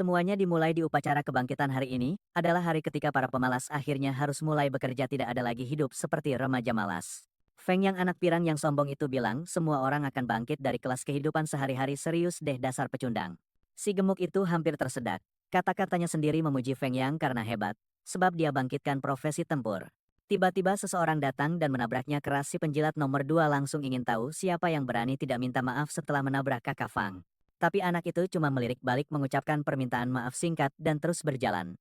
Semuanya dimulai di upacara kebangkitan hari ini, adalah hari ketika para pemalas akhirnya harus mulai bekerja, tidak ada lagi hidup seperti remaja malas. Feng yang anak pirang yang sombong itu bilang semua orang akan bangkit dari kelas kehidupan sehari-hari, serius deh dasar pecundang. Si gemuk itu hampir tersedak. Kata-katanya sendiri memuji Feng Yang karena hebat, sebab dia bangkitkan profesi tempur. Tiba-tiba seseorang datang dan menabraknya keras. Si penjilat nomor 2 langsung ingin tahu siapa yang berani tidak minta maaf setelah menabrak kakak Fang. Tapi anak itu cuma melirik balik mengucapkan permintaan maaf singkat dan terus berjalan.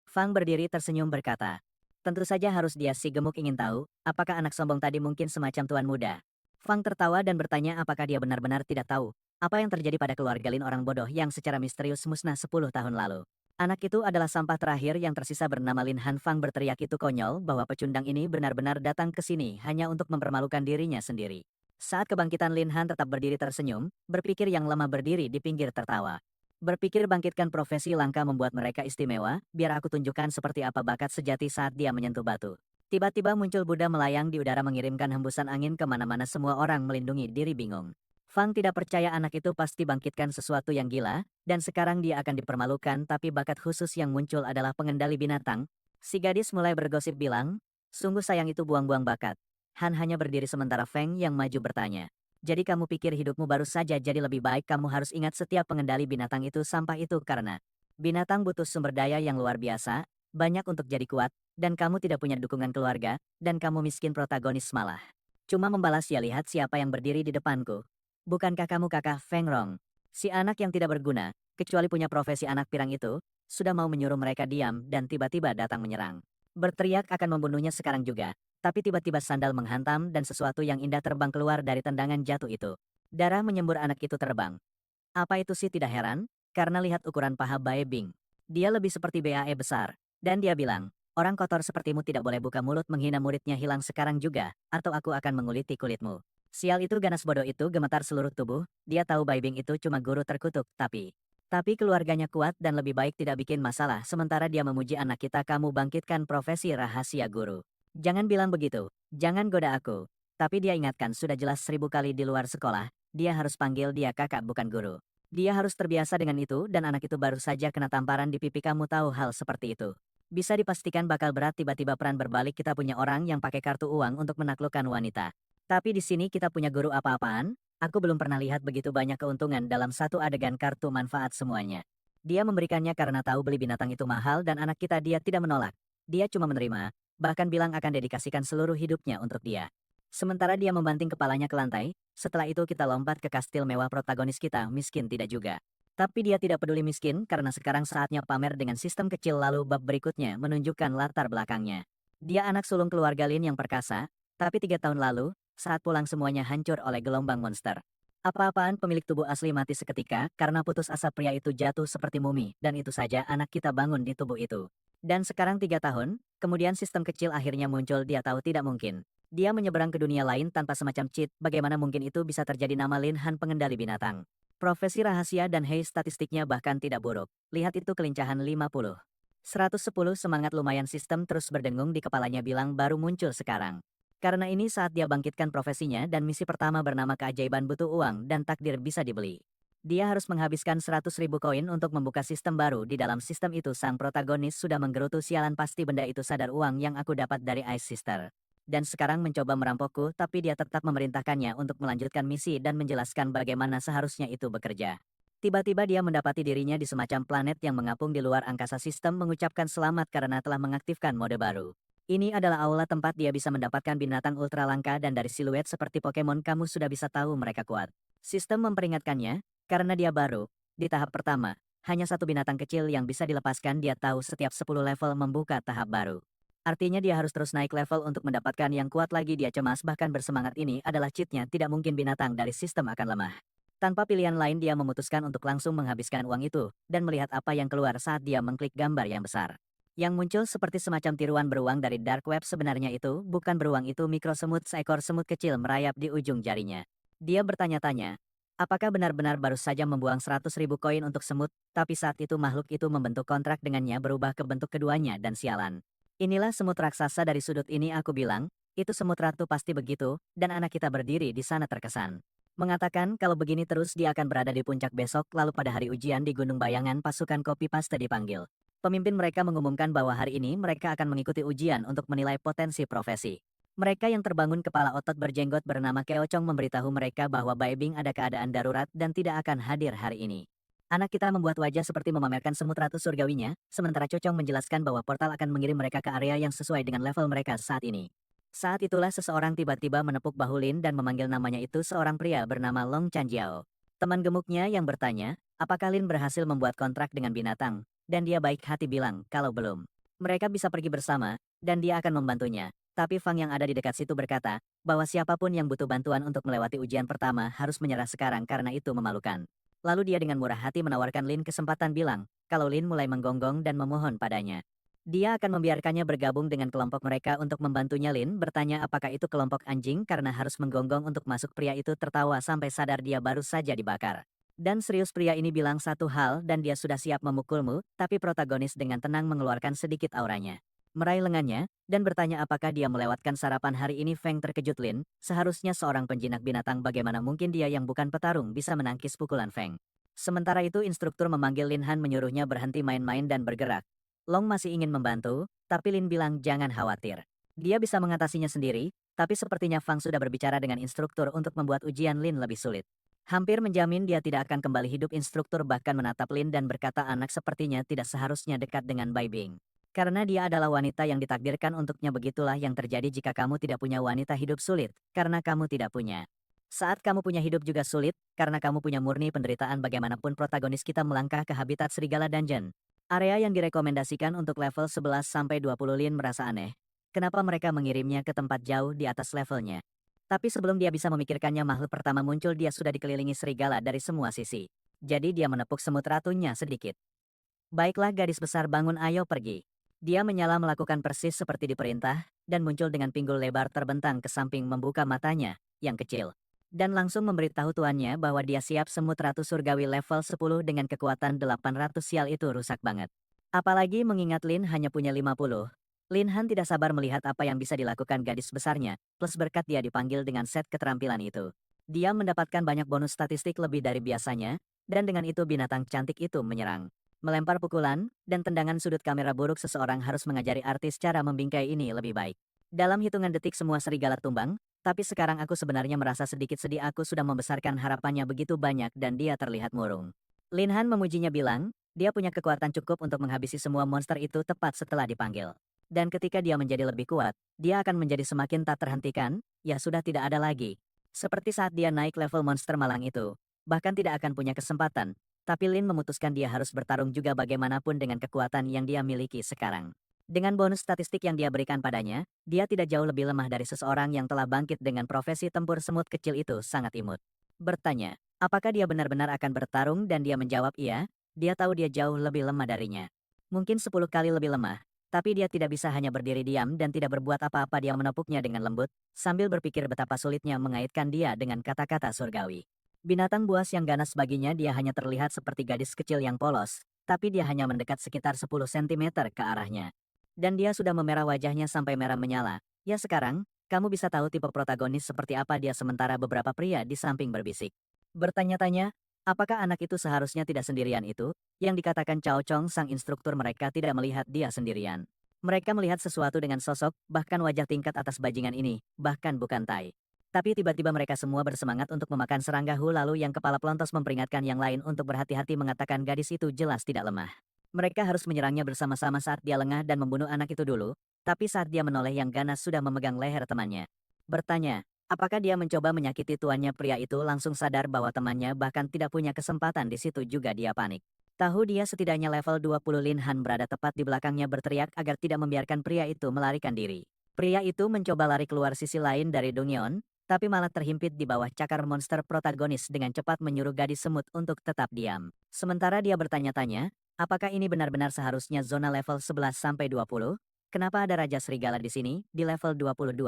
Fang berdiri tersenyum berkata, tentu saja harus dia. Si gemuk ingin tahu, apakah anak sombong tadi mungkin semacam tuan muda. Fang tertawa dan bertanya apakah dia benar-benar tidak tahu apa yang terjadi pada keluarga Lin, orang bodoh yang secara misterius musnah 10 tahun lalu. Anak itu adalah sampah terakhir yang tersisa bernama Lin Han. Fang berteriak itu konyol bahwa pecundang ini benar-benar datang ke sini hanya untuk mempermalukan dirinya sendiri. Saat kebangkitan, Lin Han tetap berdiri tersenyum, berpikir yang lama berdiri di pinggir tertawa. Berpikir bangkitkan profesi langka membuat mereka istimewa, biar aku tunjukkan seperti apa bakat sejati. Saat dia menyentuh batu, tiba-tiba muncul Buddha melayang di udara mengirimkan hembusan angin kemana-mana. Semua orang melindungi diri bingung. Fang tidak percaya anak itu pasti bangkitkan sesuatu yang gila, dan sekarang dia akan dipermalukan. Tapi bakat khusus yang muncul adalah pengendali binatang. Si gadis mulai bergosip bilang, sungguh sayang itu buang-buang bakat. Han hanya berdiri sementara Feng yang maju bertanya. Jadi kamu pikir hidupmu baru saja jadi lebih baik? Kamu harus ingat setiap pengendali binatang itu sampah itu karena binatang butuh sumber daya yang luar biasa, banyak untuk jadi kuat, dan kamu tidak punya dukungan keluarga, dan kamu miskin. Protagonis malah cuma membalas, ya lihat siapa yang berdiri di depanku. Bukankah kamu kakak Feng Rong? Si anak yang tidak berguna, kecuali punya profesi anak pirang itu, sudah mau menyuruh mereka diam dan tiba-tiba datang menyerang. Berteriak akan membunuhnya sekarang juga. Tapi tiba-tiba sandal menghantam dan sesuatu yang indah terbang keluar dari tendangan jatuh itu. Darah menyembur, anak itu terbang. Apa itu sih? Tidak heran, karena lihat ukuran paha Bae Bing. Dia lebih seperti BAE besar. Dan dia bilang, orang kotor sepertimu tidak boleh buka mulut menghina muridnya. Hilang sekarang juga, atau aku akan menguliti kulitmu. Sial, itu ganas bodoh itu gemetar seluruh tubuh. Dia tahu Bae Bing itu cuma guru terkutuk, tapi keluarganya kuat dan lebih baik tidak bikin masalah. Sementara dia memuji anak kita. Kamu bangkitkan profesi rahasia guru. Jangan bilang begitu, jangan goda aku. Tapi dia ingatkan sudah jelas 1000 kali di luar sekolah, dia harus panggil dia kakak bukan guru. Dia harus terbiasa dengan itu dan anak itu baru saja kena tamparan di pipi. Kamu tahu hal seperti itu bisa dipastikan bakal berat. Tiba-tiba peran berbalik, kita punya orang yang pakai kartu uang untuk menaklukkan wanita. Tapi di sini kita punya guru apa-apaan? Aku belum pernah lihat begitu banyak keuntungan dalam satu adegan kartu manfaat semuanya. Dia memberikannya karena tahu beli binatang itu mahal dan anak kita. Dia tidak menolak. Dia cuma menerima, bahkan bilang akan dedikasikan seluruh hidupnya untuk dia. Sementara dia membanting kepalanya ke lantai, setelah itu kita lompat ke kastil mewah. Protagonis kita miskin tidak juga. Tapi dia tidak peduli miskin karena sekarang saatnya pamer dengan sistem kecil. Lalu bab berikutnya menunjukkan latar belakangnya. Dia anak sulung keluarga Lin yang perkasa, tapi 3 tahun lalu, saat pulang semuanya hancur oleh gelombang monster. Apa-apaan pemilik tubuh asli mati seketika karena putus asa. Pria itu jatuh seperti mumi dan itu saja anak kita bangun di tubuh itu. Dan sekarang 3 tahun, kemudian sistem kecil akhirnya muncul. Dia tahu tidak mungkin. Dia menyeberang ke dunia lain tanpa semacam cheat. Bagaimana mungkin itu bisa terjadi? Nama Lin Han, pengendali binatang. Profesi rahasia dan statistiknya bahkan tidak buruk. Lihat itu kelincahan 50. 110 semangat lumayan. Sistem terus berdengung di kepalanya bilang baru muncul sekarang. Karena ini saat dia bangkitkan profesinya dan misi pertama bernama keajaiban butuh uang dan takdir bisa dibeli. Dia harus menghabiskan 100.000 koin untuk membuka sistem baru. Di dalam sistem itu sang protagonis sudah menggerutu. Sialan, pasti benda itu sadar uang yang aku dapat dari Ice Sister. Dan sekarang mencoba merampokku, tapi dia tetap memerintahkannya untuk melanjutkan misi dan menjelaskan bagaimana seharusnya itu bekerja. Tiba-tiba dia mendapati dirinya di semacam planet yang mengapung di luar angkasa. Sistem mengucapkan selamat karena telah mengaktifkan mode baru. Ini adalah aula tempat dia bisa mendapatkan binatang ultra langka dan dari siluet seperti Pokemon kamu sudah bisa tahu mereka kuat. Sistem memperingatkannya, karena dia baru, di tahap pertama, hanya satu binatang kecil yang bisa dilepaskan. Dia tahu setiap 10 level membuka tahap baru. Artinya dia harus terus naik level untuk mendapatkan yang kuat lagi. Dia cemas bahkan bersemangat. Ini adalah cheatnya. Tidak mungkin binatang dari sistem akan lemah. Tanpa pilihan lain dia memutuskan untuk langsung menghabiskan uang itu, dan melihat apa yang keluar saat dia mengklik gambar yang besar. Yang muncul seperti semacam tiruan beruang dari dark web. Sebenarnya itu bukan beruang, itu mikrosemut. Seekor semut kecil merayap di ujung jarinya. Dia bertanya-tanya, apakah benar-benar baru saja membuang 100.000 koin untuk semut? Tapi saat itu makhluk itu membentuk kontrak dengannya, berubah ke bentuk keduanya dan sialan. Inilah semut raksasa dari sudut ini. Aku bilang, itu semut ratu pasti begitu, dan anak kita berdiri di sana terkesan. Mengatakan kalau begini terus dia akan berada di puncak besok lalu pada hari ujian di Gunung Bayangan pasukan Kopi Paste dipanggil. Pemimpin mereka mengumumkan bahwa hari ini mereka akan mengikuti ujian untuk menilai potensi profesi. Mereka yang terbangun kepala otot berjenggot bernama Keocong memberitahu mereka bahwa Baibing ada keadaan darurat dan tidak akan hadir hari ini. Anak kita membuat wajah seperti memamerkan semut ratu surgawinya, sementara Cocong menjelaskan bahwa portal akan mengirim mereka ke area yang sesuai dengan level mereka saat ini. Saat itulah seseorang tiba-tiba menepuk bahu Lin dan memanggil namanya itu seorang pria bernama Long Chanjiao. Teman gemuknya yang bertanya, apakah Lin berhasil membuat kontrak dengan binatang, dan dia baik hati bilang kalau belum. Mereka bisa pergi bersama, dan dia akan membantunya. Tapi Fang yang ada di dekat situ berkata, bahwa siapapun yang butuh bantuan untuk melewati ujian pertama harus menyerah sekarang karena itu memalukan. Lalu dia dengan murah hati menawarkan Lin kesempatan bilang, kalau Lin mulai menggonggong dan memohon padanya. Dia akan membiarkannya bergabung dengan kelompok mereka untuk membantunya. Lin bertanya apakah itu kelompok anjing karena harus menggonggong untuk masuk. Pria itu tertawa sampai sadar dia baru saja dibakar. Dan serius pria ini bilang satu hal dan dia sudah siap memukulmu, tapi protagonis dengan tenang mengeluarkan sedikit auranya. Meraih lengannya, dan bertanya apakah dia melewatkan sarapan hari ini. Feng terkejut. Lin, seharusnya seorang penjinak binatang, bagaimana mungkin dia yang bukan petarung bisa menangkis pukulan Feng. Sementara itu instruktur memanggil Lin Han menyuruhnya berhenti main-main dan bergerak. Long masih ingin membantu, tapi Lin bilang jangan khawatir. Dia bisa mengatasinya sendiri, tapi sepertinya Fang sudah berbicara dengan instruktur untuk membuat ujian Lin lebih sulit. Hampir menjamin dia tidak akan kembali hidup. Instruktur bahkan menatap Lin dan berkata anak sepertinya tidak seharusnya dekat dengan Bai Bing. Karena dia adalah wanita yang ditakdirkan untuknya. Begitulah yang terjadi jika kamu tidak punya wanita hidup sulit, karena kamu tidak punya. Saat kamu punya hidup juga sulit, karena kamu punya murni penderitaan. Bagaimanapun protagonis kita melangkah ke habitat Serigala Dungeon. Area yang direkomendasikan untuk level 11-20. Lin merasa aneh. Kenapa mereka mengirimnya ke tempat jauh di atas levelnya? Tapi sebelum dia bisa memikirkannya makhluk pertama muncul. Dia sudah dikelilingi serigala dari semua sisi. Jadi dia menepuk semut ratunya sedikit. Baiklah gadis besar, bangun, ayo pergi. Dia menyala melakukan persis seperti diperintah, dan muncul dengan pinggul lebar terbentang ke samping membuka matanya, yang kecil. Dan langsung memberitahu tuannya bahwa dia siap. Semut ratu surgawi level 10 dengan kekuatan 800. Sial, itu rusak banget. Apalagi mengingat Lin hanya punya 50. Lin Han tidak sabar melihat apa yang bisa dilakukan gadis besarnya, plus berkat dia dipanggil dengan set keterampilan itu. Dia mendapatkan banyak bonus statistik lebih dari biasanya, dan dengan itu binatang cantik itu menyerang. Melempar pukulan, dan tendangan sudut. Kamera buruk. Seseorang harus mengajari artis cara membingkai ini lebih baik. Dalam hitungan detik semua serigala tumbang, tapi sekarang aku sebenarnya merasa sedikit sedih. Aku sudah membesarkan harapannya begitu banyak dan dia terlihat murung. Lin Han memujinya bilang, dia punya kekuatan cukup untuk menghabisi semua monster itu tepat setelah dipanggil. Dan ketika dia menjadi lebih kuat, dia akan menjadi semakin tak terhentikan, ya sudah tidak ada lagi. Seperti saat dia naik level monster malang itu, bahkan tidak akan punya kesempatan. Tapi Lin memutuskan dia harus bertarung juga bagaimanapun dengan kekuatan yang dia miliki sekarang. Dengan bonus statistik yang dia berikan padanya, dia tidak jauh lebih lemah dari seseorang yang telah bangkit dengan profesi tempur. Semut kecil itu sangat imut. Bertanya, apakah dia benar-benar akan bertarung dan dia menjawab iya, dia tahu dia jauh lebih lemah darinya. Mungkin 10 kali lebih lemah, tapi dia tidak bisa hanya berdiri diam dan tidak berbuat apa-apa. Dia menepuknya dengan lembut, sambil berpikir betapa sulitnya mengaitkan dia dengan kata-kata surgawi. Binatang buas yang ganas baginya dia hanya terlihat seperti gadis kecil yang polos, tapi dia hanya mendekat sekitar 10 cm ke arahnya. Dan dia sudah memerah wajahnya sampai merah menyala. Ya sekarang, kamu bisa tahu tipe protagonis seperti apa dia. Sementara beberapa pria di samping berbisik. Bertanya-tanya, apakah anak itu seharusnya tidak sendirian itu? Yang dikatakan Cao Chong sang instruktur. Mereka tidak melihat dia sendirian. Mereka melihat sesuatu dengan sosok, bahkan wajah tingkat atas bajingan ini, bahkan bukan Tai. Tapi tiba-tiba mereka semua bersemangat untuk memakan serangga Hu. Lalu yang kepala pelontos memperingatkan yang lain untuk berhati-hati, mengatakan gadis itu jelas tidak lemah. Mereka harus menyerangnya bersama-sama saat dia lengah dan membunuh anak itu dulu, tapi saat dia menoleh yang ganas sudah memegang leher temannya. Bertanya, apakah dia mencoba menyakiti tuannya? Pria itu langsung sadar bahwa temannya bahkan tidak punya kesempatan. Di situ juga dia panik. Tahu dia setidaknya level 20. Lin Han berada tepat di belakangnya berteriak agar tidak membiarkan pria itu melarikan diri. Pria itu mencoba lari keluar sisi lain dari Dongyeon, tapi malah terhimpit di bawah cakar monster. Protagonis dengan cepat menyuruh gadis semut untuk tetap diam. Sementara dia bertanya-tanya, apakah ini benar-benar seharusnya zona level 11-20? Kenapa ada Raja Serigala di sini, di level 22?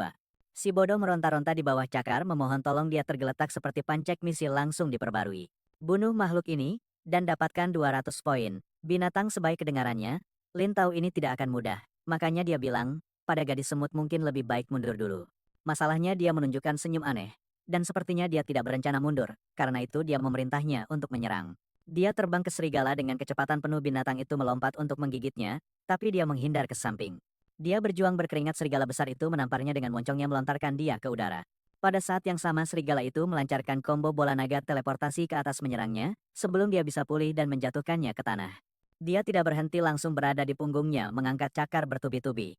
Si bodoh meronta-ronta di bawah cakar memohon tolong. Dia tergeletak seperti pancek misil langsung diperbarui. Bunuh makhluk ini, dan dapatkan 200 poin. Binatang sebaik kedengarannya, Lin tahu ini tidak akan mudah. Makanya dia bilang, pada gadis semut mungkin lebih baik mundur dulu. Masalahnya dia menunjukkan senyum aneh. dan sepertinya dia tidak berencana mundur, karena itu dia memerintahnya untuk menyerang. Dia terbang ke serigala dengan kecepatan penuh, binatang itu melompat untuk menggigitnya, tapi dia menghindar ke samping. Dia berjuang berkeringat, serigala besar itu menamparnya dengan moncongnya melontarkan dia ke udara. Pada saat yang sama serigala itu melancarkan combo bola naga teleportasi ke atas menyerangnya, sebelum dia bisa pulih dan menjatuhkannya ke tanah. Dia tidak berhenti, langsung berada di punggungnya mengangkat cakar bertubi-tubi.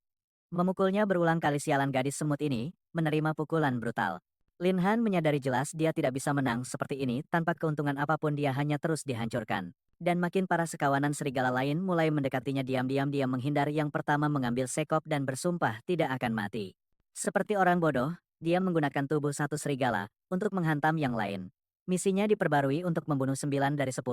Memukulnya berulang kali, sialan gadis semut ini menerima pukulan brutal. Lin Han menyadari jelas dia tidak bisa menang seperti ini tanpa keuntungan apapun, dia hanya terus dihancurkan. Dan makin parah, sekawanan serigala lain mulai mendekatinya diam-diam, dia menghindar, yang pertama mengambil sekop dan bersumpah tidak akan mati. Seperti orang bodoh, dia menggunakan tubuh satu serigala untuk menghantam yang lain. Misinya diperbarui untuk membunuh 9 dari 10,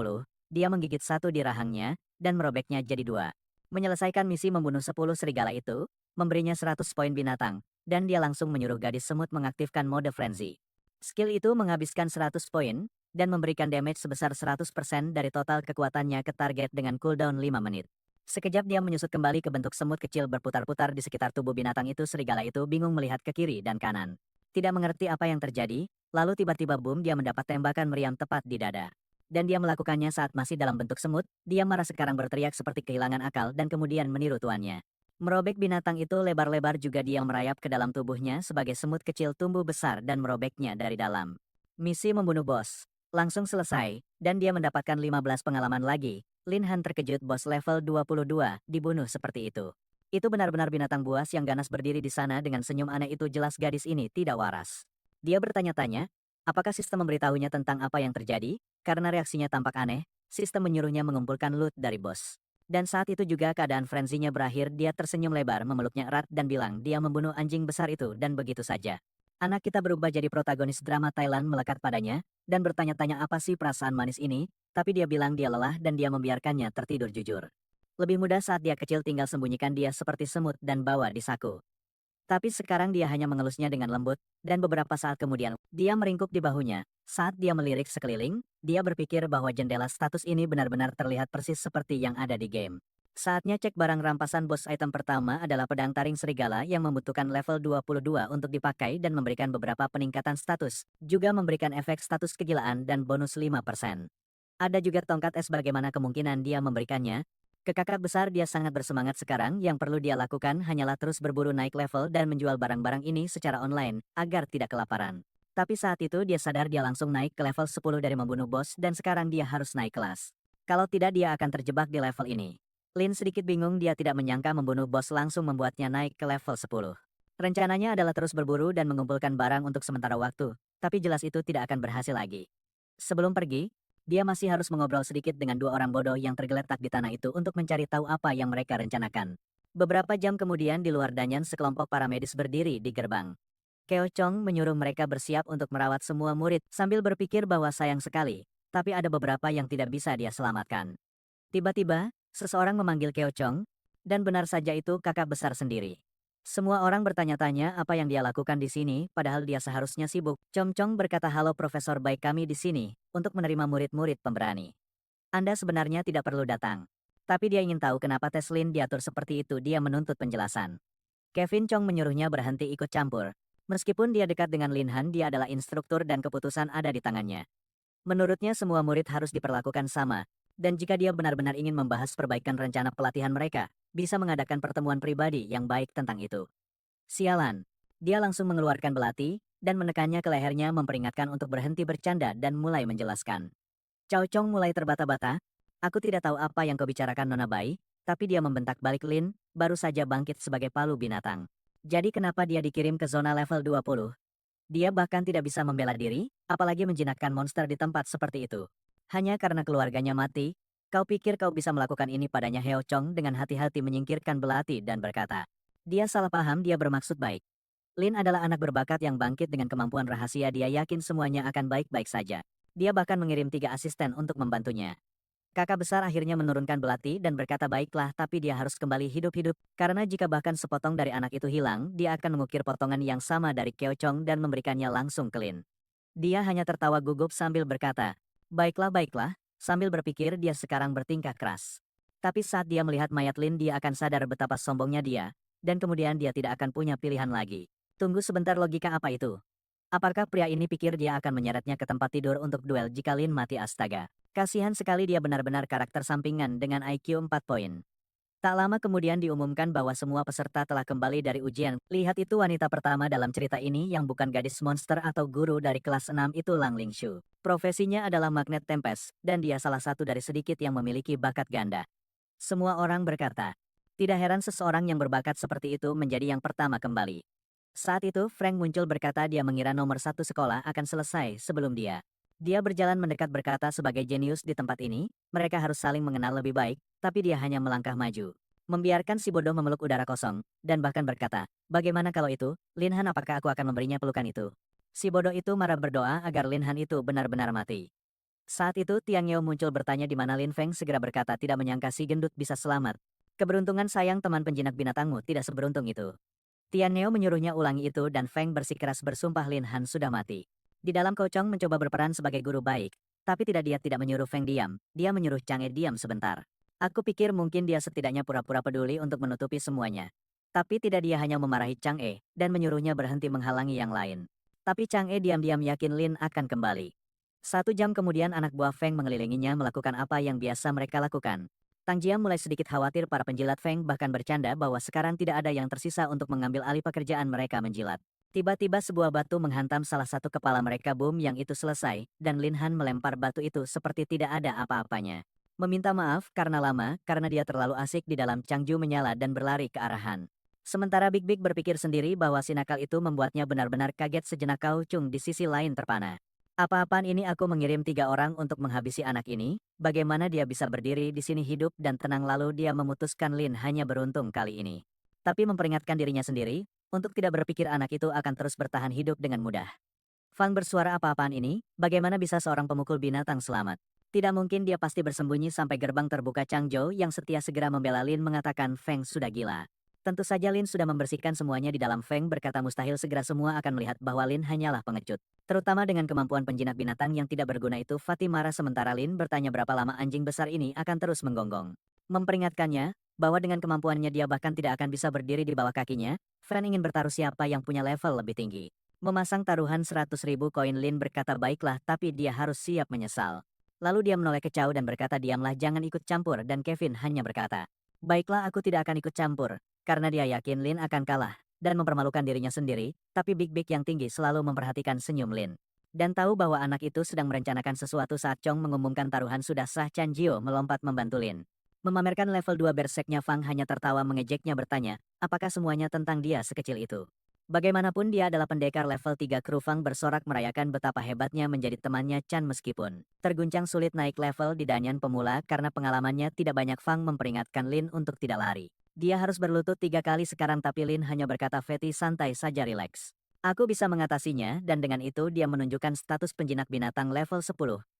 dia menggigit satu di rahangnya dan merobeknya jadi 2. Menyelesaikan misi membunuh 10 serigala itu, memberinya 100 poin binatang, dan dia langsung menyuruh gadis semut mengaktifkan mode frenzy. Skill itu menghabiskan 100 poin, dan memberikan damage sebesar 100% dari total kekuatannya ke target dengan cooldown 5 menit. Sekejap dia menyusut kembali ke bentuk semut kecil berputar-putar di sekitar tubuh binatang itu. Serigala itu bingung melihat ke kiri dan kanan. Tidak mengerti apa yang terjadi, lalu tiba-tiba boom, dia mendapat tembakan meriam tepat di dada. Dan dia melakukannya saat masih dalam bentuk semut, dia marah sekarang, berteriak seperti kehilangan akal dan kemudian meniru tuannya. Merobek binatang itu lebar-lebar, juga dia merayap ke dalam tubuhnya sebagai semut kecil tumbuh besar dan merobeknya dari dalam. Misi membunuh bos langsung selesai, dan dia mendapatkan 15 pengalaman lagi. Lin Han terkejut, bos level 22 dibunuh seperti itu. Itu benar-benar binatang buas yang ganas berdiri di sana dengan senyum aneh itu, jelas gadis ini tidak waras. Dia bertanya-tanya, apakah sistem memberitahunya tentang apa yang terjadi? Karena reaksinya tampak aneh, sistem menyuruhnya mengumpulkan loot dari bos. Dan saat itu juga keadaan frenzinya berakhir, dia tersenyum lebar, memeluknya erat dan bilang dia membunuh anjing besar itu, dan begitu saja. Anak kita berubah jadi protagonis drama Thailand melekat padanya, dan bertanya-tanya apa sih perasaan manis ini, tapi dia bilang dia lelah dan dia membiarkannya tertidur jujur. Lebih mudah saat dia kecil, tinggal sembunyikan dia seperti semut dan bawa di saku. Tapi sekarang dia hanya mengelusnya dengan lembut, dan beberapa saat kemudian, dia meringkuk di bahunya. Saat dia melirik sekeliling, dia berpikir bahwa jendela status ini benar-benar terlihat persis seperti yang ada di game. Saatnya cek barang rampasan bos. Item pertama adalah pedang taring serigala yang membutuhkan level 22 untuk dipakai dan memberikan beberapa peningkatan status, juga memberikan efek status kegilaan dan bonus 5%. Ada juga tongkat es, bagaimana kemungkinan dia memberikannya? Ke kakak besar dia sangat bersemangat sekarang, yang perlu dia lakukan hanyalah terus berburu naik level dan menjual barang-barang ini secara online, agar tidak kelaparan. Tapi saat itu dia sadar dia langsung naik ke level 10 dari membunuh bos, dan sekarang dia harus naik kelas. Kalau tidak dia akan terjebak di level ini. Lin sedikit bingung, dia tidak menyangka membunuh bos langsung membuatnya naik ke level 10. Rencananya adalah terus berburu dan mengumpulkan barang untuk sementara waktu, tapi jelas itu tidak akan berhasil lagi. Sebelum pergi, dia masih harus mengobrol sedikit dengan dua orang bodoh yang tergeletak di tanah itu untuk mencari tahu apa yang mereka rencanakan. Beberapa jam kemudian di luar Danyan, sekelompok para medis berdiri di gerbang. Keo Chong menyuruh mereka bersiap untuk merawat semua murid sambil berpikir bahwa sayang sekali, tapi ada beberapa yang tidak bisa dia selamatkan. Tiba-tiba, seseorang memanggil Keo Chong, dan benar saja itu kakak besar sendiri. Semua orang bertanya-tanya apa yang dia lakukan di sini, padahal dia seharusnya sibuk. Chong Chong berkata, halo profesor, baik kami di sini untuk menerima murid-murid pemberani. Anda sebenarnya tidak perlu datang. Tapi dia ingin tahu kenapa tes Lin diatur seperti itu, dia menuntut penjelasan. Kevin Chong menyuruhnya berhenti ikut campur. Meskipun dia dekat dengan Lin Han, dia adalah instruktur dan keputusan ada di tangannya. Menurutnya semua murid harus diperlakukan sama, dan jika dia benar-benar ingin membahas perbaikan rencana pelatihan mereka, bisa mengadakan pertemuan pribadi yang baik tentang itu. Sialan. Dia langsung mengeluarkan belati, dan menekannya ke lehernya, memperingatkan untuk berhenti bercanda dan mulai menjelaskan. Cao Chong mulai terbata-bata. Aku tidak tahu apa yang kau bicarakan, Nona Bai, tapi dia membentak balik. Lin baru saja bangkit sebagai palu binatang. Jadi kenapa dia dikirim ke zona level 20? Dia bahkan tidak bisa membela diri, apalagi menjinakkan monster di tempat seperti itu. Hanya karena keluarganya mati, kau pikir kau bisa melakukan ini padanya? Heo Chong dengan hati-hati menyingkirkan belati dan berkata. Dia salah paham, dia bermaksud baik. Lin adalah anak berbakat yang bangkit dengan kemampuan rahasia, dia yakin semuanya akan baik-baik saja. Dia bahkan mengirim 3 asisten untuk membantunya. Kakak besar akhirnya menurunkan belati dan berkata, baiklah, tapi dia harus kembali hidup-hidup, karena jika bahkan sepotong dari anak itu hilang, dia akan mengukir potongan yang sama dari Keo Chong dan memberikannya langsung ke Lin. Dia hanya tertawa gugup sambil berkata, baiklah, baiklah, sambil berpikir dia sekarang bertingkah keras. Tapi saat dia melihat mayat Lin, dia akan sadar betapa sombongnya dia, dan kemudian dia tidak akan punya pilihan lagi. Tunggu sebentar, logika apa itu? Apakah pria ini pikir dia akan menyeretnya ke tempat tidur untuk duel jika Lin mati astaga? Kasihan sekali dia benar-benar karakter sampingan dengan IQ 4 poin. Tak lama kemudian diumumkan bahwa semua peserta telah kembali dari ujian. Lihat itu wanita pertama dalam cerita ini yang bukan gadis monster atau guru dari kelas 6 itu Lang Lingshu. Profesinya adalah magnet tempest, dan dia salah satu dari sedikit yang memiliki bakat ganda. Semua orang berkata, tidak heran seseorang yang berbakat seperti itu menjadi yang pertama kembali. Saat itu, Frank muncul berkata dia mengira nomor satu sekolah akan selesai sebelum dia. Dia berjalan mendekat berkata sebagai jenius di tempat ini, mereka harus saling mengenal lebih baik, tapi dia hanya melangkah maju. Membiarkan si bodoh memeluk udara kosong, dan bahkan berkata, bagaimana kalau itu, Lin Han apakah aku akan memberinya pelukan itu? Si bodoh itu marah berdoa agar Lin Han itu benar-benar mati. Saat itu Tiang Yeo muncul bertanya di mana Lin Feng segera berkata tidak menyangka si gendut bisa selamat. Keberuntungan sayang teman penjinak binatangmu tidak seberuntung itu. Tian Neo menyuruhnya ulangi itu dan Feng bersikeras bersumpah Lin Han sudah mati. Di dalam Kocong mencoba berperan sebagai guru baik, tapi dia tidak menyuruh Feng diam, dia menyuruh Chang'e diam sebentar. Aku pikir mungkin dia setidaknya pura-pura peduli untuk menutupi semuanya. Tapi tidak, dia hanya memarahi Chang'e dan menyuruhnya berhenti menghalangi yang lain. Tapi Chang'e diam-diam yakin Lin akan kembali. 1 jam kemudian anak buah Feng mengelilinginya melakukan apa yang biasa mereka lakukan. Tang Jia mulai sedikit khawatir para penjilat Feng bahkan bercanda bahwa sekarang tidak ada yang tersisa untuk mengambil alih pekerjaan mereka menjilat. Tiba-tiba sebuah batu menghantam salah satu kepala mereka boom yang itu selesai, dan Lin Han melempar batu itu seperti tidak ada apa-apanya. Meminta maaf karena lama, karena dia terlalu asik di dalam Changju menyala dan berlari ke arah Han. Sementara Big Big berpikir sendiri bahwa si nakal itu membuatnya benar-benar kaget sejenak. Kau Chung di sisi lain terpana. Apa-apaan ini aku mengirim 3 orang untuk menghabisi anak ini? Bagaimana dia bisa berdiri di sini hidup dan tenang lalu dia memutuskan Lin hanya beruntung kali ini. Tapi memperingatkan dirinya sendiri, untuk tidak berpikir anak itu akan terus bertahan hidup dengan mudah. Fang bersuara apa-apaan ini, bagaimana bisa seorang pemukul binatang selamat? Tidak mungkin, dia pasti bersembunyi sampai gerbang terbuka. Changzhou yang setia segera membela Lin mengatakan Feng sudah gila. Tentu saja Lin sudah membersihkan semuanya di dalam. Feng berkata mustahil segera semua akan melihat bahwa Lin hanyalah pengecut. Terutama dengan kemampuan penjinak binatang yang tidak berguna itu. Fatih marah sementara Lin bertanya berapa lama anjing besar ini akan terus menggonggong. Memperingatkannya, bahwa dengan kemampuannya dia bahkan tidak akan bisa berdiri di bawah kakinya. Fan ingin bertaruh siapa yang punya level lebih tinggi. Memasang taruhan 100.000 koin. Lin berkata baiklah tapi dia harus siap menyesal. Lalu dia menoleh ke Chow dan berkata diamlah jangan ikut campur dan Kevin hanya berkata. Baiklah aku tidak akan ikut campur. Karena dia yakin Lin akan kalah, dan mempermalukan dirinya sendiri, tapi Big Big yang tinggi selalu memperhatikan senyum Lin. Dan tahu bahwa anak itu sedang merencanakan sesuatu. Saat Chong mengumumkan taruhan sudah sah, Chan Jio melompat membantu Lin. Memamerkan level 2 berseknya. Fang hanya tertawa mengejeknya bertanya, apakah semuanya tentang dia sekecil itu? Bagaimanapun dia adalah pendekar level 3 kru. Fang bersorak merayakan betapa hebatnya menjadi temannya Chan meskipun terguncang sulit naik level di Danyan pemula karena pengalamannya tidak banyak. Fang memperingatkan Lin untuk tidak lari. Dia harus berlutut 3 kali sekarang tapi Lin hanya berkata Feti santai saja relax. Aku bisa mengatasinya dan dengan itu dia menunjukkan status penjinak binatang level 10.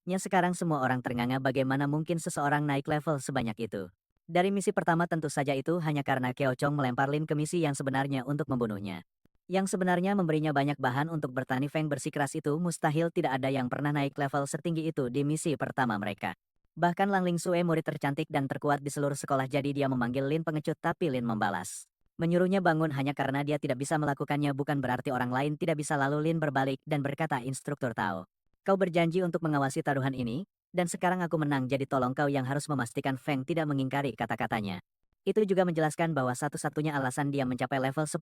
Nya sekarang semua orang ternganga bagaimana mungkin seseorang naik level sebanyak itu. Dari misi pertama tentu saja itu hanya karena Keo Chong melempar Lin ke misi yang sebenarnya untuk membunuhnya. Yang sebenarnya memberinya banyak bahan untuk bertani. Feng bersikeras itu mustahil tidak ada yang pernah naik level setinggi itu di misi pertama mereka. Bahkan Lang Lingsue murid tercantik dan terkuat di seluruh sekolah jadi dia memanggil Lin pengecut tapi Lin membalas. Menyuruhnya bangun hanya karena dia tidak bisa melakukannya bukan berarti orang lain tidak bisa. Lalu Lin berbalik dan berkata instruktur Tao. Kau berjanji untuk mengawasi taruhan ini, dan sekarang aku menang jadi tolong kau yang harus memastikan Feng tidak mengingkari kata-katanya. Itu juga menjelaskan bahwa satu-satunya alasan dia mencapai level 10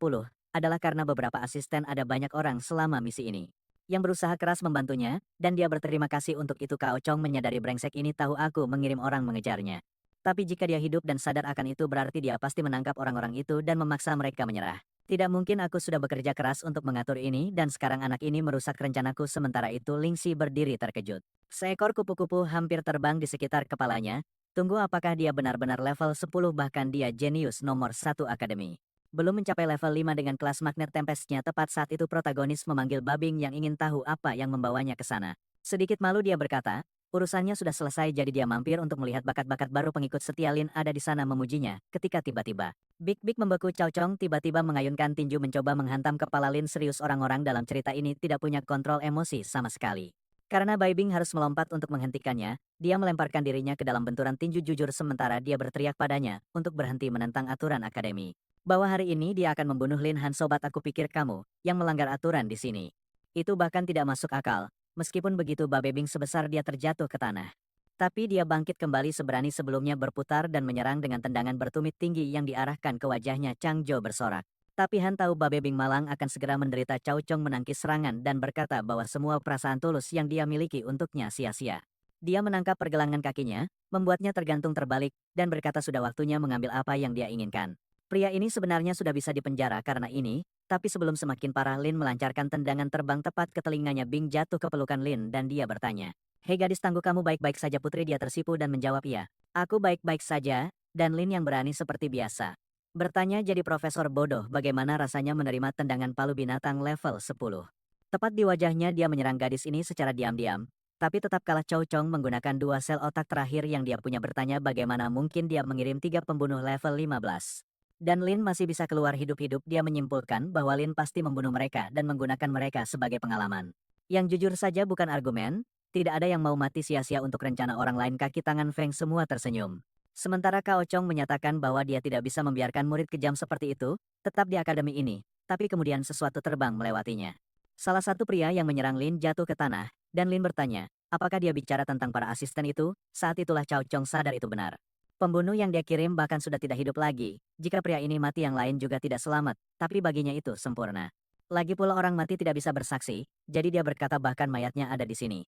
adalah karena beberapa asisten ada banyak orang selama misi ini yang berusaha keras membantunya, dan dia berterima kasih untuk itu. Kao Chong menyadari brengsek ini tahu aku mengirim orang mengejarnya. Tapi jika dia hidup dan sadar akan itu berarti dia pasti menangkap orang-orang itu dan memaksa mereka menyerah. Tidak mungkin aku sudah bekerja keras untuk mengatur ini dan sekarang anak ini merusak rencanaku. Sementara itu Lingxi berdiri terkejut. Seekor kupu-kupu hampir terbang di sekitar kepalanya. Tunggu, apakah dia benar-benar level 10 bahkan dia jenius nomor 1 akademi? Belum mencapai level 5 dengan kelas magnet tempestnya. Tepat saat itu protagonis memanggil Babing yang ingin tahu apa yang membawanya ke sana. Sedikit malu dia berkata, urusannya sudah selesai jadi dia mampir untuk melihat bakat-bakat baru. Pengikut setia Lin ada di sana memujinya, ketika tiba-tiba. Big Big membeku. Cao Chong tiba-tiba mengayunkan tinju mencoba menghantam kepala Lin. Serius, orang-orang dalam cerita ini tidak punya kontrol emosi sama sekali. Karena Bai Bing harus melompat untuk menghentikannya, dia melemparkan dirinya ke dalam benturan tinju jujur sementara dia berteriak padanya untuk berhenti menentang aturan akademi. Bahwa hari ini dia akan membunuh Lin Han. Sobat, aku pikir kamu yang melanggar aturan di sini. Itu bahkan tidak masuk akal. Meskipun begitu Babebing sebesar dia terjatuh ke tanah. Tapi dia bangkit kembali seberani sebelumnya berputar dan menyerang dengan tendangan bertumit tinggi yang diarahkan ke wajahnya Changjo bersorak. Tapi Han tahu Babebing Malang akan segera menderita. Cao Chong menangkis serangan dan berkata bahwa semua perasaan tulus yang dia miliki untuknya sia-sia. Dia menangkap pergelangan kakinya, membuatnya tergantung terbalik, dan berkata sudah waktunya mengambil apa yang dia inginkan. Pria ini sebenarnya sudah bisa dipenjara karena ini, tapi sebelum semakin parah Lin melancarkan tendangan terbang tepat ke telinganya. Bing jatuh ke pelukan Lin dan dia bertanya, "Hei gadis tangguh, kamu baik-baik saja?" Putri dia tersipu dan menjawab iya. "Aku baik-baik saja," dan Lin yang berani seperti biasa. Bertanya jadi profesor bodoh bagaimana rasanya menerima tendangan palu binatang level 10. Tepat di wajahnya dia menyerang gadis ini secara diam-diam, tapi tetap kalah. Chow Chong menggunakan 2 sel otak terakhir yang dia punya bertanya bagaimana mungkin dia mengirim 3 pembunuh level 15. Dan Lin masih bisa keluar hidup-hidup. Dia menyimpulkan bahwa Lin pasti membunuh mereka dan menggunakan mereka sebagai pengalaman. Yang jujur saja bukan argumen, tidak ada yang mau mati sia-sia untuk rencana orang lain. Kaki tangan Feng semua tersenyum. Sementara Cao Chong menyatakan bahwa dia tidak bisa membiarkan murid kejam seperti itu tetap di akademi ini, tapi kemudian sesuatu terbang melewatinya. Salah satu pria yang menyerang Lin jatuh ke tanah, dan Lin bertanya, apakah dia bicara tentang para asisten itu? Saat itulah Cao Chong sadar itu benar. Pembunuh yang dia kirim bahkan sudah tidak hidup lagi. Jika pria ini mati yang lain juga tidak selamat, tapi baginya itu sempurna. Lagi pula orang mati tidak bisa bersaksi, jadi dia berkata bahkan mayatnya ada di sini.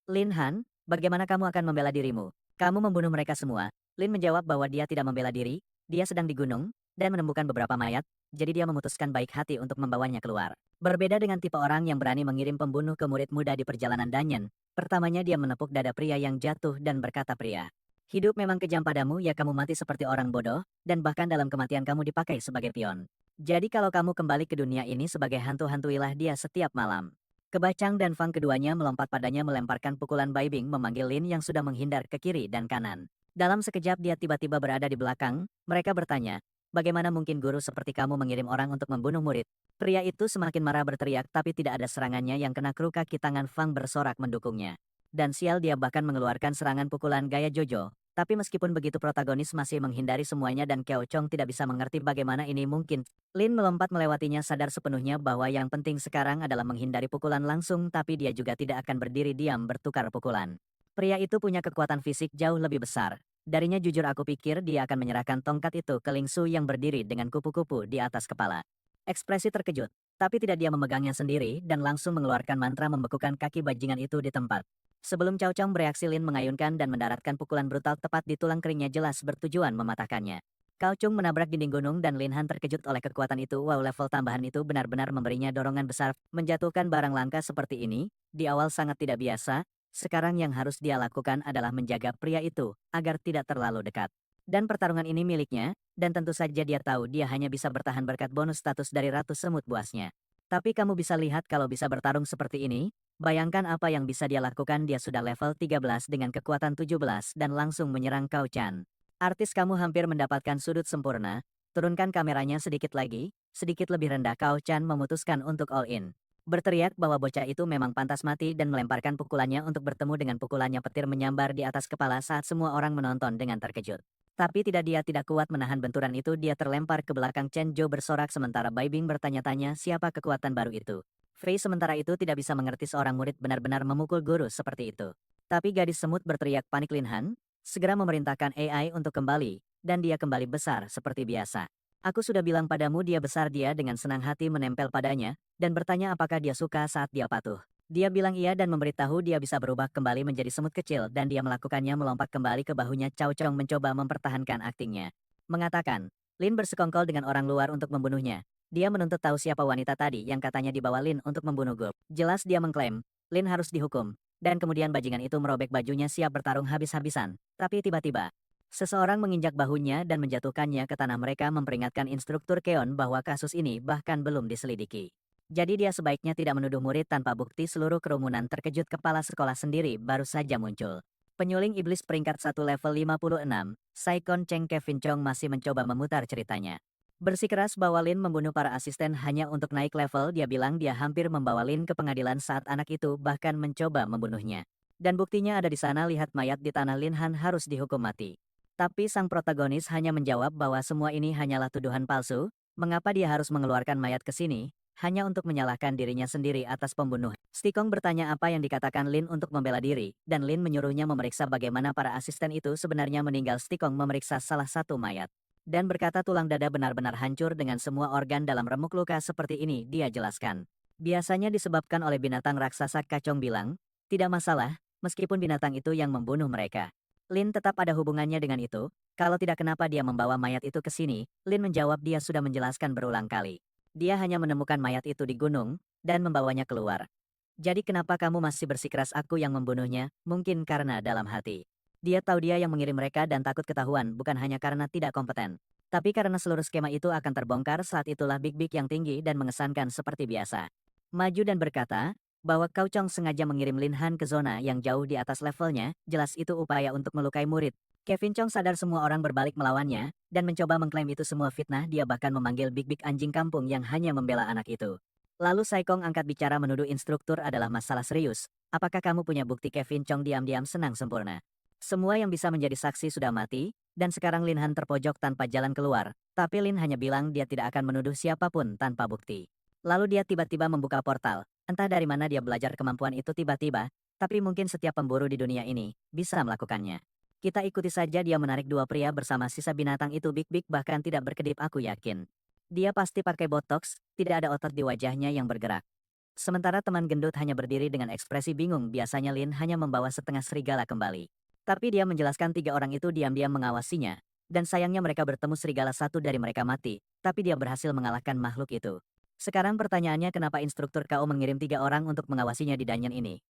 Lin Han, bagaimana kamu akan membela dirimu? Kamu membunuh mereka semua. Lin menjawab bahwa dia tidak membela diri, dia sedang di gunung, dan menemukan beberapa mayat, jadi dia memutuskan baik hati untuk membawanya keluar. Berbeda dengan tipe orang yang berani mengirim pembunuh ke murid muda di perjalanan Danyen, pertamanya dia menepuk dada pria yang jatuh dan berkata, "Pria, hidup memang kejam padamu, ya kamu mati seperti orang bodoh, dan bahkan dalam kematian kamu dipakai sebagai pion. Jadi kalau kamu kembali ke dunia ini sebagai hantu-hantuilah dia setiap malam." Kebacang dan Fang keduanya melompat padanya melemparkan pukulan. Bai Bing memanggil Lin yang sudah menghindar ke kiri dan kanan. Dalam sekejap dia tiba-tiba berada di belakang. Mereka bertanya, bagaimana mungkin guru seperti kamu mengirim orang untuk membunuh murid? Pria itu semakin marah berteriak tapi tidak ada serangannya yang kena kru. Kaki tangan Fang bersorak mendukungnya. Dan sial, dia bahkan mengeluarkan serangan pukulan gaya Jojo. Tapi meskipun begitu protagonis masih menghindari semuanya dan Cao Chong tidak bisa mengerti bagaimana ini mungkin. Lin melompat melewatinya sadar sepenuhnya bahwa yang penting sekarang adalah menghindari pukulan langsung, tapi dia juga tidak akan berdiri diam bertukar pukulan. Pria itu punya kekuatan fisik jauh lebih besar. Darinya jujur aku pikir dia akan menyerahkan tongkat itu ke Ling Su yang berdiri dengan kupu-kupu di atas kepala. Ekspresi terkejut, tapi tidak dia memegangnya sendiri dan langsung mengeluarkan mantra membekukan kaki bajingan itu di tempat. Sebelum Cao Chong bereaksi, Lin mengayunkan dan mendaratkan pukulan brutal tepat di tulang keringnya, jelas bertujuan mematahkannya. Cao Chung menabrak dinding gunung dan Lin Han terkejut oleh kekuatan itu. Wow, level tambahan itu benar-benar memberinya dorongan besar. Menjatuhkan barang langka seperti ini, di awal sangat tidak biasa. Sekarang yang harus dia lakukan adalah menjaga pria itu, agar tidak terlalu dekat. Dan pertarungan ini miliknya, dan tentu saja dia tahu dia hanya bisa bertahan berkat bonus status dari Ratu Semut Buasnya. Tapi kamu bisa lihat kalau bisa bertarung seperti ini, bayangkan apa yang bisa dia lakukan. Dia sudah level 13 dengan kekuatan 17 dan langsung menyerang Cao Chan. Artis, kamu hampir mendapatkan sudut sempurna. Turunkan kameranya sedikit lagi, sedikit lebih rendah. Cao Chan memutuskan untuk all in. Berteriak bahwa bocah itu memang pantas mati dan melemparkan pukulannya untuk bertemu dengan pukulannya. Petir menyambar di atas kepala saat semua orang menonton dengan terkejut. Tapi dia tidak kuat menahan benturan itu. Dia terlempar ke belakang. Chen Zhou bersorak sementara Bai Bing bertanya-tanya siapa kekuatan baru itu. Fei sementara itu tidak bisa mengerti seorang murid benar-benar memukul guru seperti itu. Tapi gadis semut berteriak panik. Lin Han segera memerintahkan AI untuk kembali, dan dia kembali besar seperti biasa. Aku sudah bilang padamu dia besar. Dia dengan senang hati menempel padanya, dan bertanya apakah dia suka saat dia patuh. Dia bilang iya dan memberitahu dia bisa berubah kembali menjadi semut kecil dan dia melakukannya melompat kembali ke bahunya. Cao Chong mencoba mempertahankan aktingnya. Mengatakan, Lin bersekongkol dengan orang luar untuk membunuhnya. Dia menuntut tahu siapa wanita tadi yang katanya dibawa Lin untuk membunuh Gup. Jelas dia mengklaim, Lin harus dihukum. Dan kemudian bajingan itu merobek bajunya siap bertarung habis-habisan. Tapi tiba-tiba, seseorang menginjak bahunya dan menjatuhkannya ke tanah. Mereka memperingatkan instruktur Keon bahwa kasus ini bahkan belum diselidiki. Jadi dia sebaiknya tidak menuduh murid tanpa bukti. Seluruh kerumunan terkejut. Kepala sekolah sendiri baru saja muncul. Penyuling iblis peringkat 1 level 56, Saikon Cheng. Kevin Chong masih mencoba memutar ceritanya. Bersikeras bahwa Lin membunuh para asisten hanya untuk naik level. Dia bilang dia hampir membawa Lin ke pengadilan saat anak itu bahkan mencoba membunuhnya. Dan buktinya ada di sana, lihat mayat di tanah. Lin Han harus dihukum mati. Tapi sang protagonis hanya menjawab bahwa semua ini hanyalah tuduhan palsu. Mengapa dia harus mengeluarkan mayat ke sini? hanya untuk menyalahkan dirinya sendiri atas pembunuh. Stikong bertanya apa yang dikatakan Lin untuk membela diri, dan Lin menyuruhnya memeriksa bagaimana para asisten itu sebenarnya meninggal. Stikong memeriksa salah satu mayat dan berkata tulang dada benar-benar hancur dengan semua organ dalam remuk luka seperti ini, dia jelaskan. Biasanya disebabkan oleh binatang raksasa. Kacong bilang, tidak masalah, meskipun binatang itu yang membunuh mereka. Lin tetap ada hubungannya dengan itu, kalau tidak kenapa dia membawa mayat itu ke sini. Lin menjawab dia sudah menjelaskan berulang kali. Dia hanya menemukan mayat itu di gunung, dan membawanya keluar. Jadi kenapa kamu masih bersikeras aku yang membunuhnya? Mungkin karena dalam hati. Dia tahu dia yang mengirim mereka dan takut ketahuan bukan hanya karena tidak kompeten. Tapi karena seluruh skema itu akan terbongkar. Saat itulah Big Big yang tinggi dan mengesankan seperti biasa maju dan berkata, bahwa Kau Chong sengaja mengirim Lin Han ke zona yang jauh di atas levelnya, jelas itu upaya untuk melukai murid. Kevin Chong sadar semua orang berbalik melawannya, dan mencoba mengklaim itu semua fitnah. Dia bahkan memanggil Big Big anjing kampung yang hanya membela anak itu. Lalu Saikong angkat bicara menuduh instruktur adalah masalah serius. Apakah kamu punya bukti? Kevin Chong diam-diam senang sempurna. Semua yang bisa menjadi saksi sudah mati, dan sekarang Lin Han terpojok tanpa jalan keluar. Tapi Lin hanya bilang dia tidak akan menuduh siapapun tanpa bukti. Lalu dia tiba-tiba membuka portal. Entah dari mana dia belajar kemampuan itu tiba-tiba, tapi mungkin setiap pemburu di dunia ini bisa melakukannya. Kita ikuti saja. Dia menarik dua pria bersama sisa binatang itu. Big Big bahkan tidak berkedip. Aku yakin dia pasti pakai botox, tidak ada otot di wajahnya yang bergerak. Sementara teman gendut hanya berdiri dengan ekspresi bingung. Biasanya Lin hanya membawa setengah serigala kembali. Tapi dia menjelaskan tiga orang itu diam-diam mengawasinya. Dan sayangnya mereka bertemu serigala, satu dari mereka mati, tapi dia berhasil mengalahkan makhluk itu. Sekarang pertanyaannya, kenapa instruktur KO mengirim tiga orang untuk mengawasinya di dungeon ini?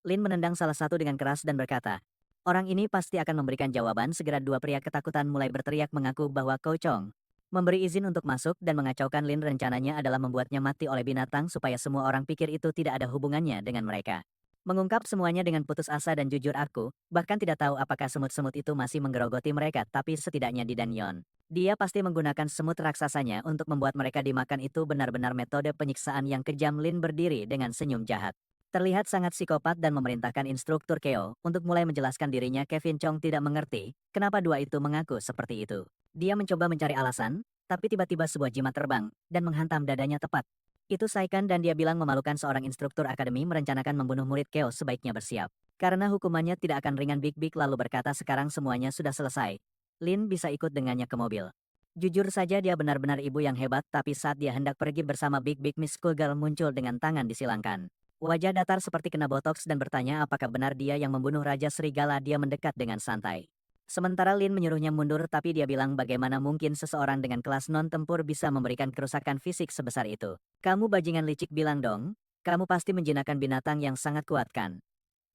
Lin menendang salah satu dengan keras dan berkata, orang ini pasti akan memberikan jawaban segera. Dua pria ketakutan mulai berteriak mengaku bahwa Kau Chong memberi izin untuk masuk dan mengacaukan Lin. Rencananya adalah membuatnya mati oleh binatang supaya semua orang pikir itu tidak ada hubungannya dengan mereka. Mengungkap semuanya dengan putus asa dan jujur, aku bahkan tidak tahu apakah semut-semut itu masih menggerogoti mereka, tapi setidaknya di dungeon dia pasti menggunakan semut raksasanya untuk membuat mereka dimakan. Itu benar-benar metode penyiksaan yang kejam. Lin berdiri dengan senyum jahat. Terlihat sangat psikopat dan memerintahkan instruktur Keo untuk mulai menjelaskan dirinya. Kevin Chong tidak mengerti kenapa dua itu mengaku seperti itu. Dia mencoba mencari alasan, tapi tiba-tiba sebuah jimat terbang dan menghantam dadanya tepat. Itu Saikan dan dia bilang memalukan. Seorang instruktur akademi merencanakan membunuh murid Keo, sebaiknya bersiap. Karena hukumannya tidak akan ringan. Big Big lalu berkata sekarang semuanya sudah selesai. Lin bisa ikut dengannya ke mobil. Jujur saja dia benar-benar ibu yang hebat, tapi saat dia hendak pergi bersama Big Big, Miss Schoolgirl muncul dengan tangan disilangkan. Wajah datar seperti kena botox dan bertanya apakah benar dia yang membunuh Raja Serigala. Dia mendekat dengan santai. Sementara Lin menyuruhnya mundur, tapi dia bilang bagaimana mungkin seseorang dengan kelas non-tempur bisa memberikan kerusakan fisik sebesar itu. Kamu bajingan licik, bilang dong. Kamu pasti menjinakkan binatang yang sangat kuat kan?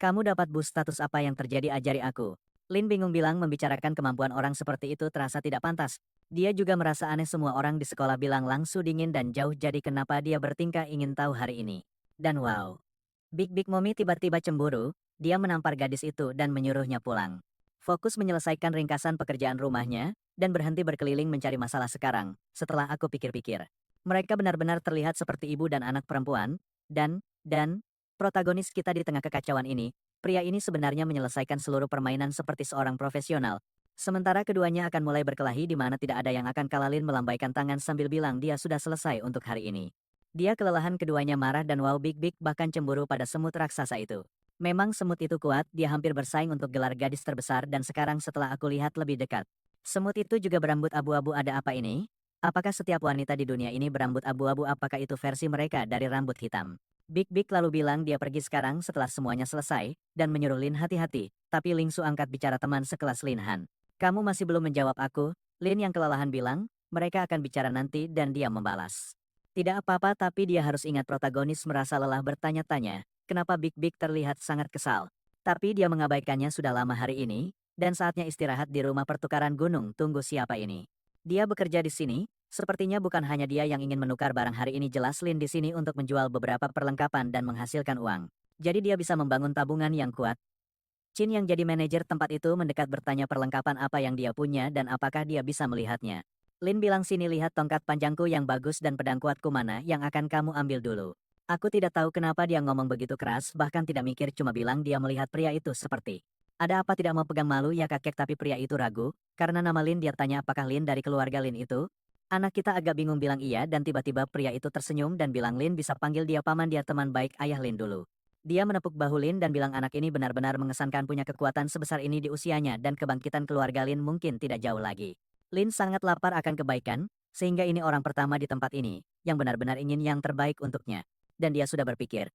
Kamu dapat boost status. Apa yang terjadi, ajari aku. Lin bingung bilang membicarakan kemampuan orang seperti itu terasa tidak pantas. Dia juga merasa aneh. Semua orang di sekolah bilang langsung dingin dan jauh, jadi kenapa dia bertingkah ingin tahu hari ini? Dan wow, Big Big Mommy tiba-tiba cemburu. Dia menampar gadis itu dan menyuruhnya pulang. Fokus menyelesaikan ringkasan pekerjaan rumahnya, dan berhenti berkeliling mencari masalah. Sekarang, setelah aku pikir-pikir, mereka benar-benar terlihat seperti ibu dan anak perempuan, dan, protagonis kita di tengah kekacauan ini, pria ini sebenarnya menyelesaikan seluruh permainan seperti seorang profesional. Sementara keduanya akan mulai berkelahi di mana tidak ada yang akan kalah. Lin melambaikan tangan sambil bilang dia sudah selesai untuk hari ini. Dia kelelahan. Keduanya marah dan wow, Big Big bahkan cemburu pada semut raksasa itu. Memang semut itu kuat, dia hampir bersaing untuk gelar gadis terbesar. Dan sekarang setelah aku lihat lebih dekat, semut itu juga berambut abu-abu. Ada apa ini? Apakah setiap wanita di dunia ini berambut abu-abu? Apakah itu versi mereka dari rambut hitam? Big Big lalu bilang dia pergi sekarang setelah semuanya selesai, dan menyuruh Lin hati-hati. Tapi Ling Su angkat bicara, teman sekelas Lin Han. Kamu masih belum menjawab aku? Lin yang kelelahan bilang, mereka akan bicara nanti, dan dia membalas. Tidak apa-apa, tapi dia harus ingat protagonis merasa lelah bertanya-tanya. Kenapa Big Big terlihat sangat kesal? Tapi dia mengabaikannya sudah lama hari ini, dan saatnya istirahat di rumah pertukaran gunung. Tunggu, siapa ini? Dia bekerja di sini? Sepertinya bukan hanya dia yang ingin menukar barang hari ini. Jelas Lin di sini untuk menjual beberapa perlengkapan dan menghasilkan uang. Jadi dia bisa membangun tabungan yang kuat. Chin yang jadi manajer tempat itu mendekat bertanya perlengkapan apa yang dia punya dan apakah dia bisa melihatnya. Lin bilang, sini lihat tongkat panjangku yang bagus dan pedang kuatku, mana yang akan kamu ambil dulu. Aku tidak tahu kenapa dia ngomong begitu keras, bahkan tidak mikir, cuma bilang dia melihat pria itu seperti ada apa, tidak mau pegang. Malu ya kakek, tapi pria itu ragu. Karena nama Lin, dia tanya apakah Lin dari keluarga Lin itu. Anak kita agak bingung bilang iya dan tiba-tiba pria itu tersenyum dan bilang Lin bisa panggil dia paman, dia teman baik ayah Lin dulu. Dia menepuk bahu Lin dan bilang anak ini benar-benar mengesankan punya kekuatan sebesar ini di usianya dan kebangkitan keluarga Lin mungkin tidak jauh lagi. Lin sangat lapar akan kebaikan, sehingga ini orang pertama di tempat ini, yang benar-benar ingin yang terbaik untuknya. Dan dia sudah berpikir,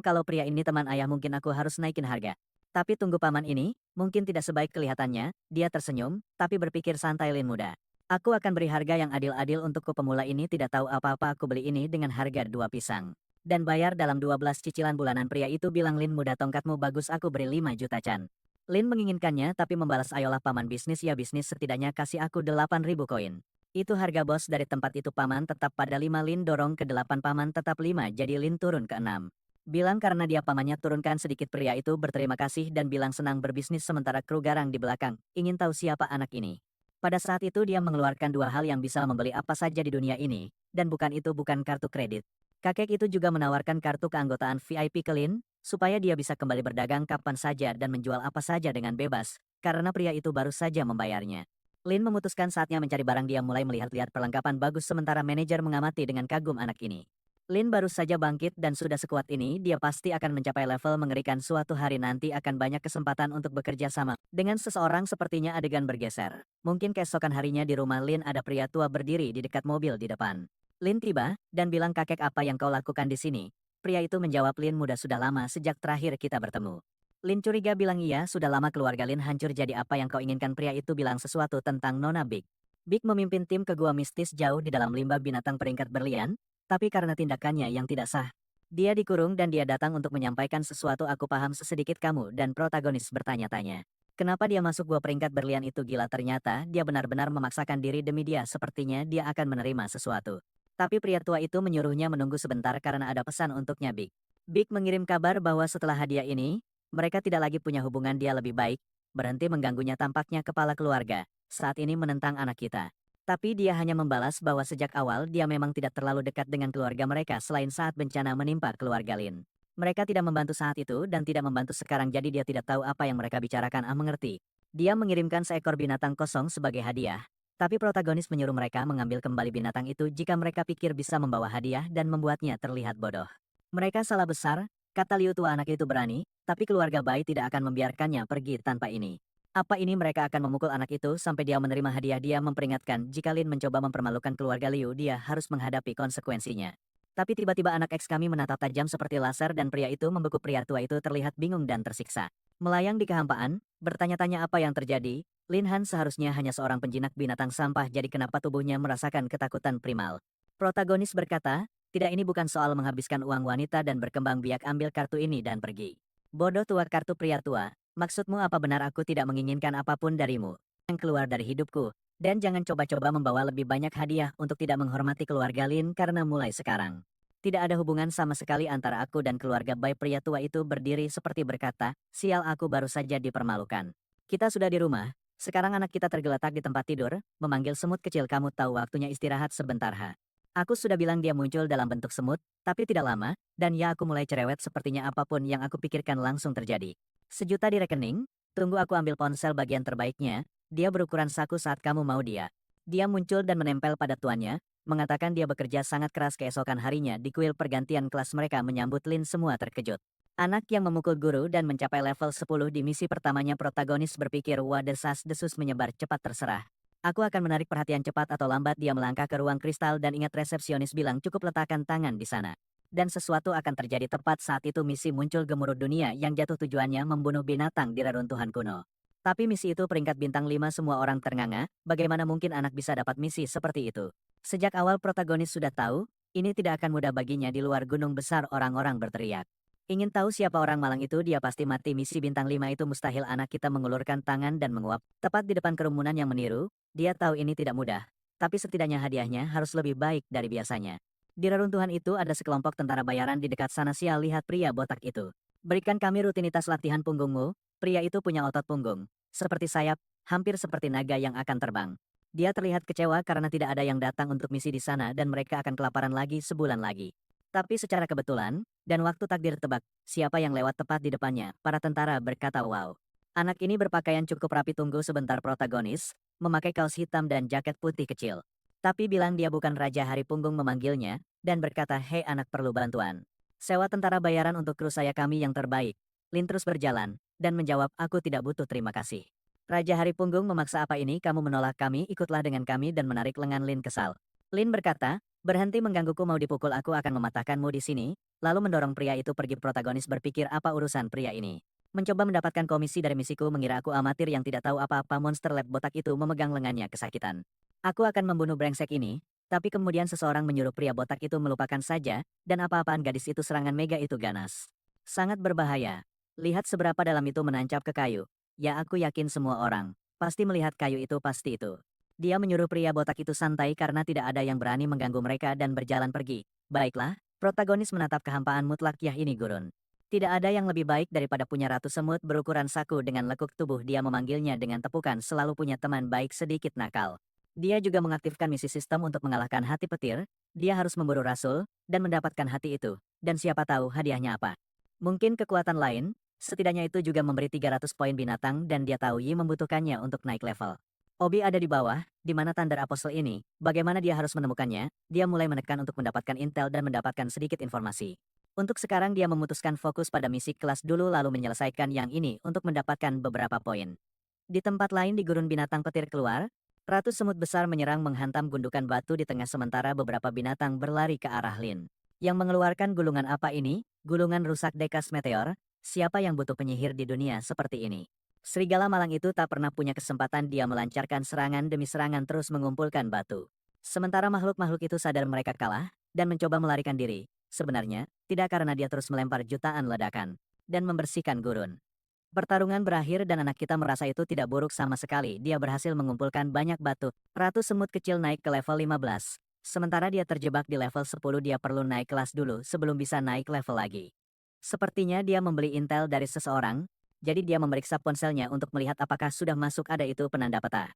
kalau pria ini teman ayah mungkin aku harus naikin harga. Tapi tunggu paman ini, mungkin tidak sebaik kelihatannya, dia tersenyum, tapi berpikir santai Lin muda. Aku akan beri harga yang adil-adil untukku, pemula ini tidak tahu apa-apa, aku beli ini dengan harga 2 pisang. Dan bayar dalam 12 cicilan bulanan, pria itu bilang Lin muda tongkatmu bagus, aku beri 5 juta Chan. Lin menginginkannya tapi membalas ayolah paman, bisnis ya bisnis, setidaknya kasih aku 8.000 koin. Itu harga bos dari tempat itu, paman tetap pada 5. Lin dorong ke 8, paman tetap 5, jadi Lin turun ke 6. Bilang karena dia pamannya turunkan sedikit, pria itu berterima kasih dan bilang senang berbisnis, sementara kru garang di belakang ingin tahu siapa anak ini. Pada saat itu dia mengeluarkan 2 hal yang bisa membeli apa saja di dunia ini, dan bukan kartu kredit. Kakek itu juga menawarkan kartu keanggotaan VIP ke Lin, supaya dia bisa kembali berdagang kapan saja dan menjual apa saja dengan bebas, karena pria itu baru saja membayarnya. Lin memutuskan saatnya mencari barang, dia mulai melihat-lihat perlengkapan bagus sementara manajer mengamati dengan kagum anak ini. Lin baru saja bangkit dan sudah sekuat ini, dia pasti akan mencapai level mengerikan suatu hari nanti, akan banyak kesempatan untuk bekerja sama dengan seseorang. Sepertinya adegan bergeser. Mungkin keesokan harinya di rumah Lin ada pria tua berdiri di dekat mobil di depan. Lin tiba dan bilang, kakek apa yang kau lakukan di sini? Pria itu menjawab, Lin muda sudah lama sejak terakhir kita bertemu. Lin curiga bilang, iya sudah lama, keluarga Lin hancur, jadi apa yang kau inginkan? Pria itu bilang sesuatu tentang Nona Big. Big memimpin tim ke gua mistis jauh di dalam limbah binatang peringkat berlian, tapi karena tindakannya yang tidak sah, dia dikurung dan dia datang untuk menyampaikan sesuatu. Aku paham sesedikit kamu, dan protagonis bertanya-tanya. Kenapa dia masuk gua peringkat berlian itu? Gila, ternyata dia benar-benar memaksakan diri demi dia, sepertinya dia akan menerima sesuatu. Tapi pria tua itu menyuruhnya menunggu sebentar karena ada pesan untuknya Big. Big mengirim kabar bahwa setelah hadiah ini, mereka tidak lagi punya hubungan. Dia lebih baik berhenti mengganggunya, tampaknya kepala keluarga saat ini menentang anak kita. Tapi dia hanya membalas bahwa sejak awal dia memang tidak terlalu dekat dengan keluarga mereka selain saat bencana menimpa keluarga Lin. Mereka tidak membantu saat itu dan tidak membantu sekarang, jadi dia tidak tahu apa yang mereka bicarakan. Mengerti. Dia mengirimkan seekor binatang kosong sebagai hadiah. Tapi protagonis menyuruh mereka mengambil kembali binatang itu jika mereka pikir bisa membawa hadiah dan membuatnya terlihat bodoh. Mereka salah besar, kata Liu tua, anak itu berani, tapi keluarga Bai tidak akan membiarkannya pergi tanpa ini. Apa ini mereka akan memukul anak itu sampai dia menerima hadiah? Dia memperingatkan jika Lin mencoba mempermalukan keluarga Liu, dia harus menghadapi konsekuensinya. Tapi tiba-tiba anak eks kami menatap tajam seperti laser dan pria itu membekuk. Pria tua itu terlihat bingung dan tersiksa. Melayang di kehampaan, bertanya-tanya apa yang terjadi. Lin Han seharusnya hanya seorang penjinak binatang sampah, jadi kenapa tubuhnya merasakan ketakutan primal? Protagonis berkata, tidak, ini bukan soal menghabiskan uang wanita dan berkembang biak, ambil kartu ini dan pergi. Bodoh tua, kartu pria tua. Maksudmu apa? Benar, aku tidak menginginkan apapun darimu. Yang keluar dari hidupku. Dan jangan coba-coba membawa lebih banyak hadiah untuk tidak menghormati keluarga Lin, karena mulai sekarang tidak ada hubungan sama sekali antara aku dan keluarga Bai. Pria tua itu berdiri seperti berkata, sial, aku baru saja dipermalukan. Kita sudah di rumah, sekarang anak kita tergeletak di tempat tidur, memanggil semut kecil. Kamu tahu waktunya istirahat sebentar, ha? Aku sudah bilang. Dia muncul dalam bentuk semut, tapi tidak lama, dan ya aku mulai cerewet, sepertinya apapun yang aku pikirkan langsung terjadi. 1 juta di rekening, tunggu aku ambil ponsel bagian terbaiknya, dia berukuran saku saat kamu mau dia. Dia muncul dan menempel pada tuannya, mengatakan dia bekerja sangat keras. Keesokan harinya di kuil pergantian kelas mereka menyambut Lin, semua terkejut. Anak yang memukul guru dan mencapai level 10 di misi pertamanya. Protagonis berpikir, wah, desas-desus menyebar cepat, terserah. Aku akan menarik perhatian cepat atau lambat. Dia melangkah ke ruang kristal dan ingat resepsionis bilang cukup letakkan tangan di sana. Dan sesuatu akan terjadi. Tepat saat itu misi muncul, gemuruh dunia yang jatuh, tujuannya membunuh binatang di reruntuhan kuno. Tapi misi itu peringkat bintang 5, semua orang ternganga, bagaimana mungkin anak bisa dapat misi seperti itu? Sejak awal protagonis sudah tahu, ini tidak akan mudah baginya. Di luar gunung besar orang-orang berteriak. Ingin tahu siapa orang malang itu? Dia pasti mati. Misi bintang 5 itu mustahil. Anak kita mengulurkan tangan dan menguap, tepat di depan kerumunan yang meniru. Dia tahu ini tidak mudah, tapi setidaknya hadiahnya harus lebih baik dari biasanya. Di reruntuhan itu ada sekelompok tentara bayaran di dekat sana. Sial, lihat pria botak itu. Berikan kami rutinitas latihan punggungmu. Pria itu punya otot punggung seperti sayap, hampir seperti naga yang akan terbang. Dia terlihat kecewa karena tidak ada yang datang untuk misi di sana dan mereka akan kelaparan lagi sebulan lagi. Tapi secara kebetulan, dan waktu takdir tebak, siapa yang lewat tepat di depannya? Para tentara berkata, wow. Anak ini berpakaian cukup rapi. Tunggu sebentar, protagonis memakai kaos hitam dan jaket putih kecil. Tapi bilang dia bukan Raja Hari Punggung memanggilnya, dan berkata, "Hei anak perlu bantuan. Sewa tentara bayaran untuk kru saya kami yang terbaik." Lin terus berjalan, dan menjawab, "Aku tidak butuh terima kasih." Raja Hari Punggung memaksa, "Apa ini kamu menolak kami, ikutlah dengan kami," dan menarik lengan Lin kesal. Lin berkata, "Berhenti menggangguku, mau dipukul aku akan mematahkanmu di sini," lalu mendorong pria itu pergi. Protagonis berpikir, apa urusan pria ini? Mencoba mendapatkan komisi dari misiku, mengira aku amatir yang tidak tahu apa-apa. Monster lab botak itu memegang lengannya kesakitan. "Aku akan membunuh brengsek ini," tapi kemudian seseorang menyuruh pria botak itu melupakan saja, dan apa-apaan gadis itu. Serangan mega itu ganas. Sangat berbahaya. Lihat seberapa dalam itu menancap ke kayu. Ya aku yakin semua orang pasti melihat kayu itu, pasti itu. Dia menyuruh pria botak itu santai karena tidak ada yang berani mengganggu mereka dan berjalan pergi. Baiklah, protagonis menatap kehampaan mutlak. Yah, ini gurun. Tidak ada yang lebih baik daripada punya ratu semut berukuran saku dengan lekuk tubuh. Dia memanggilnya dengan tepukan, selalu punya teman baik sedikit nakal. Dia juga mengaktifkan misi sistem untuk mengalahkan hati petir. Dia harus memburu rasul, dan mendapatkan hati itu. Dan siapa tahu hadiahnya apa. Mungkin kekuatan lain, setidaknya itu juga memberi 300 poin binatang dan dia tahu Yi membutuhkannya untuk naik level. Obi ada di bawah, di mana Thunder Apostle ini, bagaimana dia harus menemukannya. Dia mulai menekan untuk mendapatkan intel dan mendapatkan sedikit informasi. Untuk sekarang dia memutuskan fokus pada misi kelas dulu lalu menyelesaikan yang ini untuk mendapatkan beberapa poin. Di tempat lain di gurun binatang petir keluar, Ratu Semut Besar menyerang menghantam gundukan batu di tengah sementara beberapa binatang berlari ke arah Lin. Yang mengeluarkan gulungan apa ini? Gulungan rusak Dekas Meteor. Siapa yang butuh penyihir di dunia seperti ini? Serigala malang itu tak pernah punya kesempatan. Dia melancarkan serangan demi serangan terus mengumpulkan batu. Sementara makhluk-makhluk itu sadar mereka kalah, dan mencoba melarikan diri. Sebenarnya, tidak karena dia terus melempar jutaan ledakan, dan membersihkan gurun. Pertarungan berakhir dan anak kita merasa itu tidak buruk sama sekali. Dia berhasil mengumpulkan banyak batu. Ratu Semut Kecil naik ke level 15. Sementara dia terjebak di level 10, dia perlu naik kelas dulu sebelum bisa naik level lagi. Sepertinya dia membeli intel dari seseorang, jadi dia memeriksa ponselnya untuk melihat apakah sudah masuk ada itu penanda peta.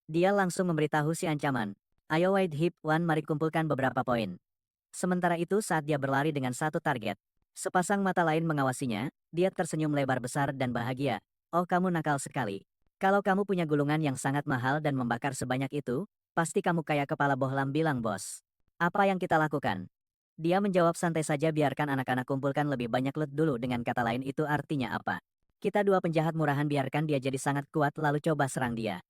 Dia langsung memberitahu si ancaman, "Ayo White Hip One, mari kumpulkan beberapa poin." Sementara itu saat dia berlari dengan satu target, sepasang mata lain mengawasinya. Dia tersenyum lebar besar dan bahagia. "Oh, kamu nakal sekali. Kalau kamu punya gulungan yang sangat mahal dan membakar sebanyak itu, pasti kamu kayak kepala bohlam," bilang bos. "Apa yang kita lakukan?" Dia menjawab santai saja, "Biarkan anak-anak kumpulkan lebih banyak loot dulu." Dengan kata lain itu artinya apa? Kita dua penjahat murahan, biarkan dia jadi sangat kuat lalu coba serang dia.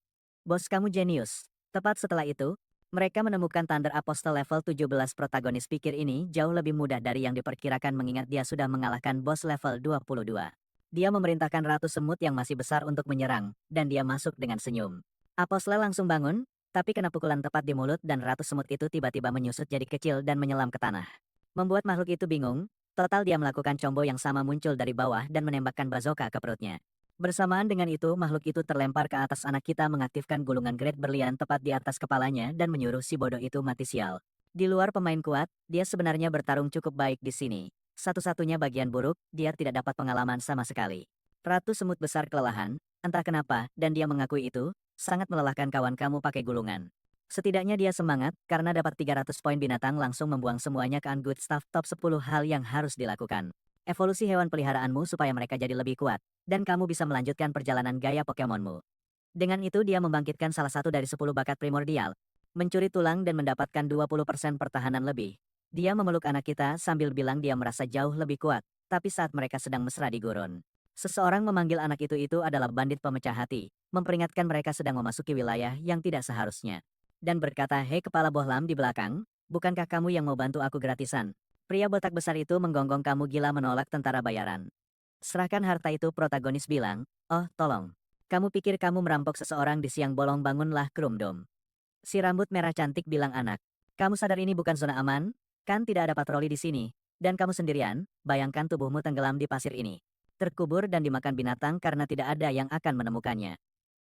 "Bos, kamu jenius." Tepat setelah itu, mereka menemukan Thunder Apostle level 17. Protagonis pikir ini jauh lebih mudah dari yang diperkirakan mengingat dia sudah mengalahkan bos level 22. Dia memerintahkan Ratu Semut yang masih besar untuk menyerang, dan dia masuk dengan senyum. Apostle langsung bangun, tapi kena pukulan tepat di mulut dan Ratu Semut itu tiba-tiba menyusut jadi kecil dan menyelam ke tanah. Membuat makhluk itu bingung, total dia melakukan combo yang sama, muncul dari bawah dan menembakkan bazooka ke perutnya. Bersamaan dengan itu, makhluk itu terlempar ke atas anak kita, mengaktifkan gulungan Great berlian tepat di atas kepalanya dan menyuruh si bodoh itu mati sial. Di luar pemain kuat, dia sebenarnya bertarung cukup baik di sini. Satu-satunya bagian buruk, dia tidak dapat pengalaman sama sekali. Ratu Semut Besar kelelahan, entah kenapa, dan dia mengakui itu, sangat melelahkan kawan kamu pakai gulungan. Setidaknya dia semangat, karena dapat 300 poin binatang langsung membuang semuanya ke Good Stuff. Top 10 hal yang harus dilakukan. Evolusi hewan peliharaanmu supaya mereka jadi lebih kuat, dan kamu bisa melanjutkan perjalanan gaya Pokemonmu. Dengan itu dia membangkitkan salah satu dari 10 bakat primordial, mencuri tulang dan mendapatkan 20% pertahanan lebih. Dia memeluk anak kita sambil bilang dia merasa jauh lebih kuat, tapi saat mereka sedang mesra di gurun. Seseorang memanggil anak itu adalah bandit pemecah hati, memperingatkan mereka sedang memasuki wilayah yang tidak seharusnya. Dan berkata, "Hei kepala bohlam di belakang, bukankah kamu yang mau bantu aku gratisan?" Pria botak besar itu menggonggong, "Kamu gila menolak tentara bayaran. Serahkan harta itu." Protagonis bilang, "Oh, tolong. Kamu pikir kamu merampok seseorang di siang bolong? Bangunlah, Krumdom." Si rambut merah cantik bilang, "Anak, kamu sadar ini bukan zona aman? Kan tidak ada patroli di sini. Dan kamu sendirian, bayangkan tubuhmu tenggelam di pasir ini. Terkubur dan dimakan binatang karena tidak ada yang akan menemukannya."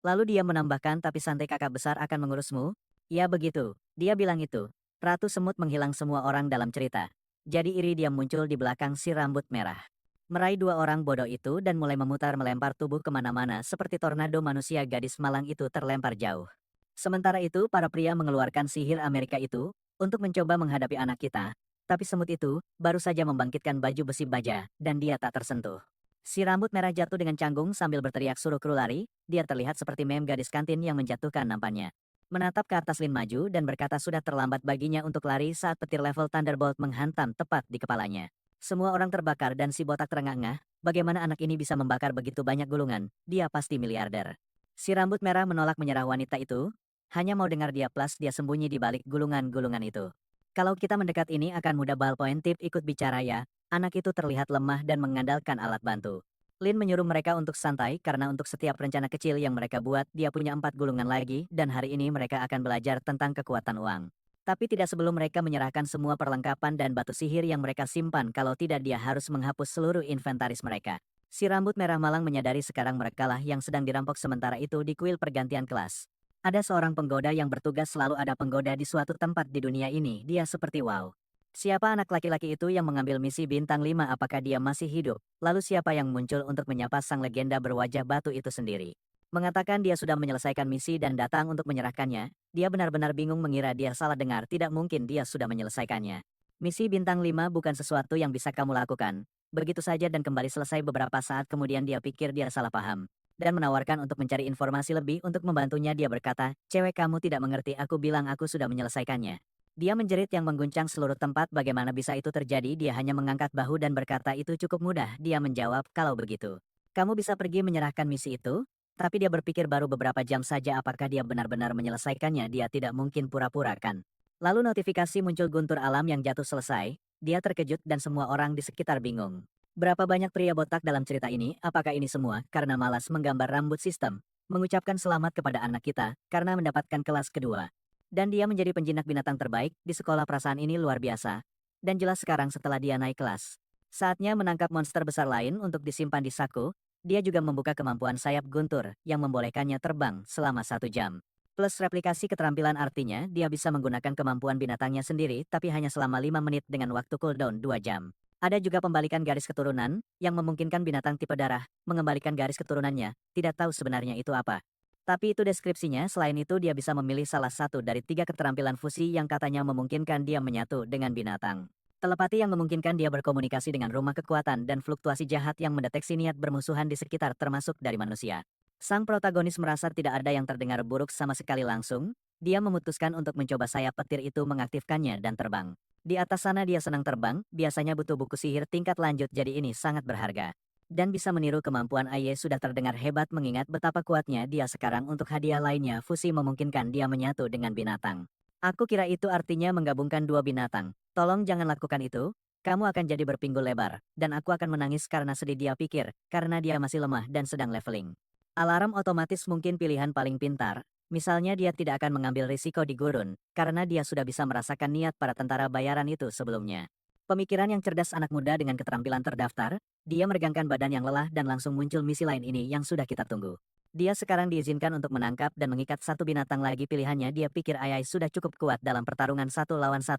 Lalu dia menambahkan, "Tapi santai, kakak besar akan mengurusmu." "Ya begitu." Dia bilang itu. Ratu Semut menghilang semua orang dalam cerita. Jadi iri dia muncul di belakang si rambut merah. Meraih dua orang bodoh itu dan mulai memutar melempar tubuh kemana-mana seperti tornado manusia. Gadis malang itu terlempar jauh. Sementara itu para pria mengeluarkan sihir Amerika itu untuk mencoba menghadapi anak kita. Tapi semut itu baru saja membangkitkan baju besi baja dan dia tak tersentuh. Si rambut merah jatuh dengan canggung sambil berteriak, "Suruh kru lari." Dia terlihat seperti meme gadis kantin yang menjatuhkan nampannya. Menatap ke atas Lin maju dan berkata sudah terlambat baginya untuk lari saat petir level Thunderbolt menghantam tepat di kepalanya. Semua orang terbakar dan si botak terengah-engah, bagaimana anak ini bisa membakar begitu banyak gulungan, dia pasti miliarder. Si rambut merah menolak menyerah wanita itu, hanya mau dengar dia plus dia sembunyi di balik gulungan-gulungan itu. Kalau kita mendekat ini akan mudah ballpoint tip ikut bicara ya, anak itu terlihat lemah dan mengandalkan alat bantu. Lin menyuruh mereka untuk santai karena untuk setiap rencana kecil yang mereka buat, dia punya 4 gulungan lagi dan hari ini mereka akan belajar tentang kekuatan uang. Tapi tidak sebelum mereka menyerahkan semua perlengkapan dan batu sihir yang mereka simpan kalau tidak dia harus menghapus seluruh inventaris mereka. Si rambut merah malang menyadari sekarang merekalah yang sedang dirampok sementara itu di kuil pergantian kelas. Ada seorang penggoda yang bertugas selalu ada penggoda di suatu tempat di dunia ini, dia seperti wow. Siapa anak laki-laki itu yang mengambil misi bintang 5 apakah dia masih hidup? Lalu siapa yang muncul untuk menyapa sang legenda berwajah batu itu sendiri? Mengatakan dia sudah menyelesaikan misi dan datang untuk menyerahkannya, dia benar-benar bingung mengira dia salah dengar tidak mungkin dia sudah menyelesaikannya. Misi bintang 5 bukan sesuatu yang bisa kamu lakukan. Begitu saja dan kembali selesai beberapa saat kemudian dia pikir dia salah paham. Dan menawarkan untuk mencari informasi lebih untuk membantunya dia berkata, cewek kamu tidak mengerti aku bilang aku sudah menyelesaikannya. Dia menjerit yang mengguncang seluruh tempat bagaimana bisa itu terjadi dia hanya mengangkat bahu dan berkata itu cukup mudah dia menjawab kalau begitu. Kamu bisa pergi menyerahkan misi itu? Tapi dia berpikir baru beberapa jam saja apakah dia benar-benar menyelesaikannya dia tidak mungkin pura-pura kan. Lalu notifikasi muncul guntur alam yang jatuh selesai, dia terkejut dan semua orang di sekitar bingung. Berapa banyak pria botak dalam cerita ini, apakah ini semua karena malas menggambar rambut sistem? Mengucapkan selamat kepada anak kita, karena mendapatkan kelas kedua. Dan dia menjadi penjinak binatang terbaik di sekolah perasaan ini luar biasa. Dan jelas sekarang setelah dia naik kelas. Saatnya menangkap monster besar lain untuk disimpan di saku, dia juga membuka kemampuan sayap guntur yang membolehkannya terbang selama 1 jam. Plus replikasi keterampilan artinya dia bisa menggunakan kemampuan binatangnya sendiri tapi hanya selama 5 menit dengan waktu cooldown 2 jam. Ada juga pembalikan garis keturunan yang memungkinkan binatang tipe darah mengembalikan garis keturunannya, tidak tahu sebenarnya itu apa. Tapi itu deskripsinya, selain itu dia bisa memilih salah satu dari 3 keterampilan fusi yang katanya memungkinkan dia menyatu dengan binatang. Telepati yang memungkinkan dia berkomunikasi dengan rumah kekuatan dan fluktuasi jahat yang mendeteksi niat bermusuhan di sekitar termasuk dari manusia. Sang protagonis merasa tidak ada yang terdengar buruk sama sekali langsung, dia memutuskan untuk mencoba sayap petir itu mengaktifkannya dan terbang. Di atas sana dia senang terbang, biasanya butuh buku sihir tingkat lanjut jadi ini sangat berharga. Dan bisa meniru kemampuan Aye sudah terdengar hebat mengingat betapa kuatnya dia sekarang untuk hadiah lainnya fusi memungkinkan dia menyatu dengan binatang. Aku kira itu artinya menggabungkan 2 binatang. Tolong jangan lakukan itu, kamu akan jadi berpinggul lebar, dan aku akan menangis karena sedih dia pikir, karena dia masih lemah dan sedang leveling. Alarm otomatis mungkin pilihan paling pintar, misalnya dia tidak akan mengambil risiko di gurun, karena dia sudah bisa merasakan niat para tentara bayaran itu sebelumnya. Pemikiran yang cerdas anak muda dengan keterampilan terdaftar, dia meregangkan badan yang lelah dan langsung muncul misi lain ini yang sudah kita tunggu. Dia sekarang diizinkan untuk menangkap dan mengikat 1 binatang lagi pilihannya dia pikir Ayai sudah cukup kuat dalam pertarungan 1 lawan 1.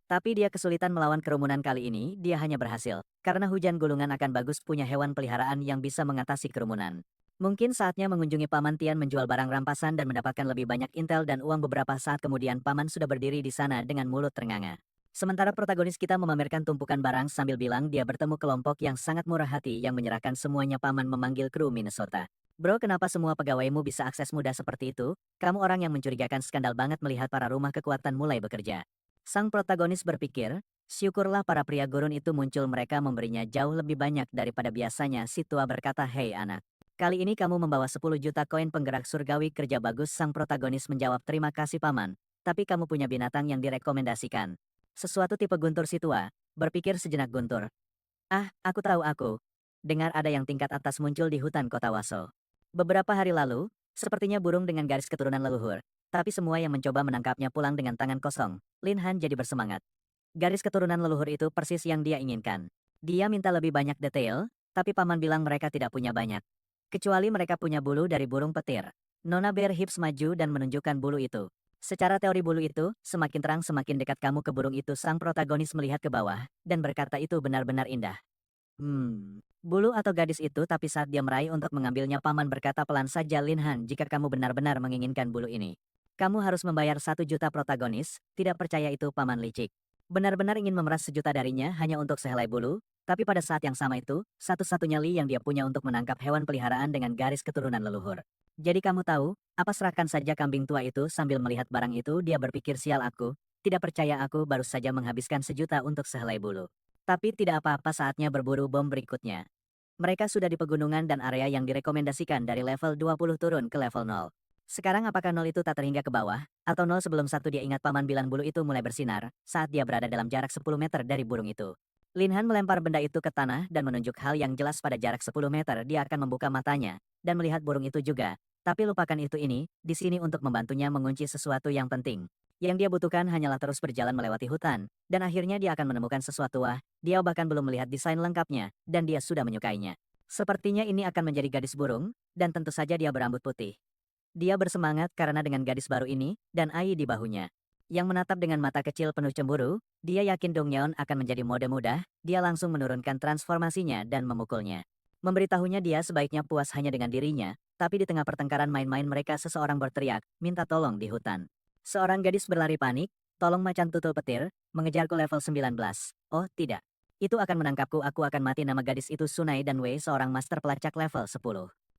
Tapi dia kesulitan melawan kerumunan kali ini, dia hanya berhasil. Karena hujan gulungan akan bagus punya hewan peliharaan yang bisa mengatasi kerumunan. Mungkin saatnya mengunjungi Paman Tian menjual barang rampasan dan mendapatkan lebih banyak intel dan uang beberapa saat kemudian Paman sudah berdiri di sana dengan mulut ternganga. Sementara protagonis kita memamerkan tumpukan barang sambil bilang dia bertemu kelompok yang sangat murah hati yang menyerahkan semuanya Paman memanggil kru Minnesota. Bro kenapa semua pegawaimu bisa akses mudah seperti itu? Kamu orang yang mencurigakan skandal banget melihat para rumah kekuatan mulai bekerja. Sang protagonis berpikir, syukurlah para pria gurun itu muncul mereka memberinya jauh lebih banyak daripada biasanya si tua berkata hei anak. Kali ini kamu membawa 10 juta koin penggerak surgawi kerja bagus sang protagonis menjawab terima kasih Paman. Tapi kamu punya binatang yang direkomendasikan. Sesuatu tipe Guntur si tua, berpikir sejenak Guntur. Ah, aku tahu aku. Dengar ada yang tingkat atas muncul di hutan kota Waso. Beberapa hari lalu, sepertinya burung dengan garis keturunan leluhur. Tapi semua yang mencoba menangkapnya pulang dengan tangan kosong. Lin Han jadi bersemangat. Garis keturunan leluhur itu persis yang dia inginkan. Dia minta lebih banyak detail, tapi paman bilang mereka tidak punya banyak. Kecuali mereka punya bulu dari burung petir. Nona Bear Hips maju dan menunjukkan bulu itu. Secara teori bulu itu, semakin terang semakin dekat kamu ke burung itu sang protagonis melihat ke bawah, dan berkata itu benar-benar indah. Bulu atau gadis itu tapi saat dia meraih untuk mengambilnya paman berkata pelan saja Lin Han jika kamu benar-benar menginginkan bulu ini. Kamu harus membayar 1 juta protagonis, tidak percaya itu paman licik. Benar-benar ingin memeras 1 juta darinya hanya untuk sehelai bulu, tapi pada saat yang sama itu, satu-satunya Li yang dia punya untuk menangkap hewan peliharaan dengan garis keturunan leluhur. Jadi kamu tahu, apa serahkan saja kambing tua itu sambil melihat barang itu dia berpikir sial aku, tidak percaya aku baru saja menghabiskan 1 juta untuk sehelai bulu. Tapi tidak apa-apa saatnya berburu bom berikutnya. Mereka sudah di pegunungan dan area yang direkomendasikan dari level 20 turun ke level 0. Sekarang apakah 0 itu tak terhingga ke bawah, atau 0 sebelum 1 dia ingat paman bilang bulu itu mulai bersinar, saat dia berada dalam jarak 10 meter dari burung itu. Linhan melempar benda itu ke tanah dan menunjuk hal yang jelas pada jarak 10 meter dia akan membuka matanya, dan melihat burung itu juga. Tapi lupakan itu ini, di sini untuk membantunya mengunci sesuatu yang penting. Yang dia butuhkan hanyalah terus berjalan melewati hutan, dan akhirnya dia akan menemukan sesuatu dia bahkan belum melihat desain lengkapnya, dan dia sudah menyukainya. Sepertinya ini akan menjadi gadis burung, dan tentu saja dia berambut putih. Dia bersemangat karena dengan gadis baru ini, dan Ai di bahunya. Yang menatap dengan mata kecil penuh cemburu, dia yakin Dong Yeon akan menjadi mode mudah, dia langsung menurunkan transformasinya dan memukulnya. Memberitahunya dia sebaiknya puas hanya dengan dirinya, tapi di tengah pertengkaran main-main mereka seseorang berteriak, minta tolong di hutan. Seorang gadis berlari panik, tolong macan tutul petir, mengejarku level 19. Oh tidak. Itu akan menangkapku, aku akan mati. Nama gadis itu Sunai dan Wei, seorang master pelacak level 10.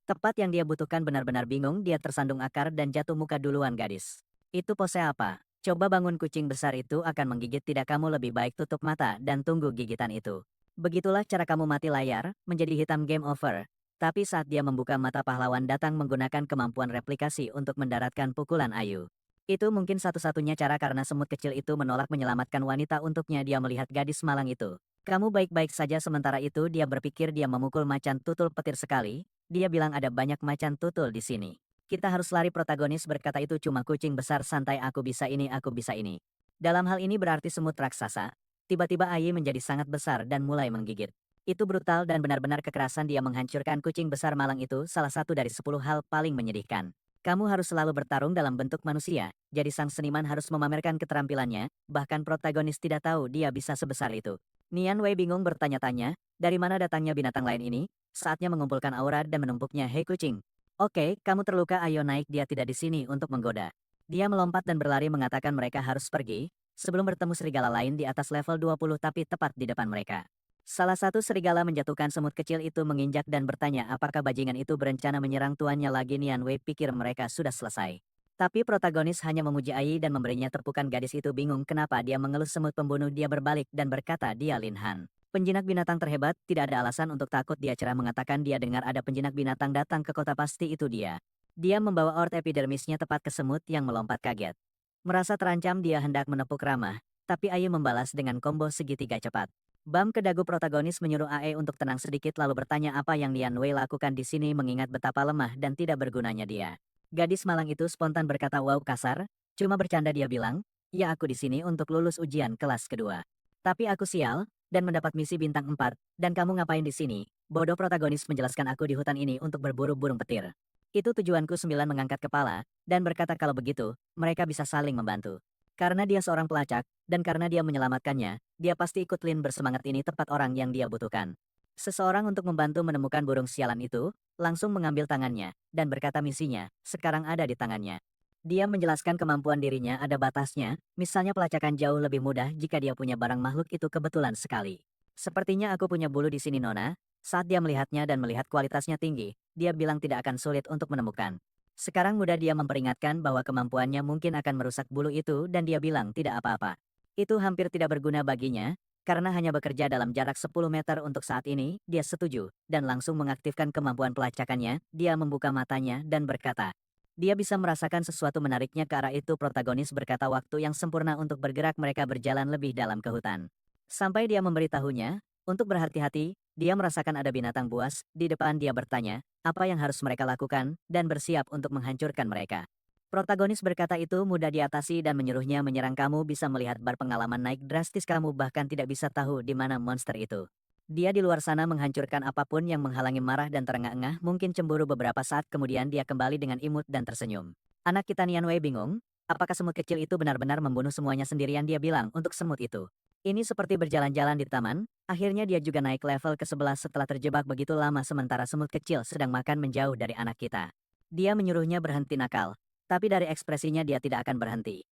Tepat yang dia butuhkan, benar-benar bingung, dia tersandung akar dan jatuh muka duluan gadis. Itu pose apa? Coba bangun, kucing besar itu akan menggigit, tidak, kamu lebih baik tutup mata dan tunggu gigitan itu. Begitulah cara kamu mati, layar, menjadi hitam, game over. Tapi saat dia membuka mata, pahlawan datang menggunakan kemampuan replikasi untuk mendaratkan pukulan Ayu. Itu mungkin satu-satunya cara karena semut kecil itu menolak menyelamatkan wanita untuknya. Dia melihat gadis malang itu. Kamu baik-baik saja, sementara itu dia berpikir dia memukul macan tutul petir sekali. Dia bilang ada banyak macan tutul di sini. Kita harus lari, protagonis berkata, itu cuma kucing besar santai, aku bisa ini, aku bisa ini. Dalam hal ini berarti semut raksasa. Tiba-tiba Ayi menjadi sangat besar dan mulai menggigit. Itu brutal dan benar-benar kekerasan, dia menghancurkan kucing besar malang itu, salah satu dari 10 hal paling menyedihkan. Kamu harus selalu bertarung dalam bentuk manusia, jadi sang seniman harus memamerkan keterampilannya, bahkan protagonis tidak tahu dia bisa sebesar itu. Nian Wei bingung bertanya-tanya, dari mana datangnya binatang lain ini? Saatnya mengumpulkan aura dan menumpuknya. Hei kucing. Oke, kamu terluka, ayo naik, dia tidak di sini untuk menggoda. Dia melompat dan berlari mengatakan mereka harus pergi, sebelum bertemu serigala lain di atas level 20 tapi tepat di depan mereka. Salah satu serigala menjatuhkan semut kecil itu, menginjak dan bertanya apakah bajingan itu berencana menyerang tuannya lagi. Nian Wei pikir mereka sudah selesai. Tapi protagonis hanya memuji Ai dan memberinya tepukan. Gadis itu bingung kenapa dia mengelus semut pembunuh. Dia berbalik dan berkata dia Lin Han. Penjinak binatang terhebat, tidak ada alasan untuk takut. Dia cerah mengatakan dia dengar ada penjinak binatang datang ke kota, pasti itu dia. Dia membawa ort epidermisnya tepat ke semut yang melompat kaget. Merasa terancam dia hendak menepuk ramah, tapi Ai membalas dengan combo segitiga cepat. Bam ke dagu, protagonis menyuruh Ae untuk tenang sedikit lalu bertanya apa yang Nian Wei lakukan di sini, mengingat betapa lemah dan tidak bergunanya dia. Gadis malang itu spontan berkata wow kasar, cuma bercanda, dia bilang, ya aku di sini untuk lulus ujian kelas kedua. Tapi aku sial, dan mendapat misi bintang 4, dan kamu ngapain di sini? Bodoh, protagonis menjelaskan, aku di hutan ini untuk berburu burung petir. Itu tujuanku. 9 mengangkat kepala, dan berkata kalau begitu, mereka bisa saling membantu. Karena dia seorang pelacak, dan karena dia menyelamatkannya, dia pasti ikut. Lin bersemangat, ini tepat orang yang dia butuhkan. Seseorang untuk membantu menemukan burung sialan itu, langsung mengambil tangannya, dan berkata misinya, sekarang ada di tangannya. Dia menjelaskan kemampuan dirinya ada batasnya, misalnya pelacakan jauh lebih mudah jika dia punya barang makhluk itu kebetulan sekali. Sepertinya aku punya bulu di sini, Nona. Saat dia melihatnya dan melihat kualitasnya tinggi, dia bilang tidak akan sulit untuk menemukan. Sekarang mudah, dia memperingatkan bahwa kemampuannya mungkin akan merusak bulu itu dan dia bilang tidak apa-apa. Itu hampir tidak berguna baginya, karena hanya bekerja dalam jarak 10 meter untuk saat ini. Dia setuju, dan langsung mengaktifkan kemampuan pelacakannya. Dia membuka matanya dan berkata, dia bisa merasakan sesuatu menariknya ke arah itu. Protagonis berkata waktu yang sempurna untuk bergerak. Mereka berjalan lebih dalam ke hutan. Sampai dia memberitahunya, untuk berhati-hati, dia merasakan ada binatang buas. Di depan dia bertanya, apa yang harus mereka lakukan, dan bersiap untuk menghancurkan mereka. Protagonis berkata itu mudah diatasi dan menyuruhnya menyerang. Kamu bisa melihat bar pengalaman naik drastis, kamu bahkan tidak bisa tahu di mana monster itu. Dia di luar sana menghancurkan apapun yang menghalangi, marah dan terengah-engah, mungkin cemburu. Beberapa saat kemudian dia kembali dengan imut dan tersenyum. Anak kita. Nian Wei bingung, apakah semut kecil itu benar-benar membunuh semuanya sendirian? Dia bilang untuk semut itu. Ini seperti berjalan-jalan di taman, akhirnya dia juga naik level ke-11 setelah terjebak begitu lama sementara semut kecil sedang makan menjauh dari anak kita. Dia menyuruhnya berhenti nakal. Tapi dari ekspresinya dia tidak akan berhenti.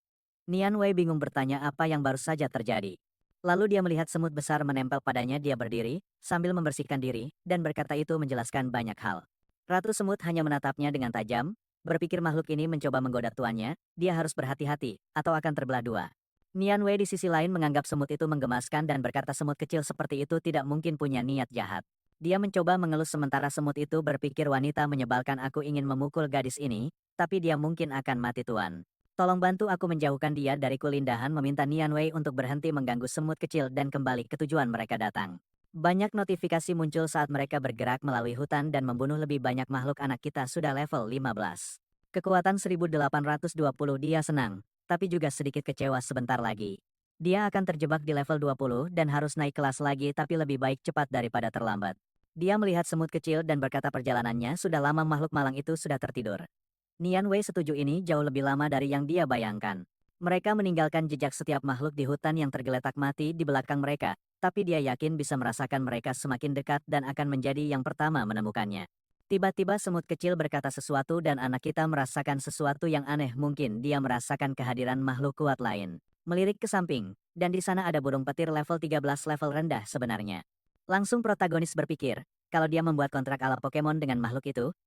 Nian Wei bingung bertanya apa yang baru saja terjadi. Lalu dia melihat semut besar menempel padanya. Dia berdiri, sambil membersihkan diri, dan berkata itu menjelaskan banyak hal. Ratu Semut hanya menatapnya dengan tajam, berpikir makhluk ini mencoba menggoda tuannya, dia harus berhati-hati, atau akan terbelah dua. Nian Wei di sisi lain menganggap semut itu menggemaskan dan berkata semut kecil seperti itu tidak mungkin punya niat jahat. Dia mencoba mengelus sementara semut itu berpikir wanita menyebalkan aku ingin memukul gadis ini, tapi dia mungkin akan mati tuan. Tolong bantu aku menjauhkan dia dari kulindahan meminta Nian Wei untuk berhenti mengganggu semut kecil dan kembali ke tujuan mereka datang. Banyak notifikasi muncul saat mereka bergerak melalui hutan dan membunuh lebih banyak makhluk anak kita sudah level 15. Kekuatan 1820 dia senang, tapi juga sedikit kecewa sebentar lagi. Dia akan terjebak di level 20 dan harus naik kelas lagi tapi lebih baik cepat daripada terlambat. Dia melihat semut kecil dan berkata perjalanannya sudah lama makhluk malang itu sudah tertidur. Nian Wei setuju ini jauh lebih lama dari yang dia bayangkan. Mereka meninggalkan jejak setiap makhluk di hutan yang tergeletak mati di belakang mereka, tapi dia yakin bisa merasakan mereka semakin dekat dan akan menjadi yang pertama menemukannya. Tiba-tiba semut kecil berkata sesuatu dan anak kita merasakan sesuatu yang aneh mungkin dia merasakan kehadiran makhluk kuat lain. Melirik ke samping, dan di sana ada burung petir level 13 level rendah sebenarnya. Langsung protagonis berpikir, kalau dia membuat kontrak ala Pokemon dengan makhluk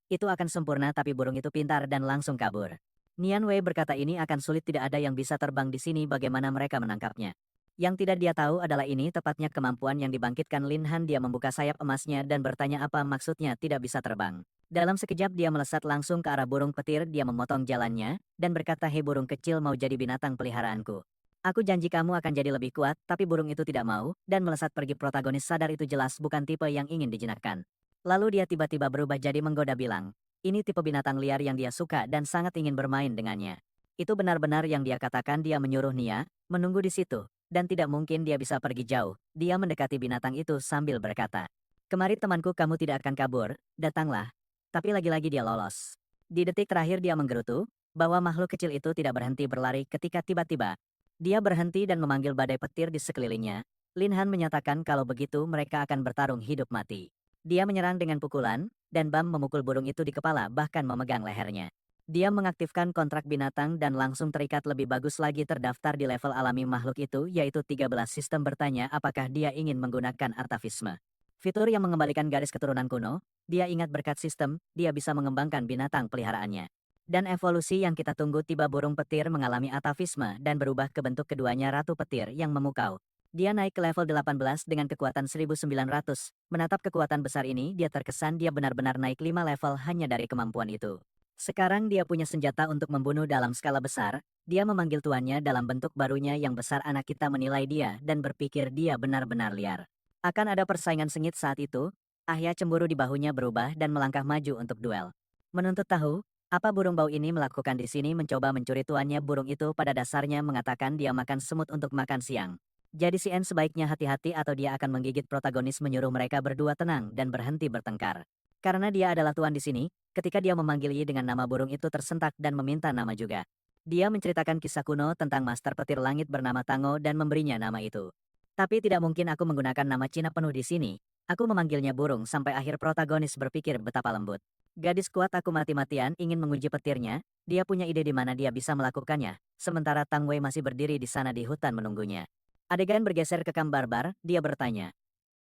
itu akan sempurna tapi burung itu pintar dan langsung kabur. Nian Wei berkata ini akan sulit tidak ada yang bisa terbang di sini bagaimana mereka menangkapnya. Yang tidak dia tahu adalah ini tepatnya kemampuan yang dibangkitkan Lin Han dia membuka sayap emasnya dan bertanya apa maksudnya tidak bisa terbang. Dalam sekejap dia melesat langsung ke arah burung petir dia memotong jalannya dan berkata hei burung kecil mau jadi binatang peliharaanku. Aku janji kamu akan jadi lebih kuat, tapi burung itu tidak mau, dan melesat pergi protagonis sadar itu jelas bukan tipe yang ingin dijinakkan. Lalu dia tiba-tiba berubah jadi menggoda bilang, ini tipe binatang liar yang dia suka dan sangat ingin bermain dengannya. Itu benar-benar yang dia katakan dia menyuruh Nia, menunggu di situ, dan tidak mungkin dia bisa pergi jauh. Dia mendekati binatang itu sambil berkata, kemari temanku kamu tidak akan kabur, datanglah. Tapi lagi-lagi dia lolos. Di detik terakhir dia menggerutu, bahwa makhluk kecil itu tidak berhenti berlari ketika tiba-tiba, dia berhenti dan memanggil badai petir di sekelilingnya. Lin Han menyatakan kalau begitu mereka akan bertarung hidup mati. Dia menyerang dengan pukulan, dan Bam memukul burung itu di kepala bahkan memegang lehernya. Dia mengaktifkan kontrak binatang dan langsung terikat lebih bagus lagi terdaftar di level alami makhluk itu yaitu 13 sistem bertanya apakah dia ingin menggunakan atavisme. Fitur yang mengembalikan garis keturunan kuno, dia ingat berkat sistem, dia bisa mengembangkan binatang peliharaannya. Dan evolusi yang kita tunggu tiba burung petir mengalami atavisme dan berubah ke bentuk keduanya ratu petir yang memukau. Dia naik ke level 18 dengan kekuatan 1900. Menatap kekuatan besar ini, dia terkesan dia benar-benar naik 5 level hanya dari kemampuan itu. Sekarang dia punya senjata untuk membunuh dalam skala besar. Dia memanggil tuannya dalam bentuk barunya yang besar anak kita menilai dia dan berpikir dia benar-benar liar. Akan ada persaingan sengit saat itu. Ahya cemburu di bahunya berubah dan melangkah maju untuk duel. Menuntut tahu, apa burung bau ini melakukan di sini mencoba mencuri tuannya burung itu pada dasarnya mengatakan dia makan semut untuk makan siang. Jadi si N sebaiknya hati-hati atau dia akan menggigit protagonis menyuruh mereka berdua tenang dan berhenti bertengkar. Karena dia adalah tuan di sini, ketika dia memanggil Yi dengan nama burung itu tersentak dan meminta nama juga. Dia menceritakan kisah kuno tentang master petir langit bernama Tango dan memberinya nama itu. Tapi tidak mungkin aku menggunakan nama Cina penuh di sini. Aku memanggilnya burung sampai akhir protagonis berpikir betapa lembut. Gadis kuat aku mati-matian ingin menguji petirnya, dia punya ide di mana dia bisa melakukannya, sementara Tang Wei masih berdiri di sana di hutan menunggunya. Adegan bergeser ke kamp barbar, dia bertanya.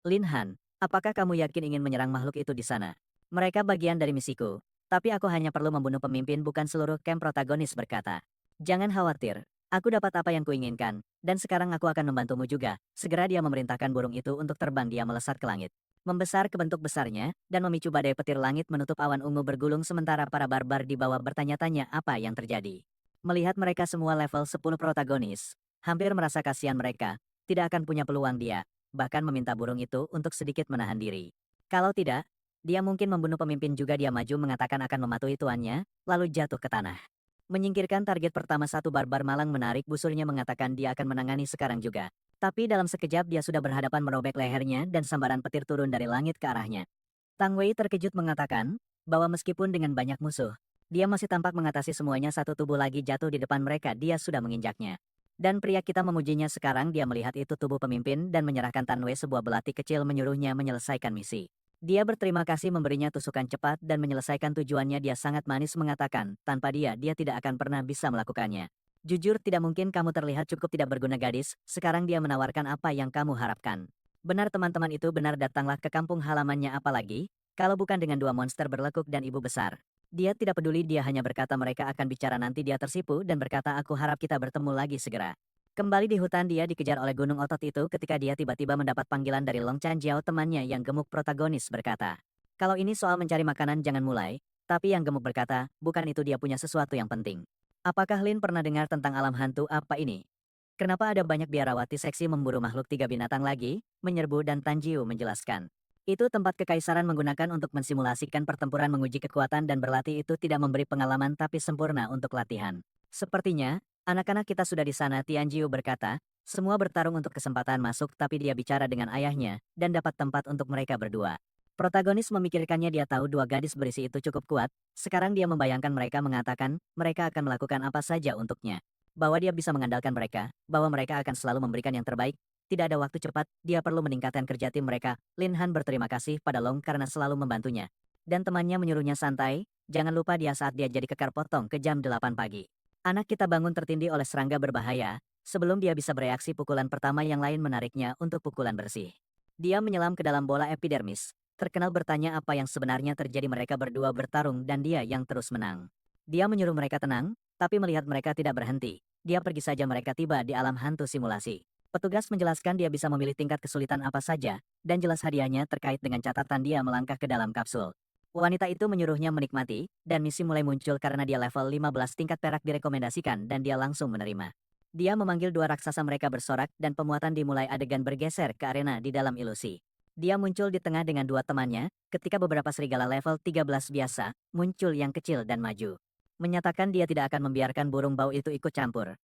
Lin Han, apakah kamu yakin ingin menyerang makhluk itu di sana? Mereka bagian dari misiku, tapi aku hanya perlu membunuh pemimpin bukan seluruh camp protagonis berkata. Jangan khawatir, aku dapat apa yang kuinginkan, dan sekarang aku akan membantumu juga. Segera dia memerintahkan burung itu untuk terbang dia melesat ke langit. Membesar ke bentuk besarnya, dan memicu badai petir langit menutup awan ungu bergulung sementara para barbar di bawah bertanya-tanya apa yang terjadi. Melihat mereka semua level 10 protagonis, hampir merasa kasihan mereka, tidak akan punya peluang dia, bahkan meminta burung itu untuk sedikit menahan diri. Kalau tidak, dia mungkin membunuh pemimpin juga dia maju mengatakan akan mematuhi tuannya, lalu jatuh ke tanah. Menyingkirkan target pertama satu barbar malang menarik busurnya mengatakan dia akan menangani sekarang juga. Tapi dalam sekejap dia sudah berhadapan merobek lehernya dan sambaran petir turun dari langit ke arahnya. Tang Wei terkejut mengatakan, bahwa meskipun dengan banyak musuh, dia masih tampak mengatasi semuanya satu tubuh lagi jatuh di depan mereka dia sudah menginjaknya. Dan pria kita memujinya sekarang dia melihat itu tubuh pemimpin dan menyerahkan Tan Wei sebuah belati kecil menyuruhnya menyelesaikan misi. Dia berterima kasih memberinya tusukan cepat dan menyelesaikan tujuannya dia sangat manis mengatakan, tanpa dia tidak akan pernah bisa melakukannya. Jujur tidak mungkin kamu terlihat cukup tidak berguna gadis, sekarang dia menawarkan apa yang kamu harapkan. Benar teman-teman itu benar datanglah ke kampung halamannya apalagi, Kalau bukan dengan dua monster berlekuk dan ibu besar. Dia tidak peduli, dia hanya berkata mereka akan bicara nanti. Dia tersipu dan berkata aku harap kita bertemu lagi segera. Kembali di hutan dia dikejar oleh gunung otot itu ketika dia tiba-tiba mendapat panggilan dari Long Chan Jiao temannya yang gemuk. Protagonis berkata, kalau ini soal mencari makanan jangan mulai, tapi yang gemuk berkata, bukan itu dia punya sesuatu yang penting. Apakah Lin pernah dengar tentang alam hantu apa ini? Kenapa ada banyak biarawati seksi memburu makhluk tiga binatang lagi? Menyerbu dan Tanjiu menjelaskan. Itu tempat kekaisaran menggunakan untuk mensimulasikan pertempuran menguji kekuatan dan berlatih itu tidak memberi pengalaman tapi sempurna untuk latihan. Sepertinya, anak-anak kita sudah di sana, Tianjiu berkata. Semua bertarung untuk kesempatan masuk tapi dia bicara dengan ayahnya dan dapat tempat untuk mereka berdua. Protagonis memikirkannya, dia tahu dua gadis berisi itu cukup kuat. Sekarang dia membayangkan mereka mengatakan mereka akan melakukan apa saja untuknya. Bahwa dia bisa mengandalkan mereka, bahwa mereka akan selalu memberikan yang terbaik. Tidak ada waktu cepat, dia perlu meningkatkan kerja tim mereka. Lin Han berterima kasih pada Long karena selalu membantunya. Dan temannya menyuruhnya santai, jangan lupa dia saat dia jadi kekar potong ke jam 8 pagi. Anak kita bangun tertindih oleh serangga berbahaya, sebelum dia bisa bereaksi pukulan pertama yang lain menariknya untuk pukulan bersih. Dia menyelam ke dalam bola epidermis, terkenal bertanya apa yang sebenarnya terjadi. Mereka berdua bertarung dan dia yang terus menang. Dia menyuruh mereka tenang, tapi melihat mereka tidak berhenti, dia pergi saja. Mereka tiba di alam hantu simulasi. Petugas menjelaskan dia bisa memilih tingkat kesulitan apa saja, dan jelas hadiahnya terkait dengan catatan dia melangkah ke dalam kapsul. Wanita itu menyuruhnya menikmati, dan misi mulai muncul karena dia level 15 tingkat perak direkomendasikan dan dia langsung menerima. Dia memanggil dua raksasa, mereka bersorak dan pemuatan dimulai. Adegan bergeser ke arena di dalam ilusi. Dia muncul di tengah dengan dua temannya, ketika beberapa serigala level 13 biasa, muncul yang kecil dan maju. Menyatakan dia tidak akan membiarkan burung bau itu ikut campur.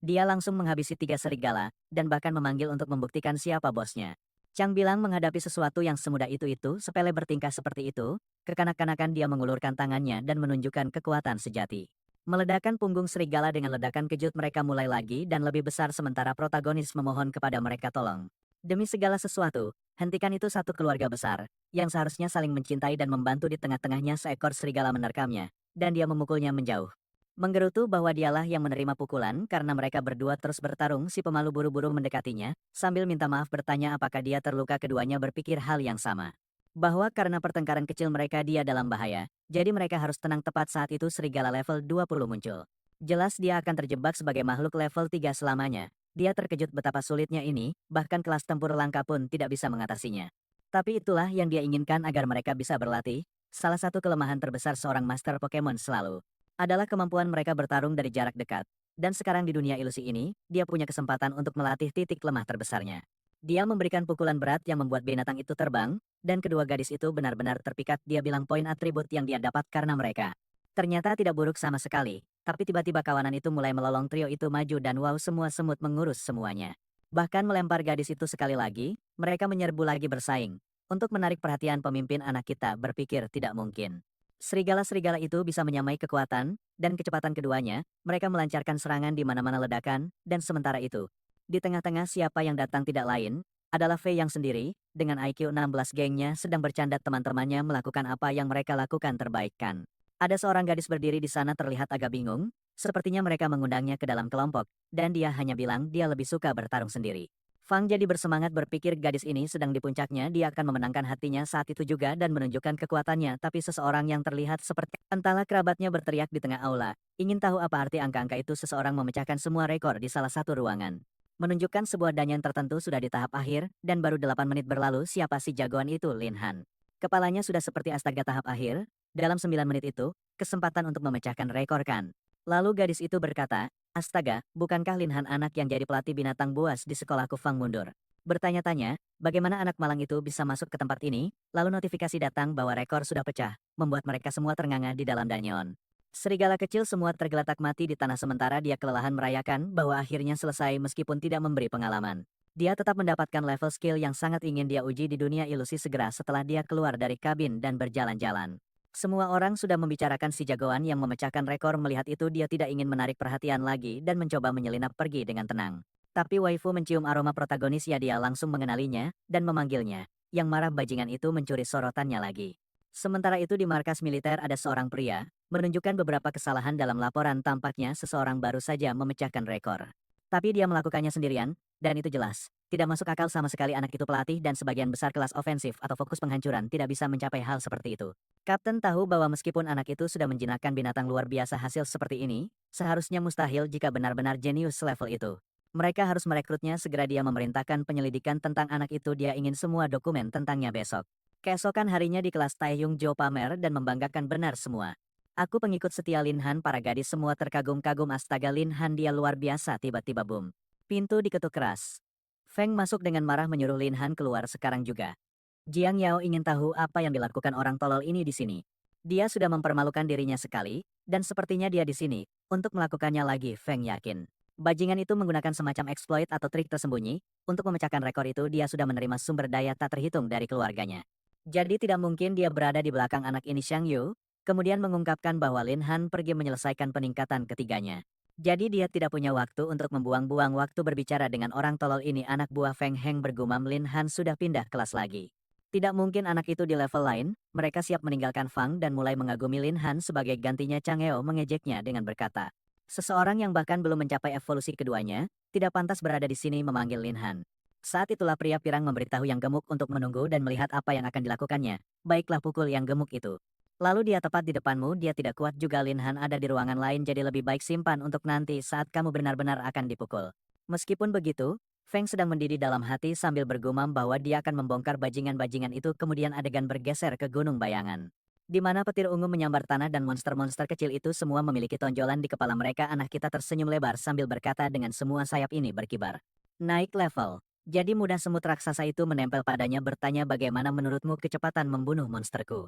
Dia langsung menghabisi tiga serigala, dan bahkan memanggil untuk membuktikan siapa bosnya. Chang bilang menghadapi sesuatu yang semudah itu sepele bertingkah seperti itu, kekanak-kanakan dia mengulurkan tangannya dan menunjukkan kekuatan sejati. Meledakkan punggung serigala dengan ledakan kejut, mereka mulai lagi dan lebih besar sementara protagonis memohon kepada mereka tolong. Demi segala sesuatu, hentikan itu. Satu keluarga besar, yang seharusnya saling mencintai dan membantu, di tengah-tengahnya seekor serigala menerkamnya, dan dia memukulnya menjauh. Menggerutu bahwa dialah yang menerima pukulan karena mereka berdua terus bertarung. Si pemalu buru-buru mendekatinya, sambil minta maaf bertanya apakah dia terluka. Keduanya berpikir hal yang sama. Bahwa karena pertengkaran kecil mereka dia dalam bahaya, jadi mereka harus tenang. Tepat saat itu serigala level 20 muncul. Jelas dia akan terjebak sebagai makhluk level 3 selamanya. Dia terkejut betapa sulitnya ini, bahkan kelas tempur langka pun tidak bisa mengatasinya. Tapi itulah yang dia inginkan agar mereka bisa berlatih. Salah satu kelemahan terbesar seorang master Pokemon selalu adalah kemampuan mereka bertarung dari jarak dekat. Dan sekarang di dunia ilusi ini, dia punya kesempatan untuk melatih titik lemah terbesarnya. Dia memberikan pukulan berat yang membuat binatang itu terbang, dan kedua gadis itu benar-benar terpikat. Dia bilang poin atribut yang dia dapat karena mereka ternyata tidak buruk sama sekali. Tapi tiba-tiba kawanan itu mulai melolong. Trio itu maju dan wow, semua semut mengurus semuanya. Bahkan melempar gadis itu sekali lagi, mereka menyerbu lagi bersaing. Untuk menarik perhatian pemimpin, anak kita berpikir tidak mungkin. Serigala-serigala itu bisa menyamai kekuatan dan kecepatan keduanya. Mereka melancarkan serangan di mana-mana ledakan, dan sementara itu, di tengah-tengah siapa yang datang tidak lain adalah Fei yang sendiri, dengan IQ 16. Gengnya sedang bercanda, teman-temannya melakukan apa yang mereka lakukan terbaikkan. Ada seorang gadis berdiri di sana terlihat agak bingung, sepertinya mereka mengundangnya ke dalam kelompok, dan dia hanya bilang dia lebih suka bertarung sendiri. Fang jadi bersemangat berpikir gadis ini sedang di puncaknya, dia akan memenangkan hatinya saat itu juga dan menunjukkan kekuatannya. Tapi seseorang yang terlihat seperti entahlah kerabatnya berteriak di tengah aula. Ingin tahu apa arti angka-angka itu? Seseorang memecahkan semua rekor di salah satu ruangan. Menunjukkan sebuah danyan tertentu sudah di tahap akhir, dan baru 8 menit berlalu. Siapa si jagoan itu? Lin Han. Kepalanya sudah seperti astaga tahap akhir. Dalam 9 menit itu, kesempatan untuk memecahkan rekor kan. Lalu gadis itu berkata, astaga, bukankah Lin Han anak yang jadi pelatih binatang buas di sekolahku? Fang mundur. Bertanya-tanya, bagaimana anak malang itu bisa masuk ke tempat ini? Lalu notifikasi datang bahwa rekor sudah pecah, membuat mereka semua ternganga di dalam danyon. Serigala kecil semua tergeletak mati di tanah sementara dia kelelahan merayakan bahwa akhirnya selesai meskipun tidak memberi pengalaman. Dia tetap mendapatkan level skill yang sangat ingin dia uji di dunia ilusi segera setelah dia keluar dari kabin dan berjalan-jalan. Semua orang sudah membicarakan si jagoan yang memecahkan rekor. Melihat itu dia tidak ingin menarik perhatian lagi dan mencoba menyelinap pergi dengan tenang. Tapi waifu mencium aroma protagonis ya, dia langsung mengenalinya dan memanggilnya. Yang marah bajingan itu mencuri sorotannya lagi. Sementara itu di markas militer ada seorang pria, menunjukkan beberapa kesalahan dalam laporan. Tampaknya seseorang baru saja memecahkan rekor. Tapi dia melakukannya sendirian, Dan itu jelas. Tidak masuk akal sama sekali anak itu pelatih dan sebagian besar kelas ofensif atau fokus penghancuran tidak bisa mencapai hal seperti itu. Kapten tahu bahwa meskipun anak itu sudah menjinakkan binatang luar biasa hasil seperti ini, seharusnya mustahil jika benar-benar jenius level itu. Mereka harus merekrutnya segera dia memerintahkan penyelidikan tentang anak itu dia ingin semua dokumen tentangnya besok. Keesokan harinya di kelas Taehyung Jo pamer dan membanggakan benar semua. Aku pengikut setia Lin Han para gadis semua terkagum-kagum astaga Lin Han dia luar biasa tiba-tiba boom. Pintu diketuk keras. Feng masuk dengan marah menyuruh Lin Han keluar sekarang juga. Jiang Yao ingin tahu apa yang dilakukan orang tolol ini di sini. Dia sudah mempermalukan dirinya sekali, dan sepertinya dia di sini, untuk melakukannya lagi Feng yakin. Bajingan itu menggunakan semacam exploit atau trik tersembunyi, untuk memecahkan rekor itu dia sudah menerima sumber daya tak terhitung dari keluarganya. Jadi tidak mungkin dia berada di belakang anak ini Xiang Yu, kemudian mengungkapkan bahwa Lin Han pergi menyelesaikan peningkatan ketiganya. Jadi dia tidak punya waktu untuk membuang-buang waktu berbicara dengan orang tolol ini anak buah Feng Heng bergumam Lin Han sudah pindah kelas lagi. Tidak mungkin anak itu di level lain, mereka siap meninggalkan Fang dan mulai mengagumi Lin Han sebagai gantinya Chang Eo mengejeknya dengan berkata. Seseorang yang bahkan belum mencapai evolusi keduanya, tidak pantas berada di sini memanggil Lin Han. Saat itulah pria pirang memberitahu yang gemuk untuk menunggu dan melihat apa yang akan dilakukannya. Baiklah pukul yang gemuk itu. Lalu dia tepat di depanmu, dia tidak kuat juga Lin Han ada di ruangan lain jadi lebih baik simpan untuk nanti saat kamu benar-benar akan dipukul. Meskipun begitu, Feng sedang mendidih dalam hati sambil bergumam bahwa dia akan membongkar bajingan-bajingan itu kemudian adegan bergeser ke Gunung Bayangan. Di mana petir ungu menyambar tanah dan monster-monster kecil itu semua memiliki tonjolan di kepala mereka anak kita tersenyum lebar sambil berkata dengan semua sayap ini berkibar. Naik level. Jadi mudah semut raksasa itu menempel padanya bertanya bagaimana menurutmu kecepatan membunuh monsterku.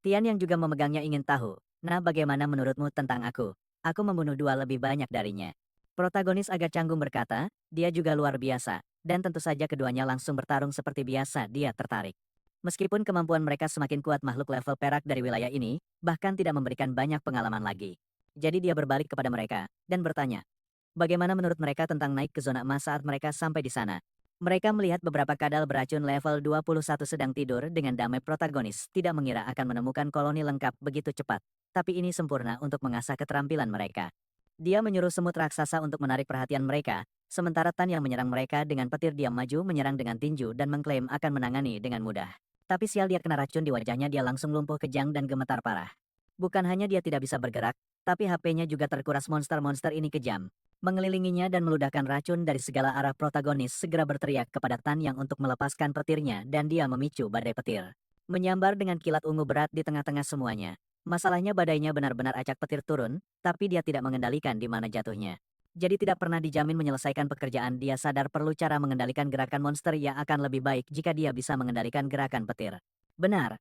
Tian yang juga memegangnya ingin tahu, nah bagaimana menurutmu tentang aku? Aku membunuh dua lebih banyak darinya. Protagonis agak canggung berkata, dia juga luar biasa, dan tentu saja keduanya langsung bertarung seperti biasa dia tertarik. Meskipun kemampuan mereka semakin kuat makhluk level perak dari wilayah ini, bahkan tidak memberikan banyak pengalaman lagi. Jadi dia berbalik kepada mereka, dan bertanya, bagaimana menurut mereka tentang naik ke zona emas saat mereka sampai di sana? Mereka melihat beberapa kadal beracun level 21 sedang tidur dengan damai protagonis tidak mengira akan menemukan koloni lengkap begitu cepat. Tapi ini sempurna untuk mengasah keterampilan mereka. Dia menyuruh semut raksasa untuk menarik perhatian mereka, sementara Tan yang menyerang mereka dengan petir diam maju menyerang dengan tinju dan mengklaim akan menangani dengan mudah. Tapi sial dia kena racun di wajahnya dia langsung lumpuh kejang dan gemetar parah. Bukan hanya dia tidak bisa bergerak, tapi HP-nya juga terkuras monster-monster ini kejam. Mengelilinginya dan meludahkan racun dari segala arah protagonis segera berteriak kepada Tan Yang untuk melepaskan petirnya dan dia memicu badai petir. Menyambar dengan kilat ungu berat di tengah-tengah semuanya. Masalahnya badainya benar-benar acak petir turun, tapi dia tidak mengendalikan di mana jatuhnya. Jadi tidak pernah dijamin menyelesaikan pekerjaan dia sadar perlu cara mengendalikan gerakan monster yang akan lebih baik jika dia bisa mengendalikan gerakan petir. Benar.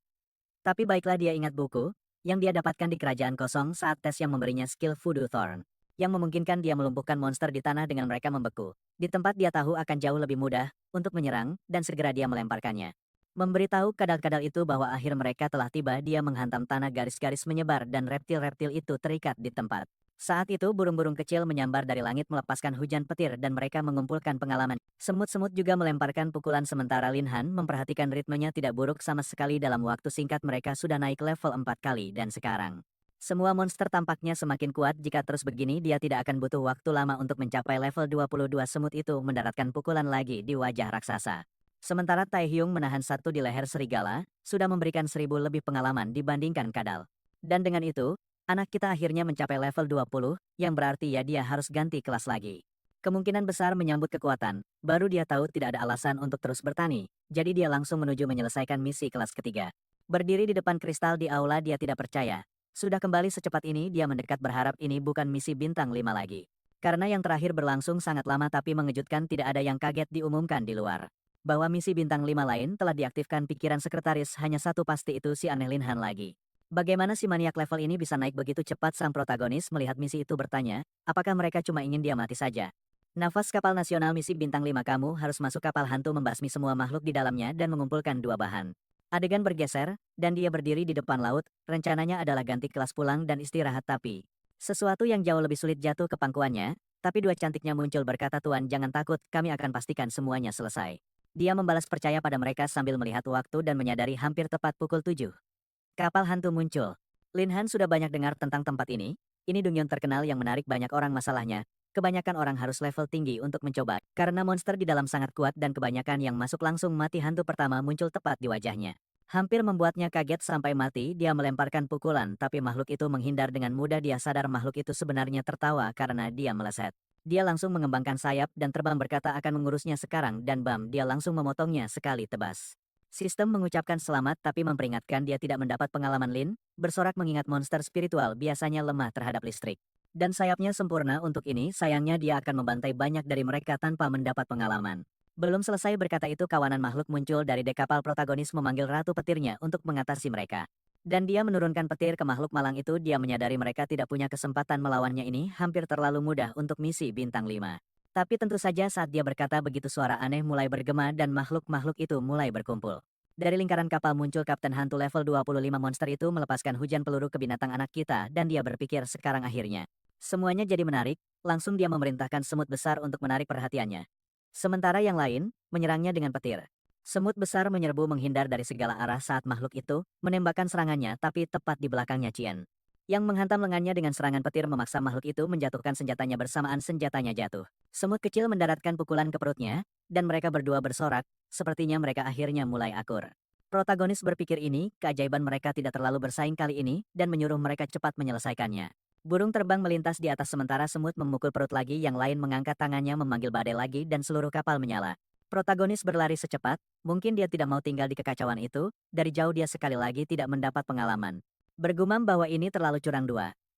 Tapi baiklah dia ingat buku, yang dia dapatkan di kerajaan kosong saat tes yang memberinya skill Voodoo Thorn yang memungkinkan dia melumpuhkan monster di tanah dengan mereka membeku. Di tempat dia tahu akan jauh lebih mudah untuk menyerang dan segera dia melemparkannya. Memberitahu kadal-kadal itu bahwa akhir mereka telah tiba dia menghantam tanah garis-garis menyebar dan reptil-reptil itu terikat di tempat. Saat itu burung-burung kecil menyambar dari langit melepaskan hujan petir dan mereka mengumpulkan pengalaman. Semut-semut juga melemparkan pukulan sementara Lin Han memperhatikan ritmenya tidak buruk sama sekali dalam waktu singkat mereka sudah naik level 4 kali dan sekarang. Semua monster tampaknya semakin kuat jika terus begini dia tidak akan butuh waktu lama untuk mencapai level 22 semut itu mendaratkan pukulan lagi di wajah raksasa. Sementara Taehyung menahan satu di leher serigala, sudah memberikan 1000 lebih pengalaman dibandingkan kadal. Dan dengan itu, anak kita akhirnya mencapai level 20, yang berarti ya dia harus ganti kelas lagi. Kemungkinan besar menyambut kekuatan, baru dia tahu tidak ada alasan untuk terus bertani, jadi dia langsung menuju menyelesaikan misi kelas ketiga. Berdiri di depan kristal di aula dia tidak percaya. Sudah kembali secepat ini dia mendekat berharap ini bukan misi bintang 5 lagi. Karena yang terakhir berlangsung sangat lama tapi mengejutkan tidak ada yang kaget diumumkan di luar. Bahwa misi bintang 5 lain telah diaktifkan pikiran sekretaris hanya satu pasti itu si aneh Lin Han lagi. Bagaimana si maniak level ini bisa naik begitu cepat sang protagonis melihat misi itu bertanya, apakah mereka cuma ingin dia mati saja? Nafas kapal nasional misi bintang 5 kamu harus masuk kapal hantu membasmi semua makhluk di dalamnya dan mengumpulkan dua bahan. Adegan bergeser, dan dia berdiri di depan laut, rencananya adalah ganti kelas pulang dan istirahat tapi sesuatu yang jauh lebih sulit jatuh ke pangkuannya, tapi dua cantiknya muncul berkata Tuan jangan takut, kami akan pastikan semuanya selesai. Dia membalas percaya pada mereka sambil melihat waktu dan menyadari hampir tepat pukul 7. Kapal hantu muncul. Lin Han sudah banyak dengar tentang tempat ini dungeon terkenal yang menarik banyak orang masalahnya. Kebanyakan orang harus level tinggi untuk mencoba, karena monster di dalam sangat kuat dan kebanyakan yang masuk langsung mati. Hantu pertama muncul tepat di wajahnya. Hampir membuatnya kaget sampai mati. Dia melemparkan pukulan, tapi makhluk itu menghindar dengan mudah. Dia sadar makhluk itu sebenarnya tertawa karena dia meleset. Dia langsung mengembangkan sayap dan terbang, berkata akan mengurusnya sekarang, dan bam, dia langsung memotongnya sekali tebas. Sistem mengucapkan selamat tapi memperingatkan dia tidak mendapat pengalaman Lin, bersorak mengingat monster spiritual biasanya lemah terhadap listrik. Dan sayapnya sempurna untuk ini, sayangnya dia akan membantai banyak dari mereka tanpa mendapat pengalaman. Belum selesai berkata itu, kawanan makhluk muncul dari dek kapal protagonis memanggil ratu petirnya untuk mengatasi mereka. Dan dia menurunkan petir ke makhluk malang itu. Dia menyadari mereka tidak punya kesempatan melawannya, ini hampir terlalu mudah untuk misi bintang 5. Tapi tentu saja saat dia berkata begitu suara aneh mulai bergema dan makhluk-makhluk itu mulai berkumpul. Dari lingkaran kapal muncul Kapten Hantu level 25. Monster itu melepaskan hujan peluru ke binatang anak kita dan dia berpikir sekarang akhirnya semuanya jadi menarik. Langsung dia memerintahkan semut besar untuk menarik perhatiannya. Sementara yang lain menyerangnya dengan petir. Semut besar menyerbu menghindar dari segala arah saat makhluk itu menembakkan serangannya, tapi tepat di belakangnya Cian, yang menghantam lengannya dengan serangan petir, memaksa makhluk itu menjatuhkan senjatanya. Bersamaan senjatanya jatuh, semut kecil mendaratkan pukulan ke perutnya, dan mereka berdua bersorak, sepertinya mereka akhirnya mulai akur. Protagonis berpikir ini keajaiban, mereka tidak terlalu bersaing kali ini, dan menyuruh mereka cepat menyelesaikannya. Burung terbang melintas di atas sementara semut memukul perut lagi, yang lain mengangkat tangannya memanggil badai lagi dan seluruh kapal menyala. Protagonis berlari secepat, mungkin dia tidak mau tinggal di kekacauan itu. Dari jauh dia sekali lagi tidak mendapat pengalaman. Bergumam bahwa ini terlalu curang.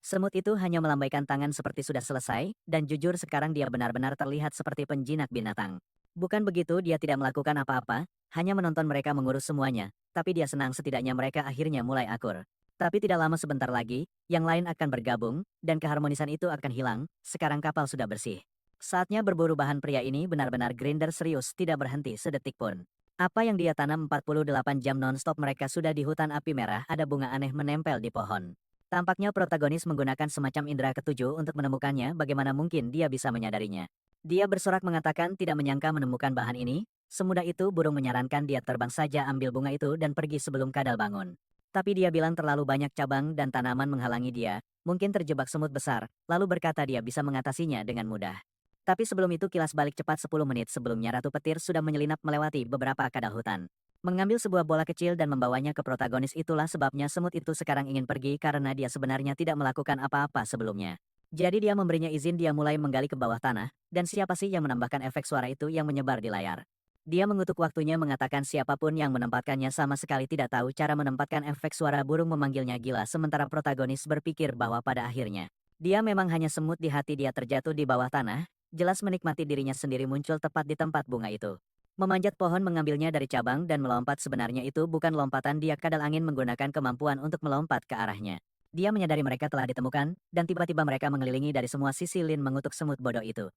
Semut itu hanya melambaikan tangan seperti sudah selesai, dan jujur sekarang dia benar-benar terlihat seperti penjinak binatang. Bukan begitu, dia tidak melakukan apa-apa, hanya menonton mereka mengurus semuanya, tapi dia senang setidaknya mereka akhirnya mulai akur. Tapi tidak lama, sebentar lagi, yang lain akan bergabung, dan keharmonisan itu akan hilang. Sekarang kapal sudah bersih. Saatnya berburu bahan. Pria ini benar-benar grinder serius, tidak berhenti sedetik pun. Apa yang dia tanam 48 jam non-stop. Mereka sudah di hutan api merah, ada bunga aneh menempel di pohon. Tampaknya protagonis menggunakan semacam indera ketujuh untuk menemukannya. Bagaimana mungkin dia bisa menyadarinya? Dia bersorak mengatakan tidak menyangka menemukan bahan ini. Semudah itu. Burung menyarankan dia terbang saja, ambil bunga itu dan pergi sebelum kadal bangun. Tapi dia bilang terlalu banyak cabang dan tanaman menghalangi dia, mungkin terjebak semut besar, lalu berkata dia bisa mengatasinya dengan mudah. Tapi sebelum itu kilas balik cepat. 10 menit sebelumnya Ratu Petir sudah menyelinap melewati beberapa kadal hutan. Mengambil sebuah bola kecil dan membawanya ke protagonis. Itulah sebabnya semut itu sekarang ingin pergi, karena dia sebenarnya tidak melakukan apa-apa sebelumnya. Jadi dia memberinya izin. Dia mulai menggali ke bawah tanah, dan siapa sih yang menambahkan efek suara itu yang menyebar di layar? Dia mengutuk waktunya mengatakan siapapun yang menempatkannya sama sekali tidak tahu cara menempatkan efek suara. Burung memanggilnya gila, sementara protagonis berpikir bahwa pada akhirnya dia memang hanya semut di hati. Dia terjatuh di bawah tanah, jelas menikmati dirinya sendiri muncul tepat di tempat bunga itu. Memanjat pohon mengambilnya dari cabang dan melompat. Sebenarnya itu bukan lompatan, dia kadal angin menggunakan kemampuan untuk melompat ke arahnya. Dia menyadari mereka telah ditemukan, dan tiba-tiba mereka mengelilingi dari semua sisi. Lin mengutuk semut bodoh itu,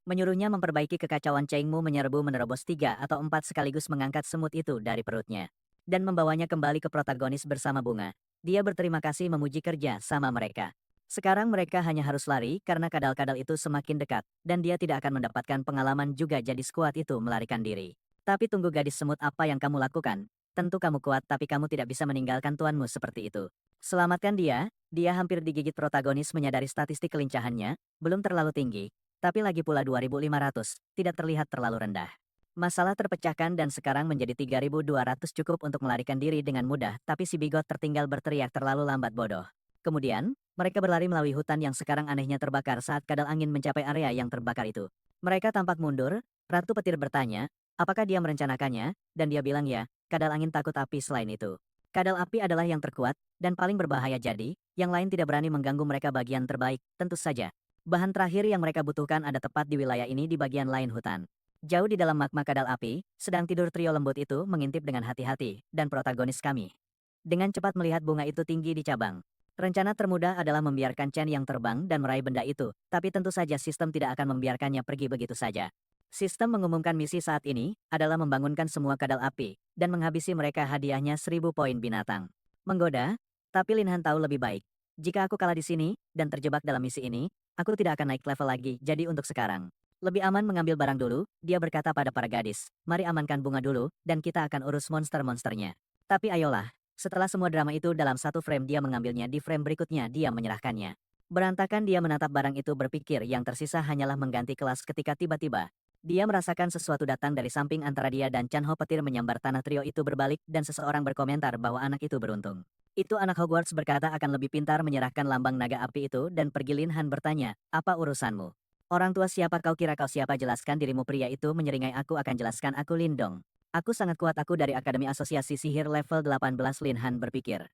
menyuruhnya memperbaiki kekacauan. Chengmu menyerbu menerobos 3 atau 4 sekaligus mengangkat semut itu dari perutnya dan membawanya kembali ke protagonis bersama bunga. Dia berterima kasih memuji kerja sama mereka. Sekarang mereka hanya harus lari karena kadal-kadal itu semakin dekat, dan dia tidak akan mendapatkan pengalaman juga. Jadi skuad itu melarikan diri. Tapi tunggu gadis semut, apa yang kamu lakukan? Tentu kamu kuat, tapi kamu tidak bisa meninggalkan tuanmu seperti itu. Selamatkan dia. Dia hampir digigit. Protagonis menyadari statistik kelincahannya belum terlalu tinggi, tapi lagi pula 2500, tidak terlihat terlalu rendah. Masalah terpecahkan dan sekarang menjadi 3200, cukup untuk melarikan diri dengan mudah, tapi si bigot tertinggal berteriak terlalu lambat bodoh. Kemudian, mereka berlari melalui hutan yang sekarang anehnya terbakar saat kadal angin mencapai area yang terbakar itu. Mereka tampak mundur. Ratu Petir bertanya, apakah dia merencanakannya, dan dia bilang ya, kadal angin takut api. Selain itu, kadal api adalah yang terkuat dan paling berbahaya, jadi yang lain tidak berani mengganggu mereka. Bagian terbaik, tentu saja. Bahan terakhir yang mereka butuhkan ada tepat di wilayah ini, di bagian lain hutan. Jauh di dalam magma kadal api, sedang tidur trio lembut itu mengintip dengan hati-hati, dan protagonis kami dengan cepat melihat bunga itu tinggi di cabang. Rencana termudah adalah membiarkan Chen yang terbang dan meraih benda itu, tapi tentu saja sistem tidak akan membiarkannya pergi begitu saja. Sistem mengumumkan misi saat ini adalah membangunkan semua kadal api, dan menghabisi mereka. Hadiahnya 1000 poin binatang. Menggoda, tapi Linhan tahu lebih baik. Jika aku kalah di sini, dan terjebak dalam misi ini, aku tidak akan naik level lagi. Jadi untuk sekarang, lebih aman mengambil barang dulu. Dia berkata pada para gadis, mari amankan bunga dulu, dan kita akan urus monster-monsternya. Tapi ayolah, setelah semua drama itu dalam satu frame dia mengambilnya, di frame berikutnya dia menyerahkannya. Berantakan dia menatap barang itu berpikir yang tersisa hanyalah mengganti kelas ketika tiba-tiba. Dia merasakan sesuatu datang dari samping antara dia dan Chan Ho petir menyambar tanah trio itu berbalik dan seseorang berkomentar bahwa anak itu beruntung. Itu anak Hogwarts berkata akan lebih pintar menyerahkan lambang naga api itu dan pergi Lin Han bertanya, apa urusanmu? Orang tua siapa kau kira kau siapa jelaskan dirimu pria itu menyeringai aku akan jelaskan aku Lindong. Aku sangat kuat aku dari Akademi Asosiasi Sihir level 18 Lin Han berpikir.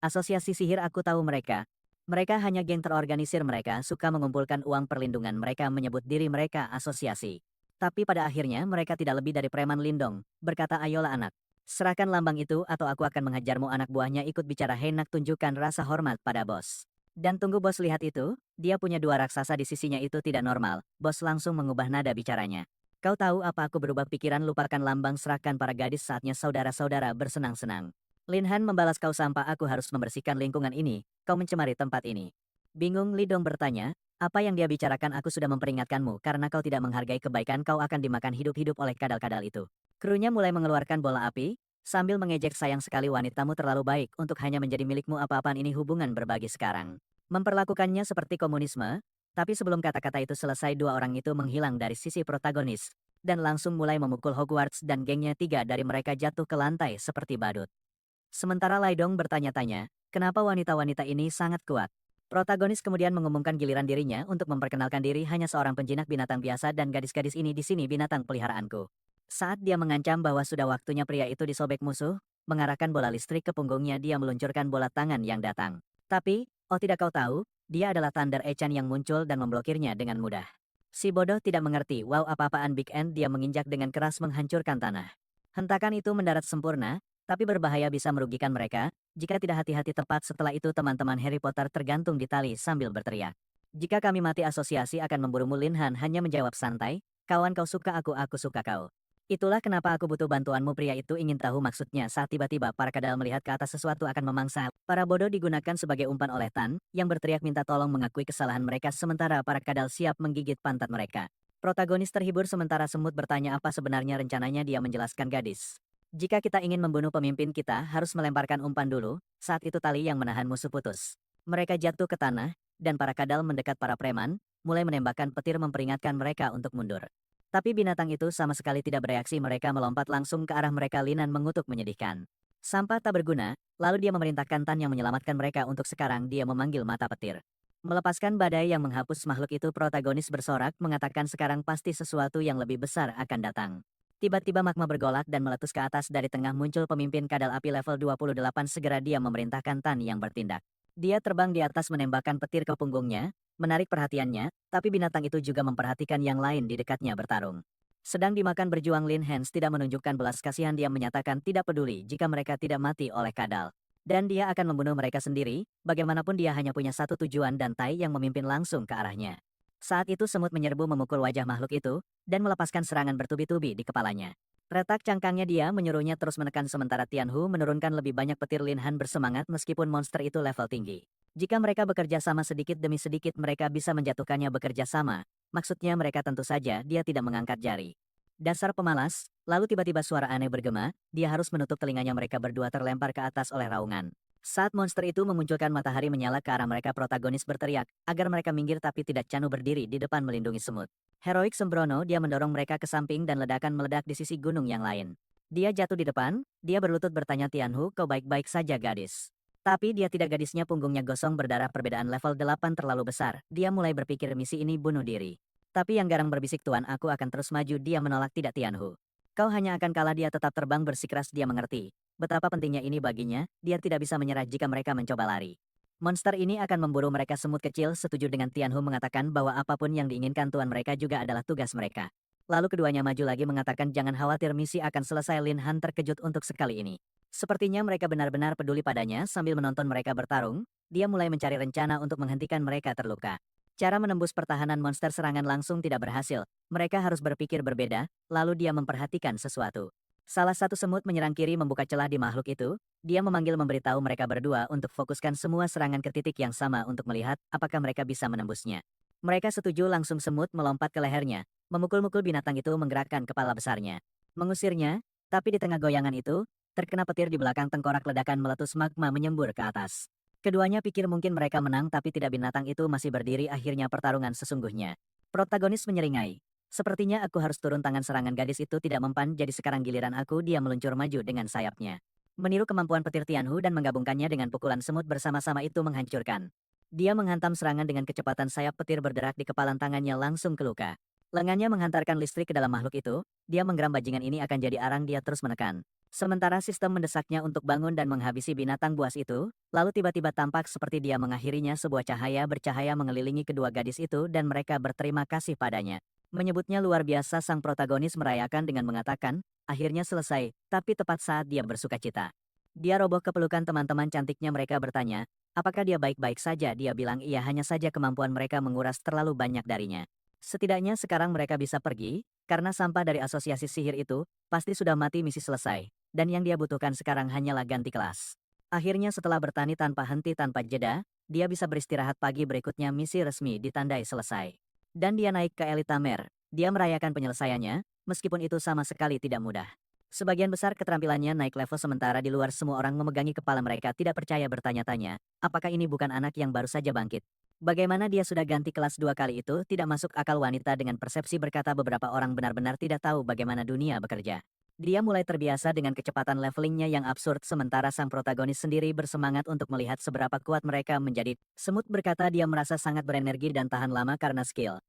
Asosiasi sihir aku tahu mereka. Mereka hanya geng terorganisir mereka suka mengumpulkan uang perlindungan mereka menyebut diri mereka asosiasi. Tapi pada akhirnya mereka tidak lebih dari preman Lindong, berkata Ayola anak. Serahkan lambang itu atau aku akan menghajarmu anak buahnya ikut bicara Henak tunjukkan rasa hormat pada bos. Dan tunggu bos lihat itu, dia punya dua raksasa di sisinya itu tidak normal, bos langsung mengubah nada bicaranya. Kau tahu apa aku berubah pikiran lupakan lambang serahkan para gadis saatnya saudara-saudara bersenang-senang. Lin Han membalas kau sampah aku harus membersihkan lingkungan ini, kau mencemari tempat ini. Bingung Li Dong bertanya, apa yang dia bicarakan aku sudah memperingatkanmu karena kau tidak menghargai kebaikan kau akan dimakan hidup-hidup oleh kadal-kadal itu. Krunya mulai mengeluarkan bola api, sambil mengejek sayang sekali wanitamu terlalu baik untuk hanya menjadi milikmu apa-apaan ini hubungan berbagi sekarang. Memperlakukannya seperti komunisme, tapi sebelum kata-kata itu selesai dua orang itu menghilang dari sisi protagonis, dan langsung mulai memukul Hogwarts dan gengnya tiga dari mereka jatuh ke lantai seperti badut. Sementara Laidong bertanya-tanya, kenapa wanita-wanita ini sangat kuat. Protagonis kemudian mengumumkan giliran dirinya untuk memperkenalkan diri hanya seorang penjinak binatang biasa dan gadis-gadis ini di sini binatang peliharaanku. Saat dia mengancam bahwa sudah waktunya pria itu disobek musuh, mengarahkan bola listrik ke punggungnya dia meluncurkan bola tangan yang datang. Tapi, oh tidak kau tahu, dia adalah Thunder Echan yang muncul dan memblokirnya dengan mudah. Si bodoh tidak mengerti wow apa-apaan Big End dia menginjak dengan keras menghancurkan tanah. Hentakan itu mendarat sempurna, tapi berbahaya bisa merugikan mereka, jika tidak hati-hati tepat setelah itu teman-teman Harry Potter tergantung di tali sambil berteriak. Jika kami mati asosiasi akan memburumu Lin Han hanya menjawab santai, kawan kau suka aku suka kau. Itulah kenapa aku butuh bantuanmu pria itu ingin tahu maksudnya saat tiba-tiba para kadal melihat ke atas sesuatu akan memangsa. Para bodoh digunakan sebagai umpan oleh Tan, yang berteriak minta tolong mengakui kesalahan mereka sementara para kadal siap menggigit pantat mereka. Protagonis terhibur sementara semut bertanya apa sebenarnya rencananya dia menjelaskan gadis. Jika kita ingin membunuh pemimpin kita harus melemparkan umpan dulu, saat itu tali yang menahan musuh putus. Mereka jatuh ke tanah, dan para kadal mendekat para preman, mulai menembakkan petir memperingatkan mereka untuk mundur. Tapi binatang itu sama sekali tidak bereaksi mereka melompat langsung ke arah mereka Linan mengutuk menyedihkan. Sampah tak berguna, lalu dia memerintahkan Tan yang menyelamatkan mereka untuk sekarang dia memanggil mata petir. Melepaskan badai yang menghapus makhluk itu protagonis bersorak mengatakan sekarang pasti sesuatu yang lebih besar akan datang. Tiba-tiba magma bergolak dan meletus ke atas dari tengah muncul pemimpin kadal api level 28 segera dia memerintahkan Tan yang bertindak. Dia terbang di atas menembakkan petir ke punggungnya, menarik perhatiannya, tapi binatang itu juga memperhatikan yang lain di dekatnya bertarung. Sedang dimakan berjuang Lin Hans tidak menunjukkan belas kasihan dia menyatakan tidak peduli jika mereka tidak mati oleh kadal. Dan dia akan membunuh mereka sendiri, bagaimanapun dia hanya punya satu tujuan dan Tai yang memimpin langsung ke arahnya. Saat itu semut menyerbu memukul wajah makhluk itu, dan melepaskan serangan bertubi-tubi di kepalanya. Retak cangkangnya dia menyuruhnya terus menekan sementara Tianhu menurunkan lebih banyak petir Lin Han bersemangat meskipun monster itu level tinggi. Jika mereka bekerja sama sedikit demi sedikit mereka bisa menjatuhkannya bekerja sama, maksudnya mereka tentu saja dia tidak mengangkat jari. Dasar pemalas, lalu tiba-tiba suara aneh bergema, dia harus menutup telinganya mereka berdua terlempar ke atas oleh raungan. Saat monster itu memunculkan matahari menyala ke arah mereka protagonis berteriak, agar mereka minggir tapi tidak Canu berdiri di depan melindungi semut. Heroik sembrono dia mendorong mereka ke samping dan ledakan meledak di sisi gunung yang lain. Dia jatuh di depan, dia berlutut bertanya Tianhu kau baik-baik saja gadis. Tapi dia tidak gadisnya punggungnya gosong berdarah perbedaan level 8 terlalu besar, dia mulai berpikir misi ini bunuh diri. Tapi yang garang berbisik tuan aku akan terus maju dia menolak tidak Tianhu. Kau hanya akan kalah dia tetap terbang bersikeras dia mengerti. Betapa pentingnya ini baginya, dia tidak bisa menyerah jika mereka mencoba lari. Monster ini akan memburu mereka semut kecil setuju dengan Tianhu mengatakan bahwa apapun yang diinginkan tuan mereka juga adalah tugas mereka. Lalu keduanya maju lagi mengatakan jangan khawatir misi akan selesai Lin Han terkejut untuk sekali ini. Sepertinya mereka benar-benar peduli padanya sambil menonton mereka bertarung, dia mulai mencari rencana untuk menghentikan mereka terluka. Cara menembus pertahanan monster serangan langsung tidak berhasil, mereka harus berpikir berbeda, lalu dia memperhatikan sesuatu. Salah satu semut menyerang kiri membuka celah di makhluk itu, dia memanggil memberitahu mereka berdua untuk fokuskan semua serangan ke titik yang sama untuk melihat apakah mereka bisa menembusnya. Mereka setuju langsung semut melompat ke lehernya, memukul-mukul binatang itu menggerakkan kepala besarnya. Mengusirnya, tapi di tengah goyangan itu, terkena petir di belakang tengkorak ledakan meletus magma menyembur ke atas. Keduanya pikir mungkin mereka menang tapi tidak, binatang itu masih berdiri. Akhirnya pertarungan sesungguhnya. Protagonis menyeringai. Sepertinya aku harus turun tangan, serangan gadis itu tidak mempan, jadi sekarang giliran aku. Dia meluncur maju dengan sayapnya. Meniru kemampuan petir Tianhu dan menggabungkannya dengan pukulan semut bersama-sama itu menghancurkan. Dia menghantam serangan dengan kecepatan, sayap petir berderak di kepalan tangannya langsung keluka. Lengannya menghantarkan listrik ke dalam makhluk itu. Dia menggeram, bajingan ini akan jadi arang. Dia terus menekan. Sementara sistem mendesaknya untuk bangun dan menghabisi binatang buas itu, lalu tiba-tiba tampak seperti dia mengakhirinya. Sebuah cahaya bercahaya mengelilingi kedua gadis itu dan mereka berterima kasih padanya. Menyebutnya luar biasa, sang protagonis merayakan dengan mengatakan, akhirnya selesai, tapi tepat saat dia bersukacita. Dia roboh ke pelukan teman-teman cantiknya. Mereka bertanya, apakah dia baik-baik saja? Dia bilang iya, hanya saja kemampuan mereka menguras terlalu banyak darinya. Setidaknya sekarang mereka bisa pergi, karena sampah dari asosiasi sihir itu pasti sudah mati. Misi selesai. Dan yang dia butuhkan sekarang hanyalah ganti kelas. Akhirnya setelah bertani tanpa henti tanpa jeda, dia bisa beristirahat. Pagi berikutnya misi resmi ditandai selesai. Dan dia naik ke Elite Mer. Dia merayakan penyelesaiannya, meskipun itu sama sekali tidak mudah. Sebagian besar keterampilannya naik level, sementara di luar semua orang memegangi kepala. Mereka tidak percaya, bertanya-tanya, apakah ini bukan anak yang baru saja bangkit? Bagaimana dia sudah ganti kelas 2 kali? Itu tidak masuk akal. Wanita dengan persepsi berkata, beberapa orang benar-benar tidak tahu bagaimana dunia bekerja. Dia mulai terbiasa dengan kecepatan levelingnya yang absurd, sementara sang protagonis sendiri bersemangat untuk melihat seberapa kuat mereka menjadi. Semut berkata dia merasa sangat berenergi dan tahan lama karena skill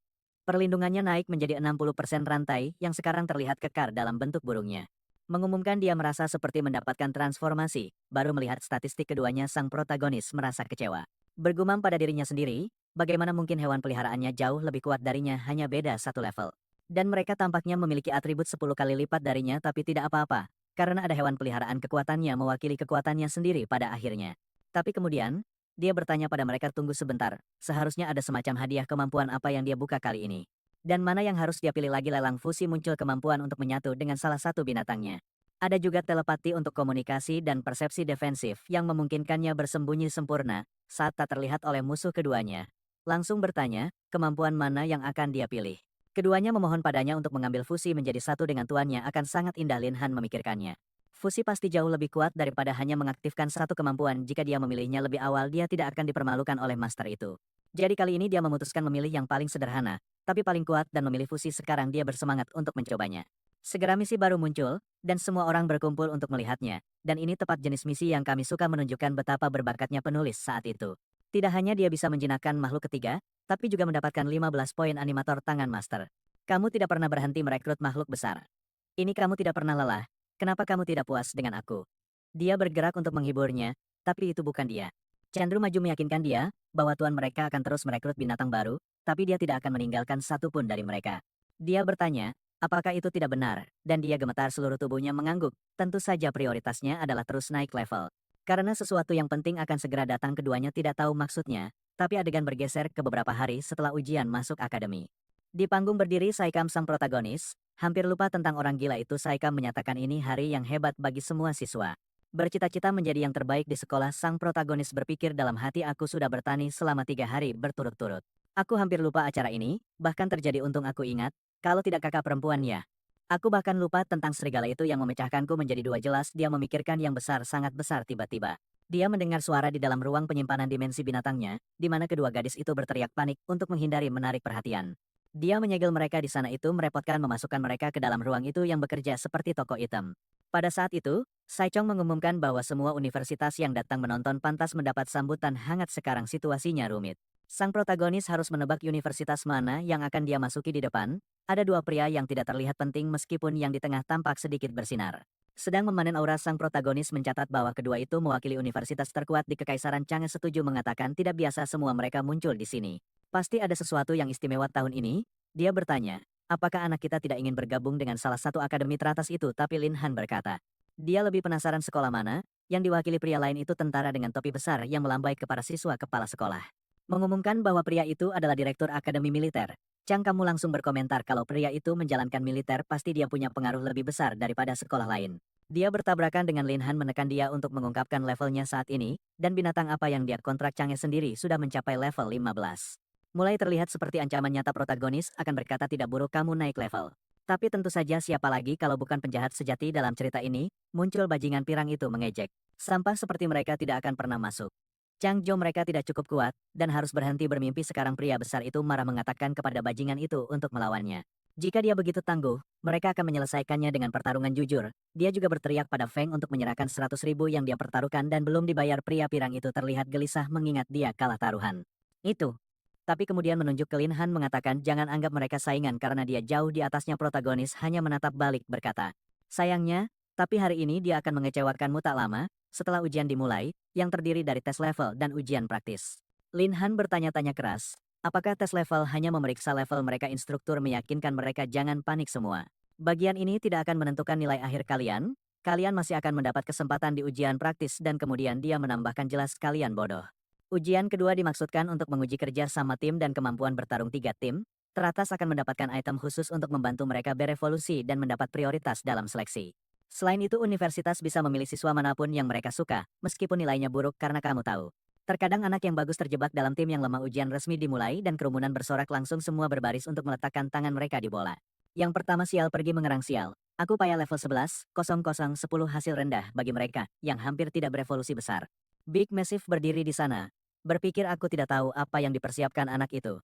perlindungannya naik menjadi 60%. Rantai yang sekarang terlihat kekar dalam bentuk burungnya mengumumkan dia merasa seperti mendapatkan transformasi. Baru melihat statistik keduanya, sang protagonis merasa kecewa. Bergumam pada dirinya sendiri, bagaimana mungkin hewan peliharaannya jauh lebih kuat darinya, hanya beda satu level. Dan mereka tampaknya memiliki atribut 10 kali lipat darinya, tapi tidak apa-apa. Karena ada hewan peliharaan, kekuatannya mewakili kekuatannya sendiri pada akhirnya. Tapi kemudian, dia bertanya pada mereka, tunggu sebentar, seharusnya ada semacam hadiah. Kemampuan apa yang dia buka kali ini? Dan mana yang harus dia pilih lagi? Lelang fusi muncul, kemampuan untuk menyatu dengan salah satu binatangnya. Ada juga telepati untuk komunikasi dan persepsi defensif yang memungkinkannya bersembunyi sempurna saat tak terlihat oleh musuh. Keduanya langsung bertanya, kemampuan mana yang akan dia pilih? Keduanya memohon padanya untuk mengambil fusi menjadi satu dengan tuannya. Akan sangat indah. Lin Han memikirkannya. Fusi pasti jauh lebih kuat daripada hanya mengaktifkan satu kemampuan. Jika dia memilihnya lebih awal, dia tidak akan dipermalukan oleh master itu. Jadi kali ini dia memutuskan memilih yang paling sederhana, tapi paling kuat, dan memilih fusi. Sekarang dia bersemangat untuk mencobanya. Segera misi baru muncul, dan semua orang berkumpul untuk melihatnya. Dan ini tepat jenis misi yang kami suka, menunjukkan betapa berbakatnya penulis saat itu. Tidak hanya dia bisa menjinakkan makhluk ketiga, tapi juga mendapatkan 15 poin animator tangan master. Kamu tidak pernah berhenti merekrut makhluk besar. Ini kamu tidak pernah lelah. Kenapa kamu tidak puas dengan aku? Dia bergerak untuk menghiburnya, tapi itu bukan dia. Chandru maju meyakinkan dia bahwa tuan mereka akan terus merekrut binatang baru, tapi dia tidak akan meninggalkan satu pun dari mereka. Dia bertanya, apakah itu tidak benar? Dan dia gemetar, seluruh tubuhnya mengangguk. Tentu saja prioritasnya adalah terus naik level. Karena sesuatu yang penting akan segera datang. Keduanya tidak tahu maksudnya, tapi adegan bergeser ke beberapa hari setelah ujian masuk akademi. Di panggung berdiri Saikam, sang protagonis, hampir lupa tentang orang gila itu. Saikam menyatakan ini hari yang hebat bagi semua siswa. Bercita-cita menjadi yang terbaik di sekolah. Sang protagonis berpikir dalam hati, aku sudah bertani selama 3 hari berturut-turut. Aku hampir lupa acara ini, bahkan terjadi untung aku ingat, kalau tidak kakak perempuan ya. Aku bahkan lupa tentang serigala itu yang memecahkanku menjadi dua. Jelas dia memikirkan yang besar, sangat besar. Tiba-tiba, dia mendengar suara di dalam ruang penyimpanan dimensi binatangnya, di mana kedua gadis itu berteriak panik untuk menghindari menarik perhatian. Dia menyegel mereka di sana. Itu merepotkan, memasukkan mereka ke dalam ruang itu yang bekerja seperti toko item. Pada saat itu, Saichong mengumumkan bahwa semua universitas yang datang menonton pantas mendapat sambutan hangat. Sekarang situasinya rumit. Sang protagonis harus menebak universitas mana yang akan dia masuki. Di depan, ada dua pria yang tidak terlihat penting, meskipun yang di tengah tampak sedikit bersinar. Sedang memanen aura. Sang protagonis mencatat bahwa kedua itu mewakili universitas terkuat di Kekaisaran Chang'e. Setuju, mengatakan tidak biasa semua mereka muncul di sini. Pasti ada sesuatu yang istimewa tahun ini. Dia bertanya, apakah anak kita tidak ingin bergabung dengan salah satu akademi teratas itu? Tapi Lin Han berkata, dia lebih penasaran sekolah mana yang diwakili pria lain itu. Tentara dengan topi besar yang melambai ke para siswa kepala sekolah mengumumkan bahwa pria itu adalah direktur akademi militer. Chang, kamu langsung berkomentar kalau pria itu menjalankan militer, pasti dia punya pengaruh lebih besar daripada sekolah lain. Dia bertabrakan dengan Lin Han, menekan dia untuk mengungkapkan levelnya saat ini, dan binatang apa yang dia kontrak. Chang'e sendiri sudah mencapai level 15. Mulai terlihat seperti ancaman nyata. Protagonis akan berkata, tidak buruk kamu naik level. Tapi tentu saja, siapa lagi kalau bukan penjahat sejati dalam cerita ini? Muncul bajingan pirang itu mengejek. Sampah seperti mereka tidak akan pernah masuk. Chang Jo mereka tidak cukup kuat, dan harus berhenti bermimpi sekarang pria besar itu marah mengatakan kepada bajingan itu untuk melawannya. Jika dia begitu tangguh, mereka akan menyelesaikannya dengan pertarungan jujur. Dia juga berteriak pada Feng untuk menyerahkan 100.000 yang dia pertaruhkan dan belum dibayar. Pria pirang itu terlihat gelisah mengingat dia kalah taruhan. Itu. Tapi kemudian menunjuk ke Lin Han mengatakan jangan anggap mereka saingan karena dia jauh di atasnya. Protagonis hanya menatap balik berkata. Sayangnya, tapi hari ini dia akan mengecewakanmu tak lama, setelah ujian dimulai, yang terdiri dari tes level dan ujian praktis. Lin Han bertanya-tanya keras, apakah tes level hanya memeriksa level mereka? Instruktur meyakinkan mereka jangan panik semua. Bagian ini tidak akan menentukan nilai akhir kalian, kalian masih akan mendapat kesempatan di ujian praktis dan kemudian dia menambahkan jelas kalian bodoh. Ujian kedua dimaksudkan untuk menguji kerja sama tim dan kemampuan bertarung 3 tim, teratas akan mendapatkan item khusus untuk membantu mereka berevolusi dan mendapat prioritas dalam seleksi. Selain itu universitas bisa memilih siswa manapun yang mereka suka, meskipun nilainya buruk karena kamu tahu. Terkadang anak yang bagus terjebak dalam tim yang lemah. Ujian resmi dimulai dan kerumunan bersorak langsung semua berbaris untuk meletakkan tangan mereka di bola. Yang pertama sial pergi mengerang sial. Aku payah level 11, 0010 hasil rendah bagi mereka yang hampir tidak berevolusi besar. Big Massive berdiri di sana. Berpikir aku tidak tahu apa yang dipersiapkan anak itu.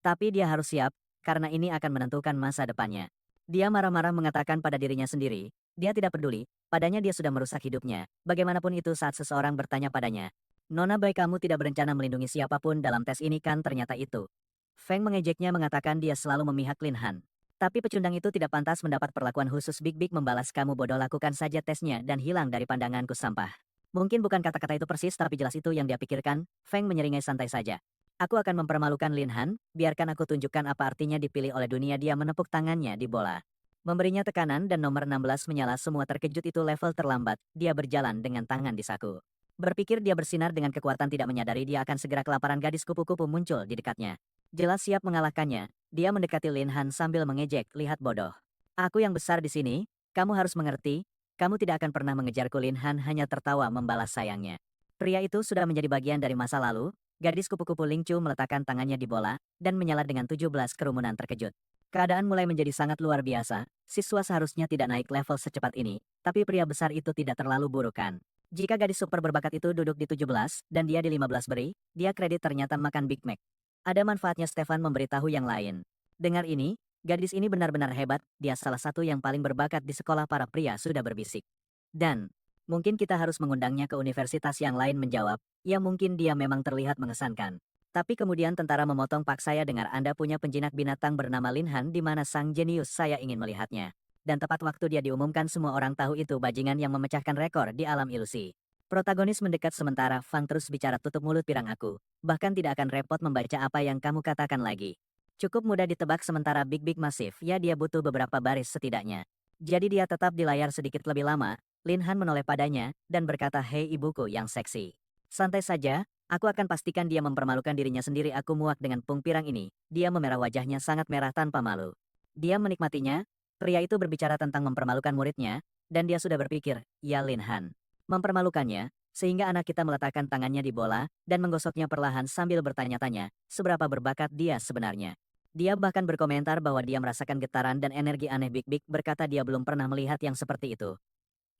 Tapi dia harus siap, karena ini akan menentukan masa depannya. Dia marah-marah mengatakan pada dirinya sendiri, dia tidak peduli, padanya dia sudah merusak hidupnya. Bagaimanapun itu saat seseorang bertanya padanya, Nona baik kamu tidak berencana melindungi siapapun dalam tes ini kan? Ternyata itu. Feng mengejeknya mengatakan dia selalu memihak Lin Han. Tapi pecundang itu tidak pantas mendapat perlakuan khusus. Big Big membalas kamu bodoh lakukan saja tesnya dan hilang dari pandanganku sampah. Mungkin bukan kata-kata itu persis tapi jelas itu yang dia pikirkan. Feng menyeringai santai saja. Aku akan mempermalukan Lin Han, biarkan aku tunjukkan apa artinya dipilih oleh dunia. Dia menepuk tangannya di bola. Memberinya tekanan dan nomor 16 menyala. Semua terkejut. Itu level terlambat, dia berjalan dengan tangan di saku. Berpikir dia bersinar dengan kekuatan tidak menyadari dia akan segera kelaparan. Gadis kupu-kupu muncul di dekatnya. Jelas siap mengalahkannya, dia mendekati Lin Han sambil mengejek, lihat bodoh. Aku yang besar di sini, kamu harus mengerti, kamu tidak akan pernah mengejarku. Lin Han hanya tertawa membalas sayangnya. Pria itu sudah menjadi bagian dari masa lalu. Gadis kupu-kupu Ling Chu meletakkan tangannya di bola, dan menyala dengan 17. Kerumunan terkejut. Keadaan mulai menjadi sangat luar biasa, siswa seharusnya tidak naik level secepat ini, tapi pria besar itu tidak terlalu buruk kan. Jika gadis super berbakat itu duduk di 17, dan dia di 15 beri, dia kredit ternyata makan Big Mac. Ada manfaatnya. Stefan memberitahu yang lain. Dengar ini, gadis ini benar-benar hebat, dia salah satu yang paling berbakat di sekolah. Para pria sudah berbisik. Dan, mungkin kita harus mengundangnya ke universitas. Yang lain menjawab, ya mungkin dia memang terlihat mengesankan. Tapi kemudian tentara memotong, Pak saya dengar Anda punya penjinak binatang bernama Lin Han. Di mana sang jenius? Saya ingin melihatnya. Dan tepat waktu dia diumumkan semua orang tahu itu bajingan yang memecahkan rekor di alam ilusi. Protagonis mendekat sementara Fang terus bicara, tutup mulut pirang aku. Bahkan tidak akan repot membaca apa yang kamu katakan lagi. Cukup mudah ditebak. Sementara Big Big masif, ya dia butuh beberapa baris setidaknya. Jadi dia tetap di layar sedikit lebih lama. Lin Han menoleh padanya, dan berkata, hei ibuku yang seksi. Santai saja, aku akan pastikan dia mempermalukan dirinya sendiri. Aku muak dengan pung pirang ini. Dia memerah, wajahnya sangat merah tanpa malu. Dia menikmatinya. Pria itu berbicara tentang mempermalukan muridnya, dan dia sudah berpikir, ya Lin Han. Mempermalukannya, sehingga anak kita meletakkan tangannya di bola, dan menggosoknya perlahan sambil bertanya-tanya, seberapa berbakat dia sebenarnya. Dia bahkan berkomentar bahwa dia merasakan getaran dan energi aneh. Big Big berkata dia belum pernah melihat yang seperti itu.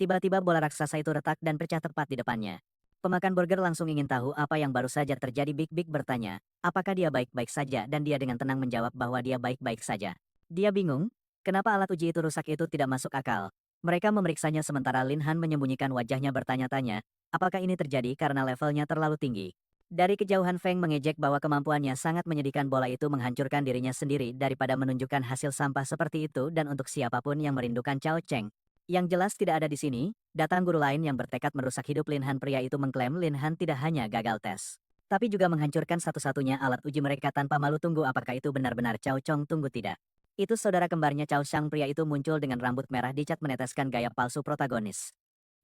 Tiba-tiba bola raksasa itu retak dan pecah tepat di depannya. Pemakan burger langsung ingin tahu apa yang baru saja terjadi. Big Big bertanya, apakah dia baik-baik saja, dan dia dengan tenang menjawab bahwa dia baik-baik saja. Dia bingung, kenapa alat uji itu rusak. Itu tidak masuk akal. Mereka memeriksanya sementara Lin Han menyembunyikan wajahnya bertanya-tanya, apakah ini terjadi karena levelnya terlalu tinggi. Dari kejauhan Feng mengejek bahwa kemampuannya sangat menyedihkan. Bola itu menghancurkan dirinya sendiri daripada menunjukkan hasil sampah seperti itu. Dan untuk siapapun yang merindukan Cao Cheng, yang jelas tidak ada di sini, datang guru lain yang bertekad merusak hidup Lin Han. Pria itu mengklaim Lin Han tidak hanya gagal tes, tapi juga menghancurkan satu-satunya alat uji mereka tanpa malu. Tunggu, apakah itu benar-benar Cao Chong? Tunggu, tidak. Itu saudara kembarnya Cao Shang. Pria itu muncul dengan rambut merah dicat meneteskan gaya palsu protagonis.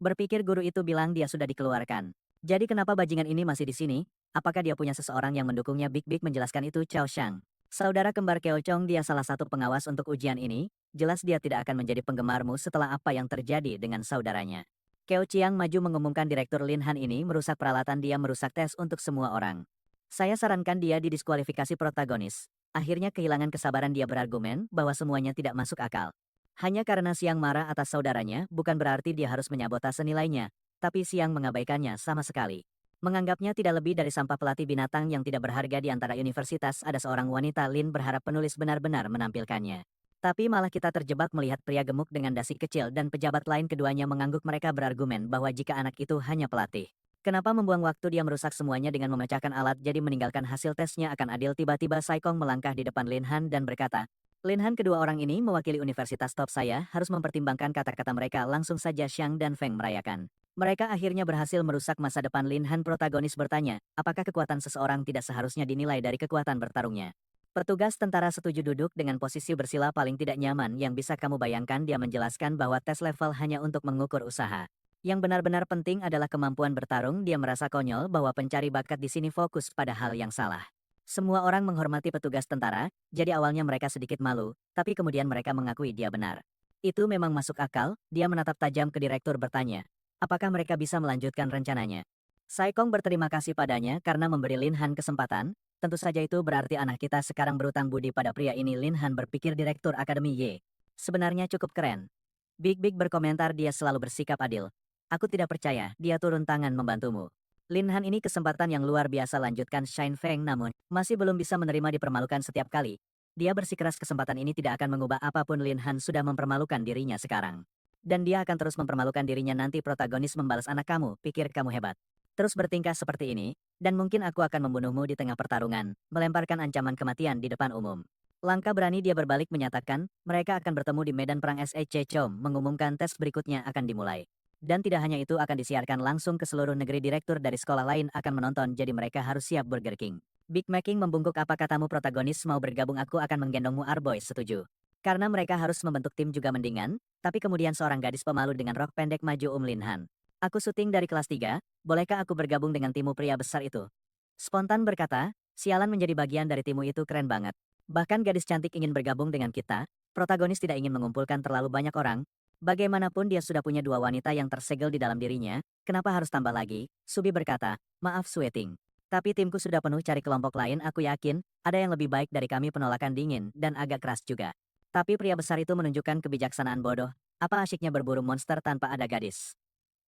Berpikir guru itu bilang dia sudah dikeluarkan. Jadi kenapa bajingan ini masih di sini? Apakah dia punya seseorang yang mendukungnya? Big Big menjelaskan itu Cao Shang. Saudara kembar Keo Chong, dia salah satu pengawas untuk ujian ini. Jelas dia tidak akan menjadi penggemarmu setelah apa yang terjadi dengan saudaranya. Keo Chiang maju mengumumkan Direktur Lin Han ini merusak peralatan. Dia merusak tes untuk semua orang. Saya sarankan dia didiskualifikasi. Protagonis akhirnya kehilangan kesabaran. Dia berargumen bahwa semuanya tidak masuk akal. Hanya karena Siang marah atas saudaranya, bukan berarti dia harus menyabotase nilainya. Tapi Siang mengabaikannya sama sekali. Menganggapnya tidak lebih dari sampah pelatih binatang yang tidak berharga di antara universitas, ada seorang wanita Lin berharap penulis benar-benar menampilkannya. Tapi malah kita terjebak melihat pria gemuk dengan dasi kecil dan pejabat lain, keduanya mengangguk, mereka berargumen bahwa jika anak itu hanya pelatih. Kenapa membuang waktu, dia merusak semuanya dengan memecahkan alat jadi meninggalkan hasil tesnya akan adil. Tiba-tiba Saikong melangkah di depan Lin Han dan berkata, Lin Han, kedua orang ini mewakili universitas top, saya harus mempertimbangkan kata-kata mereka. Langsung saja Xiang dan Feng merayakan. Mereka akhirnya berhasil merusak masa depan Lin Han. Protagonis bertanya, apakah kekuatan seseorang tidak seharusnya dinilai dari kekuatan bertarungnya? Petugas tentara setuju. Duduk dengan posisi bersila paling tidak nyaman yang bisa kamu bayangkan. Dia menjelaskan bahwa tes level hanya untuk mengukur usaha. Yang benar-benar penting adalah kemampuan bertarung. Dia merasa konyol bahwa pencari bakat di sini fokus pada hal yang salah. Semua orang menghormati petugas tentara, jadi awalnya mereka sedikit malu, tapi kemudian mereka mengakui dia benar. Itu memang masuk akal. Dia menatap tajam ke direktur bertanya, apakah mereka bisa melanjutkan rencananya? Saikong berterima kasih padanya karena memberi Lin Han kesempatan. Tentu saja itu berarti anak kita sekarang berutang budi pada pria ini. Lin Han berpikir direktur Akademi Y. Sebenarnya cukup keren. Big Big berkomentar, dia selalu bersikap adil. Aku tidak percaya dia turun tangan membantumu. Lin Han, ini kesempatan yang luar biasa, lanjutkan Shine Feng, namun masih belum bisa menerima dipermalukan setiap kali. Dia bersikeras kesempatan ini tidak akan mengubah apapun. Lin Han sudah mempermalukan dirinya sekarang. Dan dia akan terus mempermalukan dirinya nanti. Protagonis membalas, anak kamu, pikir kamu hebat. Terus bertingkah seperti ini, dan mungkin aku akan membunuhmu di tengah pertarungan, melemparkan ancaman kematian di depan umum. Langkah berani dia berbalik menyatakan, mereka akan bertemu di medan perang. SHC Chom mengumumkan tes berikutnya akan dimulai. Dan tidak hanya itu, akan disiarkan langsung ke seluruh negeri. Direktur dari sekolah lain akan menonton, jadi mereka harus siap Burger King. Big Making membungkuk, apa katamu? Protagonis mau bergabung? Aku akan menggendongmu. Arboy setuju. Karena mereka harus membentuk tim juga mendingan, tapi kemudian seorang gadis pemalu dengan rok pendek maju. Lin Han. Aku syuting dari kelas 3, bolehkah aku bergabung dengan timmu? Pria besar itu spontan berkata, sialan, menjadi bagian dari timmu itu keren banget. Bahkan gadis cantik ingin bergabung dengan kita. Protagonis tidak ingin mengumpulkan terlalu banyak orang. Bagaimanapun dia sudah punya dua wanita yang tersegel di dalam dirinya, kenapa harus tambah lagi? Subi berkata, maaf sweating. Tapi timku sudah penuh, cari kelompok lain. Aku yakin, ada yang lebih baik dari kami. Penolakan dingin dan agak keras juga. Tapi pria besar itu menunjukkan kebijaksanaan bodoh. Apa asyiknya berburu monster tanpa ada gadis?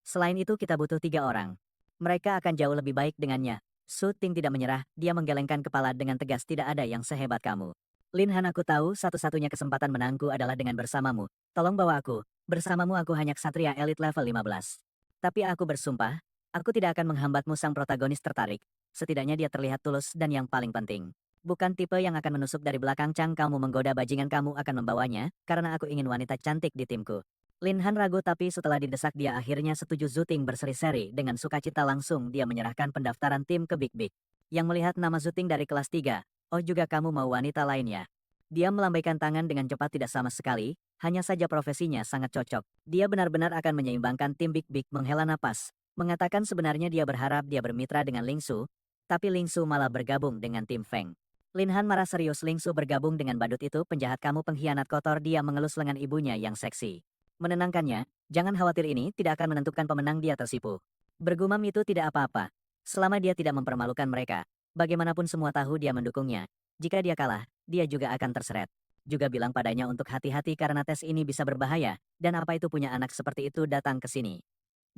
Selain itu kita butuh 3 orang. Mereka akan jauh lebih baik dengannya. Su Ting tidak menyerah, dia menggelengkan kepala dengan tegas, tidak ada yang sehebat kamu. Lin Han, aku tahu satu-satunya kesempatan menangku adalah dengan bersamamu. Tolong bawa aku. Bersamamu aku hanya ksatria elit level 15. Tapi aku bersumpah, aku tidak akan menghambatmu. Sang protagonis tertarik. Setidaknya dia terlihat tulus dan yang paling penting, bukan tipe yang akan menusuk dari belakang. Cang, kamu menggoda bajingan, kamu akan membawanya, karena aku ingin wanita cantik di timku. Lin Han ragu, tapi setelah didesak dia akhirnya setuju. Zuting berseri-seri dengan sukacita, langsung dia menyerahkan pendaftaran tim ke Big Big. Yang melihat nama Zuting dari kelas 3, oh juga kamu mau wanita lainnya? Dia melambaikan tangan dengan cepat, tidak sama sekali, hanya saja profesinya sangat cocok. Dia benar-benar akan menyeimbangkan tim. Big Big menghela napas, mengatakan sebenarnya dia berharap dia bermitra dengan Ling Su, tapi Ling Su malah bergabung dengan tim Feng. Lin Han marah serius, Ling Su bergabung dengan badut itu penjahat, kamu pengkhianat kotor. Dia mengelus lengan ibunya yang seksi. Menenangkannya, jangan khawatir, ini tidak akan menentukan pemenang. Dia tersipu. Bergumam, itu tidak apa-apa. Selama dia tidak mempermalukan mereka, bagaimanapun semua tahu dia mendukungnya. Jika dia kalah, dia juga akan terseret. Juga bilang padanya untuk hati-hati karena tes ini bisa berbahaya, dan apa itu punya anak seperti itu datang ke sini.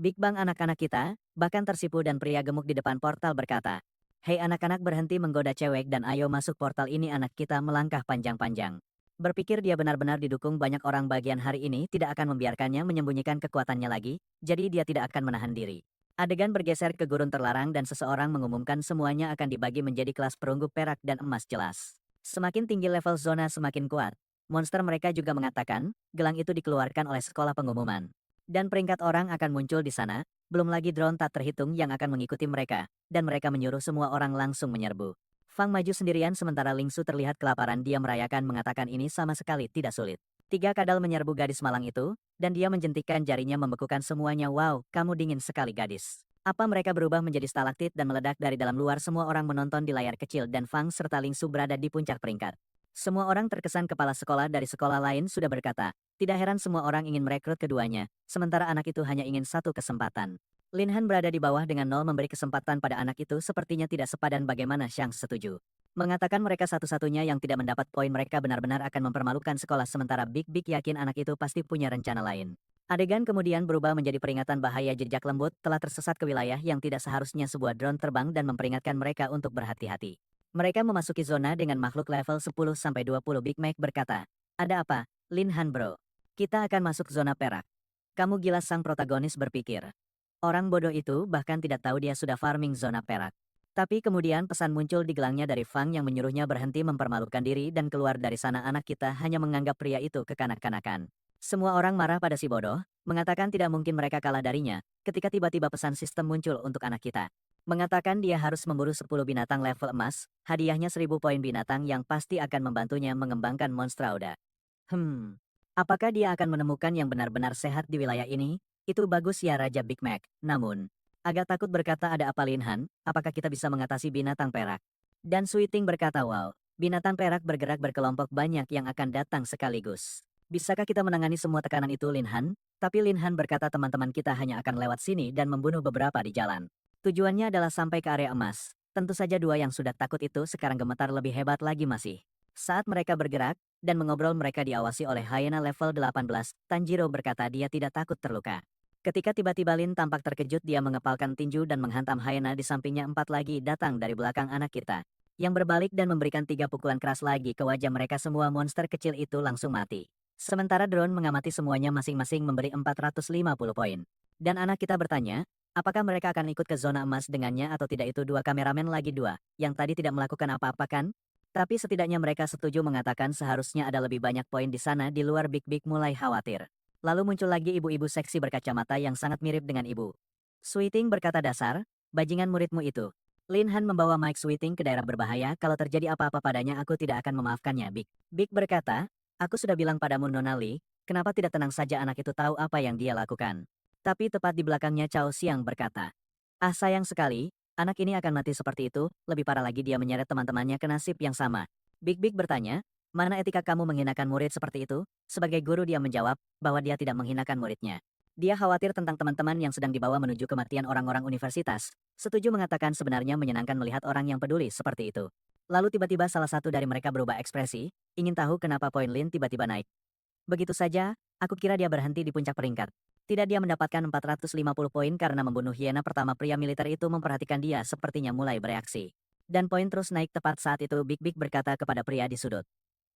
Big Bang anak-anak kita, bahkan tersipu. Dan pria gemuk di depan portal berkata, hei anak-anak, berhenti menggoda cewek dan ayo masuk portal ini. Anak kita melangkah panjang-panjang. Berpikir dia benar-benar didukung banyak orang, bagian hari ini tidak akan membiarkannya menyembunyikan kekuatannya lagi, jadi dia tidak akan menahan diri. Adegan bergeser ke gurun terlarang dan seseorang mengumumkan semuanya akan dibagi menjadi kelas perunggu perak dan emas. Jelas, semakin tinggi level zona semakin kuat. Monster mereka juga mengatakan, gelang itu dikeluarkan oleh sekolah pengumuman. Dan peringkat orang akan muncul di sana, belum lagi drone tak terhitung yang akan mengikuti mereka, dan mereka menyuruh semua orang langsung menyerbu. Fang maju sendirian sementara Ling Su terlihat kelaparan. Dia merayakan mengatakan ini sama sekali tidak sulit. 3 kadal menyerbu gadis malang itu, dan dia menjentikkan jarinya membekukan semuanya. Wow, kamu dingin sekali gadis. Apa mereka berubah menjadi stalaktit dan meledak dari dalam luar? Semua orang menonton di layar kecil dan Fang serta Ling Su berada di puncak peringkat. Semua orang terkesan. Kepala sekolah dari sekolah lain sudah berkata, tidak heran semua orang ingin merekrut keduanya, sementara anak itu hanya ingin satu kesempatan. Lin Han berada di bawah dengan 0, memberi kesempatan pada anak itu sepertinya tidak sepadan. Bagaimana Xiang setuju? Mengatakan mereka satu-satunya yang tidak mendapat poin. Mereka benar-benar akan mempermalukan sekolah, sementara Big Big yakin anak itu pasti punya rencana lain. Adegan kemudian berubah menjadi peringatan bahaya jejak lembut telah tersesat ke wilayah yang tidak seharusnya sebuah drone terbang dan memperingatkan mereka untuk berhati-hati. Mereka memasuki zona dengan makhluk level 10-20. Big Mac berkata, "Ada apa, Lin Han bro? Kita akan masuk zona perak." Kamu gila, sang protagonis berpikir. Orang bodoh itu bahkan tidak tahu dia sudah farming zona perak. Tapi kemudian pesan muncul di gelangnya dari Fang yang menyuruhnya berhenti mempermalukan diri dan keluar dari sana. Anak kita hanya menganggap pria itu kekanak-kanakan. Semua orang marah pada si bodoh, mengatakan tidak mungkin mereka kalah darinya, ketika tiba-tiba pesan sistem muncul untuk anak kita. Mengatakan dia harus memburu 10 binatang level emas, hadiahnya 1000 poin binatang yang pasti akan membantunya mengembangkan Monstrauda. Apakah dia akan menemukan yang benar-benar sehat di wilayah ini? Itu bagus ya, Raja Big Mac. Namun, agak takut berkata, ada apa Lin Han? Apakah kita bisa mengatasi binatang perak? Dan Suiting berkata, wow, binatang perak bergerak berkelompok banyak yang akan datang sekaligus. Bisakah kita menangani semua tekanan itu, Lin Han? Tapi Lin Han berkata teman-teman kita hanya akan lewat sini dan membunuh beberapa di jalan. Tujuannya adalah sampai ke area emas. Tentu saja dua yang sudah takut itu sekarang gemetar lebih hebat lagi masih. Saat mereka bergerak, dan mengobrol mereka diawasi oleh hyena level 18, Tanjiro berkata dia tidak takut terluka. Ketika tiba-tiba Lin tampak terkejut, dia mengepalkan tinju dan menghantam hyena di sampingnya. 4 lagi datang dari belakang anak kita, yang berbalik dan memberikan 3 pukulan keras lagi ke wajah mereka. Semua monster kecil itu langsung mati. Sementara drone mengamati semuanya, masing-masing memberi 450 poin. Dan anak kita bertanya, apakah mereka akan ikut ke zona emas dengannya atau tidak? Itu dua kameramen lagi, dua yang tadi tidak melakukan apa-apa kan? Tapi setidaknya mereka setuju, mengatakan seharusnya ada lebih banyak poin di sana. Di luar, Big Big mulai khawatir. Lalu muncul lagi ibu-ibu seksi berkacamata yang sangat mirip dengan ibu Sweeting berkata, dasar, bajingan muridmu itu. Lin Han membawa Mike Sweeting ke daerah berbahaya. Kalau terjadi apa-apa padanya, aku tidak akan memaafkannya. Big Big berkata, aku sudah bilang padamu Nona Lee, kenapa tidak tenang saja? Anak itu tahu apa yang dia lakukan. Tapi tepat di belakangnya Cao Xiang berkata, ah sayang sekali, anak ini akan mati seperti itu. Lebih parah lagi, dia menyeret teman-temannya ke nasib yang sama. Big Big bertanya, mana etika kamu menghinakan murid seperti itu? Sebagai guru dia menjawab bahwa dia tidak menghinakan muridnya. Dia khawatir tentang teman-teman yang sedang dibawa menuju kematian orang-orang universitas. Setuju, mengatakan sebenarnya menyenangkan melihat orang yang peduli seperti itu. Lalu tiba-tiba salah satu dari mereka berubah ekspresi, ingin tahu kenapa poin Lin tiba-tiba naik. Begitu saja, aku kira dia berhenti di puncak peringkat. Tidak, dia mendapatkan 450 poin karena membunuh hiena pertama. Pria militer itu memperhatikan dia, sepertinya mulai bereaksi. Dan poin terus naik. Tepat saat itu Big Big berkata kepada pria di sudut,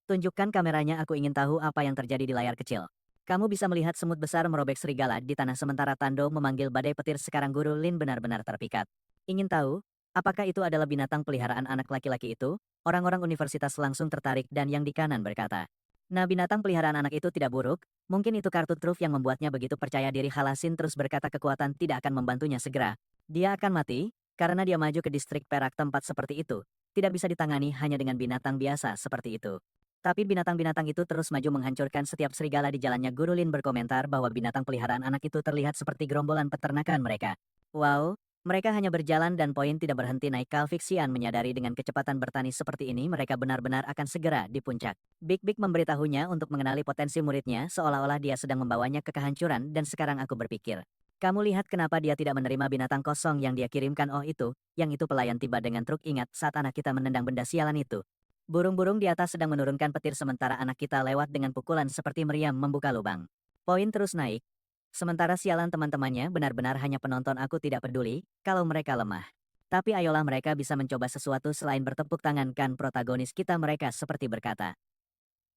tunjukkan kameranya, aku ingin tahu apa yang terjadi di layar kecil. Kamu bisa melihat semut besar merobek serigala di tanah sementara Tando memanggil badai petir. Sekarang Guru Lin benar-benar terpikat. Ingin tahu, apakah itu adalah binatang peliharaan anak laki-laki itu? Orang-orang universitas langsung tertarik dan yang di kanan berkata, nah, binatang peliharaan anak itu tidak buruk, mungkin itu kartu truf yang membuatnya begitu percaya diri. Halasin terus berkata kekuatan tidak akan membantunya segera. Dia akan mati, karena dia maju ke distrik perak. Tempat seperti itu tidak bisa ditangani hanya dengan binatang biasa seperti itu. Tapi binatang-binatang itu terus maju menghancurkan setiap serigala di jalannya. Guru Lin berkomentar bahwa binatang peliharaan anak itu terlihat seperti gerombolan peternakan mereka. Wow, mereka hanya berjalan dan poin tidak berhenti naik. Kalfixian menyadari dengan kecepatan bertani seperti ini mereka benar-benar akan segera di puncak. Big Big memberitahunya untuk mengenali potensi muridnya, seolah-olah dia sedang membawanya ke kehancuran. Dan sekarang aku berpikir, kamu lihat kenapa dia tidak menerima binatang kosong yang dia kirimkan? Oh itu, yang itu pelayan tiba dengan truk. Ingat saat anak kita menendang benda sialan itu? Burung-burung di atas sedang menurunkan petir sementara anak kita lewat dengan pukulan seperti meriam membuka lubang. Poin terus naik. Sementara sialan teman-temannya benar-benar hanya penonton. Aku tidak peduli kalau mereka lemah. Tapi ayolah, mereka bisa mencoba sesuatu selain bertepuk tangan, kan? Protagonis kita mereka seperti berkata,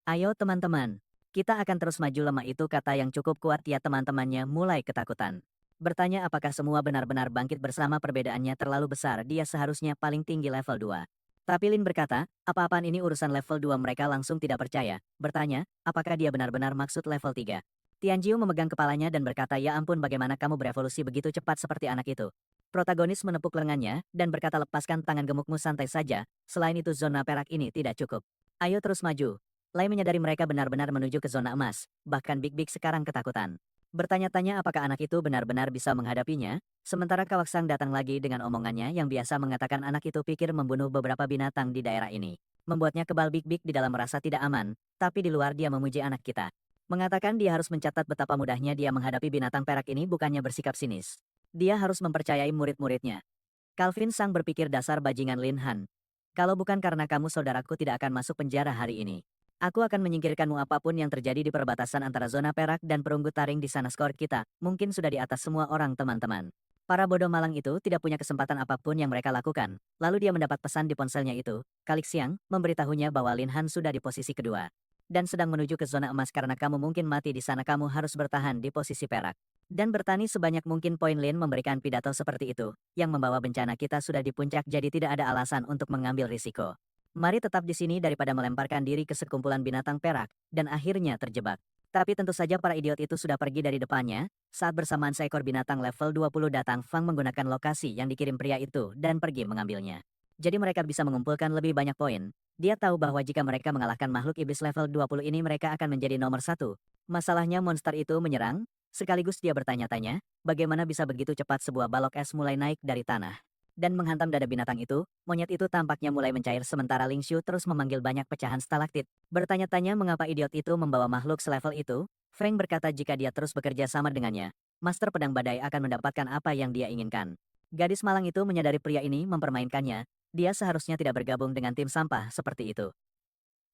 ayo teman-teman, kita akan terus maju. Lemah itu kata yang cukup kuat ya. Teman-temannya mulai ketakutan. Bertanya apakah semua benar-benar bangkit bersama. Perbedaannya terlalu besar, dia seharusnya paling tinggi level 2. Tapi Lin berkata, apa-apaan ini urusan level 2. Mereka langsung tidak percaya. Bertanya, apakah dia benar-benar maksud level 3. Tianjiu memegang kepalanya dan berkata, ya ampun, bagaimana kamu berevolusi begitu cepat seperti anak itu? Protagonis menepuk lengannya dan berkata, lepaskan tangan gemukmu, santai saja. Selain itu zona perak ini tidak cukup. Ayo terus maju. Lai menyadari mereka benar-benar menuju ke zona emas. Bahkan Big Big sekarang ketakutan. Bertanya-tanya apakah anak itu benar-benar bisa menghadapinya. Sementara Kawaksang datang lagi dengan omongannya yang biasa, mengatakan anak itu pikir membunuh beberapa binatang di daerah ini. Membuatnya kebal. Big Big di dalam merasa tidak aman, tapi di luar dia memuji anak kita. Mengatakan dia harus mencatat betapa mudahnya dia menghadapi binatang perak ini, bukannya bersikap sinis. Dia harus mempercayai murid-muridnya. Calvin Sang berpikir, dasar bajingan Lin Han. Kalau bukan karena kamu, saudaraku tidak akan masuk penjara hari ini. Aku akan menyingkirkanmu apapun yang terjadi di perbatasan antara zona perak dan perunggu taring di sana. Skor kita mungkin sudah di atas semua orang teman-teman. Para bodoh malang itu tidak punya kesempatan apapun yang mereka lakukan. Lalu dia mendapat pesan di ponselnya itu, Kalik Siang, memberitahunya bahwa Lin Han sudah di posisi kedua. Dan sedang menuju ke zona emas karena kamu mungkin mati di sana kamu harus bertahan di posisi perak. Dan bertani sebanyak mungkin. Poin Lin memberikan pidato seperti itu, yang membawa bencana kita sudah di puncak jadi tidak ada alasan untuk mengambil risiko. Mari tetap di sini daripada melemparkan diri ke sekumpulan binatang perak, dan akhirnya terjebak. Tapi tentu saja para idiot itu sudah pergi dari depannya, saat bersamaan seekor binatang level 20 datang. Fang menggunakan lokasi yang dikirim pria itu dan pergi mengambilnya. Jadi mereka bisa mengumpulkan lebih banyak poin. Dia tahu bahwa jika mereka mengalahkan makhluk iblis level 20 ini mereka akan menjadi nomor satu. Masalahnya monster itu menyerang, sekaligus dia bertanya-tanya, bagaimana bisa begitu cepat sebuah balok es mulai naik dari tanah dan menghantam dada binatang itu. Monyet itu tampaknya mulai mencair sementara Ling Xiu terus memanggil banyak pecahan stalaktit. Bertanya-tanya mengapa idiot itu membawa makhluk selevel itu. Feng berkata jika dia terus bekerja sama dengannya, Master Pedang Badai akan mendapatkan apa yang dia inginkan. Gadis malang itu menyadari pria ini mempermainkannya. Dia seharusnya tidak bergabung dengan tim sampah seperti itu.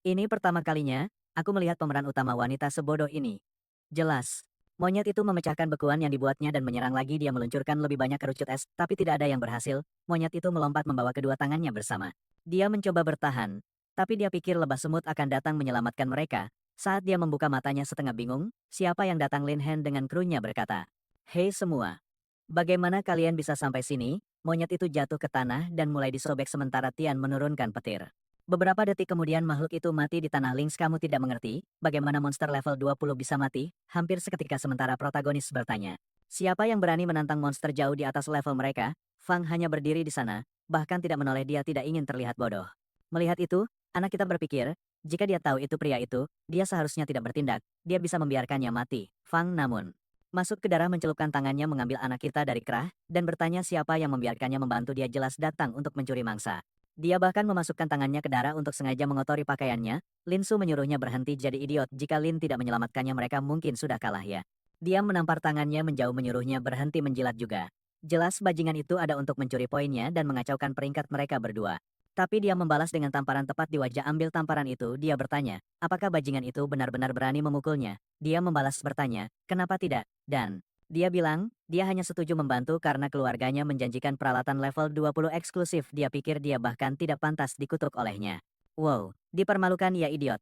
Ini pertama kalinya, aku melihat pemeran utama wanita sebodoh ini. Jelas. Monyet itu memecahkan bekuan yang dibuatnya dan menyerang lagi. Dia meluncurkan lebih banyak kerucut es, tapi tidak ada yang berhasil. Monyet itu melompat membawa kedua tangannya bersama. Dia mencoba bertahan, tapi dia pikir lebah semut akan datang menyelamatkan mereka. Saat dia membuka matanya setengah bingung, siapa yang datang? Lin Han dengan krunya berkata, "Hei semua, bagaimana kalian bisa sampai sini?" Monyet itu jatuh ke tanah dan mulai disobek sementara Tian menurunkan petir. Beberapa detik kemudian makhluk itu mati di tanah. Lynx, kamu tidak mengerti bagaimana monster level 20 bisa mati? Hampir seketika sementara protagonis bertanya. Siapa yang berani menantang monster jauh di atas level mereka? Fang hanya berdiri di sana, bahkan tidak menoleh. Dia tidak ingin terlihat bodoh. Melihat itu, anak kita berpikir, jika dia tahu itu pria itu, dia seharusnya tidak bertindak. Dia bisa membiarkannya mati. Fang namun masuk ke darah mencelupkan tangannya mengambil anak kita dari kerah, dan bertanya siapa yang membiarkannya membantu dia jelas datang untuk mencuri mangsa. Dia bahkan memasukkan tangannya ke darah untuk sengaja mengotori pakaiannya. Lin Su menyuruhnya berhenti jadi idiot. Jika Lin tidak menyelamatkannya mereka mungkin sudah kalah ya. Dia menampar tangannya menjauh menyuruhnya berhenti menjilat juga. Jelas bajingan itu ada untuk mencuri poinnya dan mengacaukan peringkat mereka berdua. Tapi dia membalas dengan tamparan tepat di wajah. Ambil tamparan itu. Dia bertanya, apakah bajingan itu benar-benar berani memukulnya? Dia membalas bertanya, kenapa tidak? Dan dia bilang, dia hanya setuju membantu karena keluarganya menjanjikan peralatan level 20 eksklusif. Dia pikir dia bahkan tidak pantas dikutuk olehnya. Wow, dipermalukan ya idiot.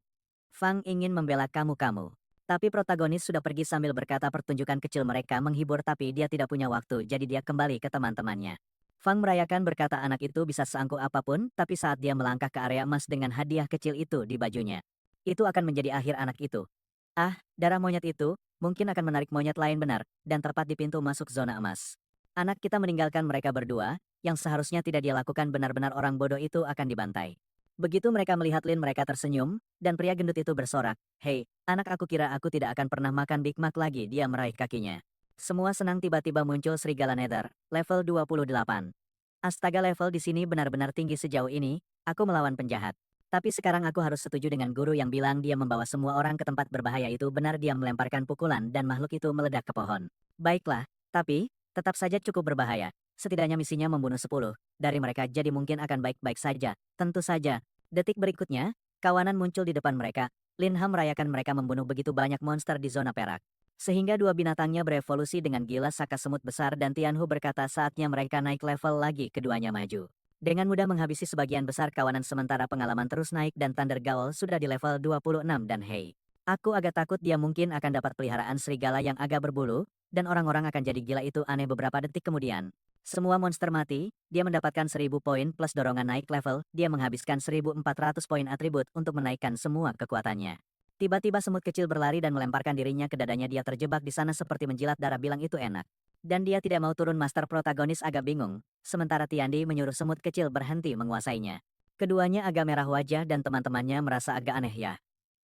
Fang ingin membela kamu-kamu. Tapi protagonis sudah pergi sambil berkata pertunjukan kecil mereka menghibur tapi dia tidak punya waktu jadi dia kembali ke teman-temannya. Fang merayakan berkata anak itu bisa seangkuh apapun tapi saat dia melangkah ke area emas dengan hadiah kecil itu di bajunya. Itu akan menjadi akhir anak itu. Ah, darah monyet itu, mungkin akan menarik monyet lain benar, dan tepat di pintu masuk zona emas. Anak kita meninggalkan mereka berdua, yang seharusnya tidak dia lakukan. Benar-benar orang bodoh itu akan dibantai. Begitu mereka melihat Lin mereka tersenyum, dan pria gendut itu bersorak, "Hei, anak aku kira aku tidak akan pernah makan Big Mac lagi." Dia meraih kakinya. Semua senang tiba-tiba muncul serigala nether, level 28. Astaga, level di sini benar-benar tinggi sejauh ini, aku melawan penjahat. Tapi sekarang aku harus setuju dengan guru yang bilang dia membawa semua orang ke tempat berbahaya itu benar. Dia melemparkan pukulan dan makhluk itu meledak ke pohon. Baiklah, tapi tetap saja cukup berbahaya. Setidaknya misinya membunuh 10 dari mereka jadi mungkin akan baik-baik saja. Tentu saja. Detik berikutnya, kawanan muncul di depan mereka. Lin Ham merayakan mereka membunuh begitu banyak monster di zona perak. Sehingga dua binatangnya berevolusi dengan gila. Saka semut besar dan Tianhu berkata saatnya mereka naik level lagi. Keduanya maju. Dengan mudah menghabisi sebagian besar kawanan sementara pengalaman terus naik dan Thunder Gaul sudah di level 26 dan hei. Aku agak takut dia mungkin akan dapat peliharaan serigala yang agak berbulu, dan orang-orang akan jadi gila. Itu aneh. Beberapa detik kemudian, semua monster mati. Dia mendapatkan 1000 poin plus dorongan naik level. Dia menghabiskan 1400 poin atribut untuk menaikkan semua kekuatannya. Tiba-tiba semut kecil berlari dan melemparkan dirinya ke dadanya. Dia terjebak di sana seperti menjilat darah. Bilang itu enak. Dan dia tidak mau turun. Master protagonis agak bingung, sementara Tiandi menyuruh semut kecil berhenti menguasainya. Keduanya agak merah wajah dan teman-temannya merasa agak aneh ya.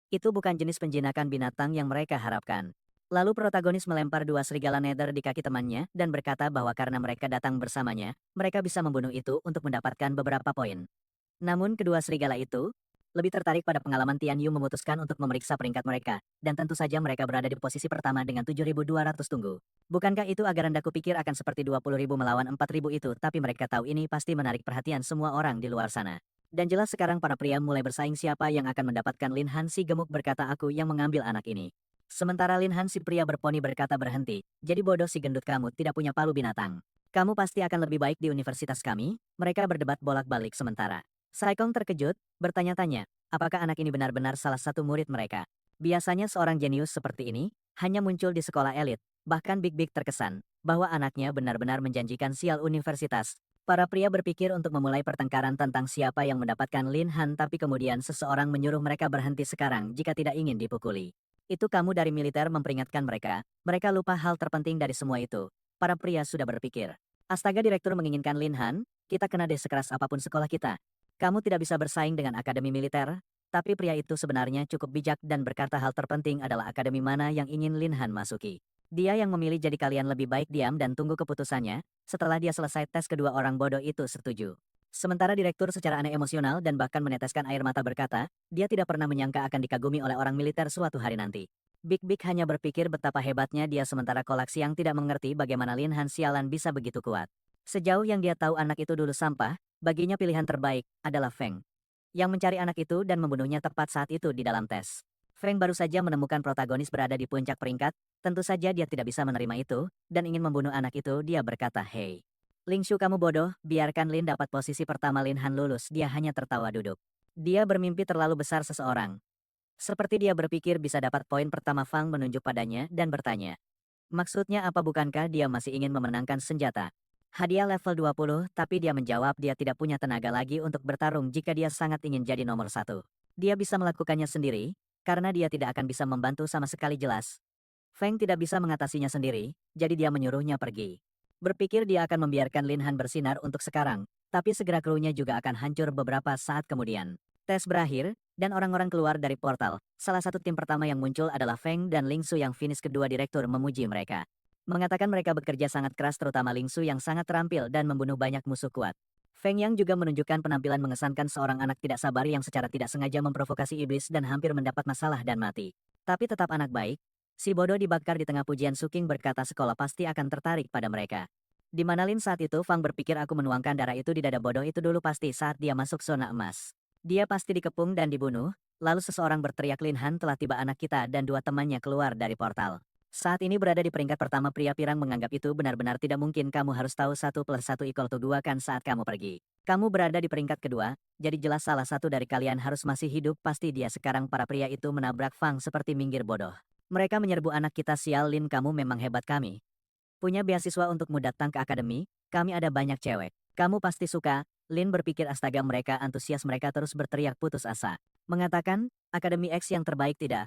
Itu bukan jenis penjinakan binatang yang mereka harapkan. Lalu protagonis melempar dua serigala nether di kaki temannya dan berkata bahwa karena mereka datang bersamanya, mereka bisa membunuh itu untuk mendapatkan beberapa poin. Namun kedua serigala itu lebih tertarik pada pengalaman. Tian Yu memutuskan untuk memeriksa peringkat mereka, dan tentu saja mereka berada di posisi pertama dengan 7.200 tunggu. Bukankah itu agak rendah? Kupikir akan seperti 20.000 melawan 4.000 itu, tapi mereka tahu ini pasti menarik perhatian semua orang di luar sana. Dan jelas sekarang para pria mulai bersaing siapa yang akan mendapatkan Lin Han si gemuk berkata aku yang mengambil anak ini. Sementara Lin Han si pria berponi berkata berhenti, jadi bodoh si gendut kamu tidak punya palu binatang. Kamu pasti akan lebih baik di universitas kami, mereka berdebat bolak-balik sementara. Saikong terkejut, bertanya-tanya, apakah anak ini benar-benar salah satu murid mereka? Biasanya seorang jenius seperti ini, hanya muncul di sekolah elit, bahkan Big Big terkesan, bahwa anaknya benar-benar menjanjikan sial universitas. Para pria berpikir untuk memulai pertengkaran tentang siapa yang mendapatkan Lin Han tapi kemudian seseorang menyuruh mereka berhenti sekarang jika tidak ingin dipukuli. Itu kamu dari militer memperingatkan mereka, mereka lupa hal terpenting dari semua itu. Para pria sudah berpikir. Astaga direktur menginginkan Lin Han, kita kena deh sekeras apapun sekolah kita. Kamu tidak bisa bersaing dengan akademi militer, tapi pria itu sebenarnya cukup bijak dan berkata hal terpenting adalah akademi mana yang ingin Lin Han masuki. Dia yang memilih jadi kalian lebih baik diam dan tunggu keputusannya, setelah dia selesai tes kedua orang bodoh itu setuju. Sementara direktur secara aneh emosional dan bahkan meneteskan air mata berkata, dia tidak pernah menyangka akan dikagumi oleh orang militer suatu hari nanti. Big Big hanya berpikir betapa hebatnya dia sementara Kolak Siang tidak mengerti bagaimana Lin Han sialan bisa begitu kuat. Sejauh yang dia tahu anak itu dulu sampah, baginya pilihan terbaik adalah Feng. Yang mencari anak itu dan membunuhnya tepat saat itu di dalam tes. Feng baru saja menemukan protagonis berada di puncak peringkat, tentu saja dia tidak bisa menerima itu, dan ingin membunuh anak itu, dia berkata, hei. Ling Shu kamu bodoh, biarkan Lin dapat posisi pertama Lin Han lulus, dia hanya tertawa duduk. Dia bermimpi terlalu besar seseorang. Seperti dia berpikir bisa dapat poin pertama Fang menunjuk padanya dan bertanya. Maksudnya apa bukankah dia masih ingin memenangkan senjata? Hadiah level 20, tapi dia menjawab dia tidak punya tenaga lagi untuk bertarung jika dia sangat ingin jadi nomor satu. Dia bisa melakukannya sendiri, karena dia tidak akan bisa membantu sama sekali jelas. Feng tidak bisa mengatasinya sendiri, jadi dia menyuruhnya pergi. Berpikir dia akan membiarkan Lin Han bersinar untuk sekarang, tapi segera krunya juga akan hancur beberapa saat kemudian. Tes berakhir, dan orang-orang keluar dari portal. Salah satu tim pertama yang muncul adalah Feng dan Ling Su yang finish kedua direktur memuji mereka. Mengatakan mereka bekerja sangat keras terutama Ling Su yang sangat terampil dan membunuh banyak musuh kuat. Feng Yang juga menunjukkan penampilan mengesankan seorang anak tidak sabar yang secara tidak sengaja memprovokasi iblis dan hampir mendapat masalah dan mati. Tapi tetap anak baik, si bodoh dibakar di tengah pujian Suking berkata sekolah pasti akan tertarik pada mereka. Di mana Lin saat itu Fang berpikir aku menuangkan darah itu di dada bodoh itu dulu pasti saat dia masuk zona emas. Dia pasti dikepung dan dibunuh, lalu seseorang berteriak Lin Han telah tiba anak kita dan dua temannya keluar dari portal. Saat ini berada di peringkat pertama pria pirang menganggap itu benar-benar tidak mungkin kamu harus tahu 1+1=2 kan saat kamu pergi. Kamu berada di peringkat kedua, jadi jelas salah satu dari kalian harus masih hidup pasti dia sekarang para pria itu menabrak Fang seperti minggir bodoh. Mereka menyerbu anak kita sial Lin kamu memang hebat kami. Punya beasiswa untukmu datang ke akademi, kami ada banyak cewek. Kamu pasti suka, Lin berpikir astaga mereka antusias mereka terus berteriak putus asa. Mengatakan, Akademi X yang terbaik tidak.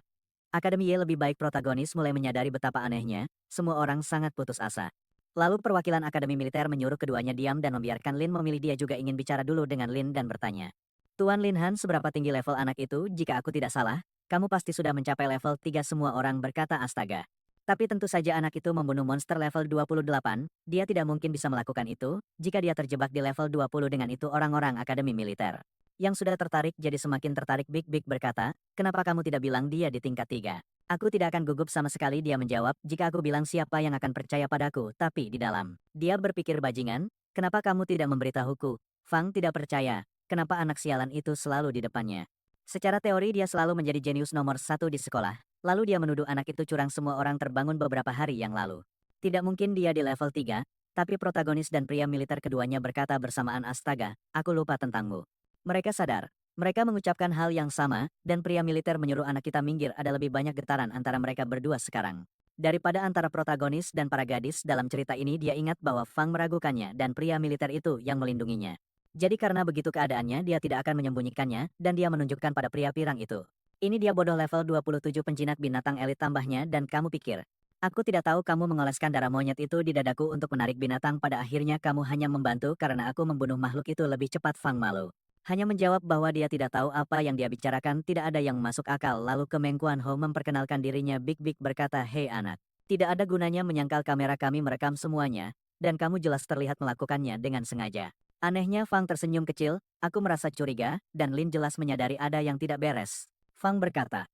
Akademi Y lebih baik protagonis mulai menyadari betapa anehnya, semua orang sangat putus asa. Lalu perwakilan Akademi Militer menyuruh keduanya diam dan membiarkan Lin memilih dia juga ingin bicara dulu dengan Lin dan bertanya. Tuan Lin Han seberapa tinggi level anak itu jika aku tidak salah, kamu pasti sudah mencapai level 3 semua orang berkata astaga. Tapi tentu saja anak itu membunuh monster level 28, dia tidak mungkin bisa melakukan itu, jika dia terjebak di level 20 dengan itu orang-orang Akademi Militer. Yang sudah tertarik jadi semakin tertarik Big Big berkata, kenapa kamu tidak bilang dia di tingkat 3? Aku tidak akan gugup sama sekali dia menjawab, jika aku bilang siapa yang akan percaya padaku, tapi di dalam. Dia berpikir bajingan, kenapa kamu tidak memberitahuku? Fang tidak percaya, kenapa anak sialan itu selalu di depannya. Secara teori dia selalu menjadi jenius nomor satu di sekolah. Lalu dia menuduh anak itu curang semua orang terbangun beberapa hari yang lalu. Tidak mungkin dia di level 3, tapi protagonis dan pria militer keduanya berkata bersamaan astaga, aku lupa tentangmu. Mereka sadar. Mereka mengucapkan hal yang sama, dan pria militer menyuruh anak kita minggir ada lebih banyak getaran antara mereka berdua sekarang. Daripada antara protagonis dan para gadis dalam cerita ini dia ingat bahwa Fang meragukannya dan pria militer itu yang melindunginya. Jadi karena begitu keadaannya dia tidak akan menyembunyikannya, dan dia menunjukkan pada pria pirang itu. Ini dia bodoh level 27 penjinak binatang elit tambahnya dan kamu pikir. Aku tidak tahu kamu mengoleskan darah monyet itu di dadaku untuk menarik binatang pada akhirnya kamu hanya membantu karena aku membunuh makhluk itu lebih cepat Fang malu. Hanya menjawab bahwa dia tidak tahu apa yang dia bicarakan tidak ada yang masuk akal lalu ke Meng Kuan Ho memperkenalkan dirinya Big Big berkata hei anak. Tidak ada gunanya menyangkal kamera kami merekam semuanya, dan kamu jelas terlihat melakukannya dengan sengaja. Anehnya Fang tersenyum kecil, aku merasa curiga, dan Lin jelas menyadari ada yang tidak beres. Fang berkata,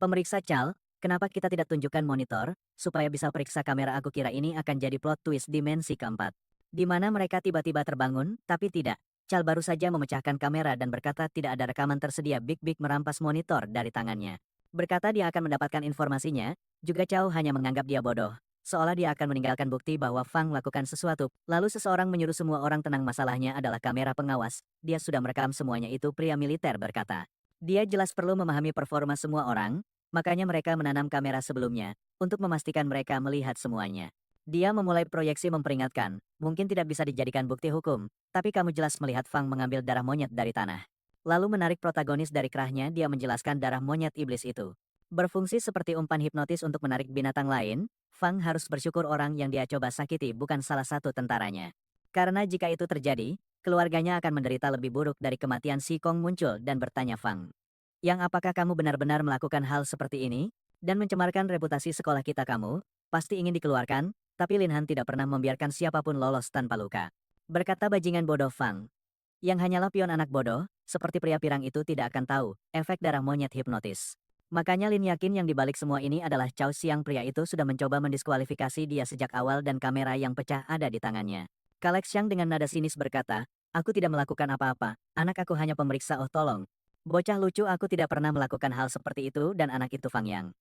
pemeriksa Chal, kenapa kita tidak tunjukkan monitor, supaya bisa periksa kamera aku kira ini akan jadi plot twist dimensi keempat. Di mana mereka tiba-tiba terbangun, tapi tidak. Chal baru saja memecahkan kamera dan berkata tidak ada rekaman tersedia. Big Big merampas monitor dari tangannya. Berkata dia akan mendapatkan informasinya, juga Chow hanya menganggap dia bodoh. Seolah dia akan meninggalkan bukti bahwa Fang melakukan sesuatu. Lalu seseorang menyuruh semua orang tenang, masalahnya adalah kamera pengawas. Dia sudah merekam semuanya, itu pria militer berkata. Dia jelas perlu memahami performa semua orang, makanya mereka menanam kamera sebelumnya, untuk memastikan mereka melihat semuanya. Dia memulai proyeksi memperingatkan, mungkin tidak bisa dijadikan bukti hukum, tapi kamu jelas melihat Fang mengambil darah monyet dari tanah. Lalu menarik protagonis dari kerahnya, dia menjelaskan darah monyet iblis itu berfungsi seperti umpan hipnotis untuk menarik binatang lain. Fang harus bersyukur orang yang dia coba sakiti bukan salah satu tentaranya. Karena jika itu terjadi, keluarganya akan menderita lebih buruk dari kematian. Si Kong muncul dan bertanya Fang, yang apakah kamu benar-benar melakukan hal seperti ini? Dan mencemarkan reputasi sekolah kita, kamu pasti ingin dikeluarkan, tapi Lin Han tidak pernah membiarkan siapapun lolos tanpa luka. Berkata bajingan bodoh Fang. Yang hanyalah pion anak bodoh, seperti pria pirang itu tidak akan tahu efek darah monyet hipnotis. Makanya Lin yakin yang dibalik semua ini adalah Chow Siang. Pria itu sudah mencoba mendiskualifikasi dia sejak awal dan kamera yang pecah ada di tangannya. Kalek Xiang dengan nada sinis berkata, aku tidak melakukan apa-apa, anak aku hanya pemeriksa. Oh tolong. Bocah lucu, aku tidak pernah melakukan hal seperti itu dan anak itu Fang Yang.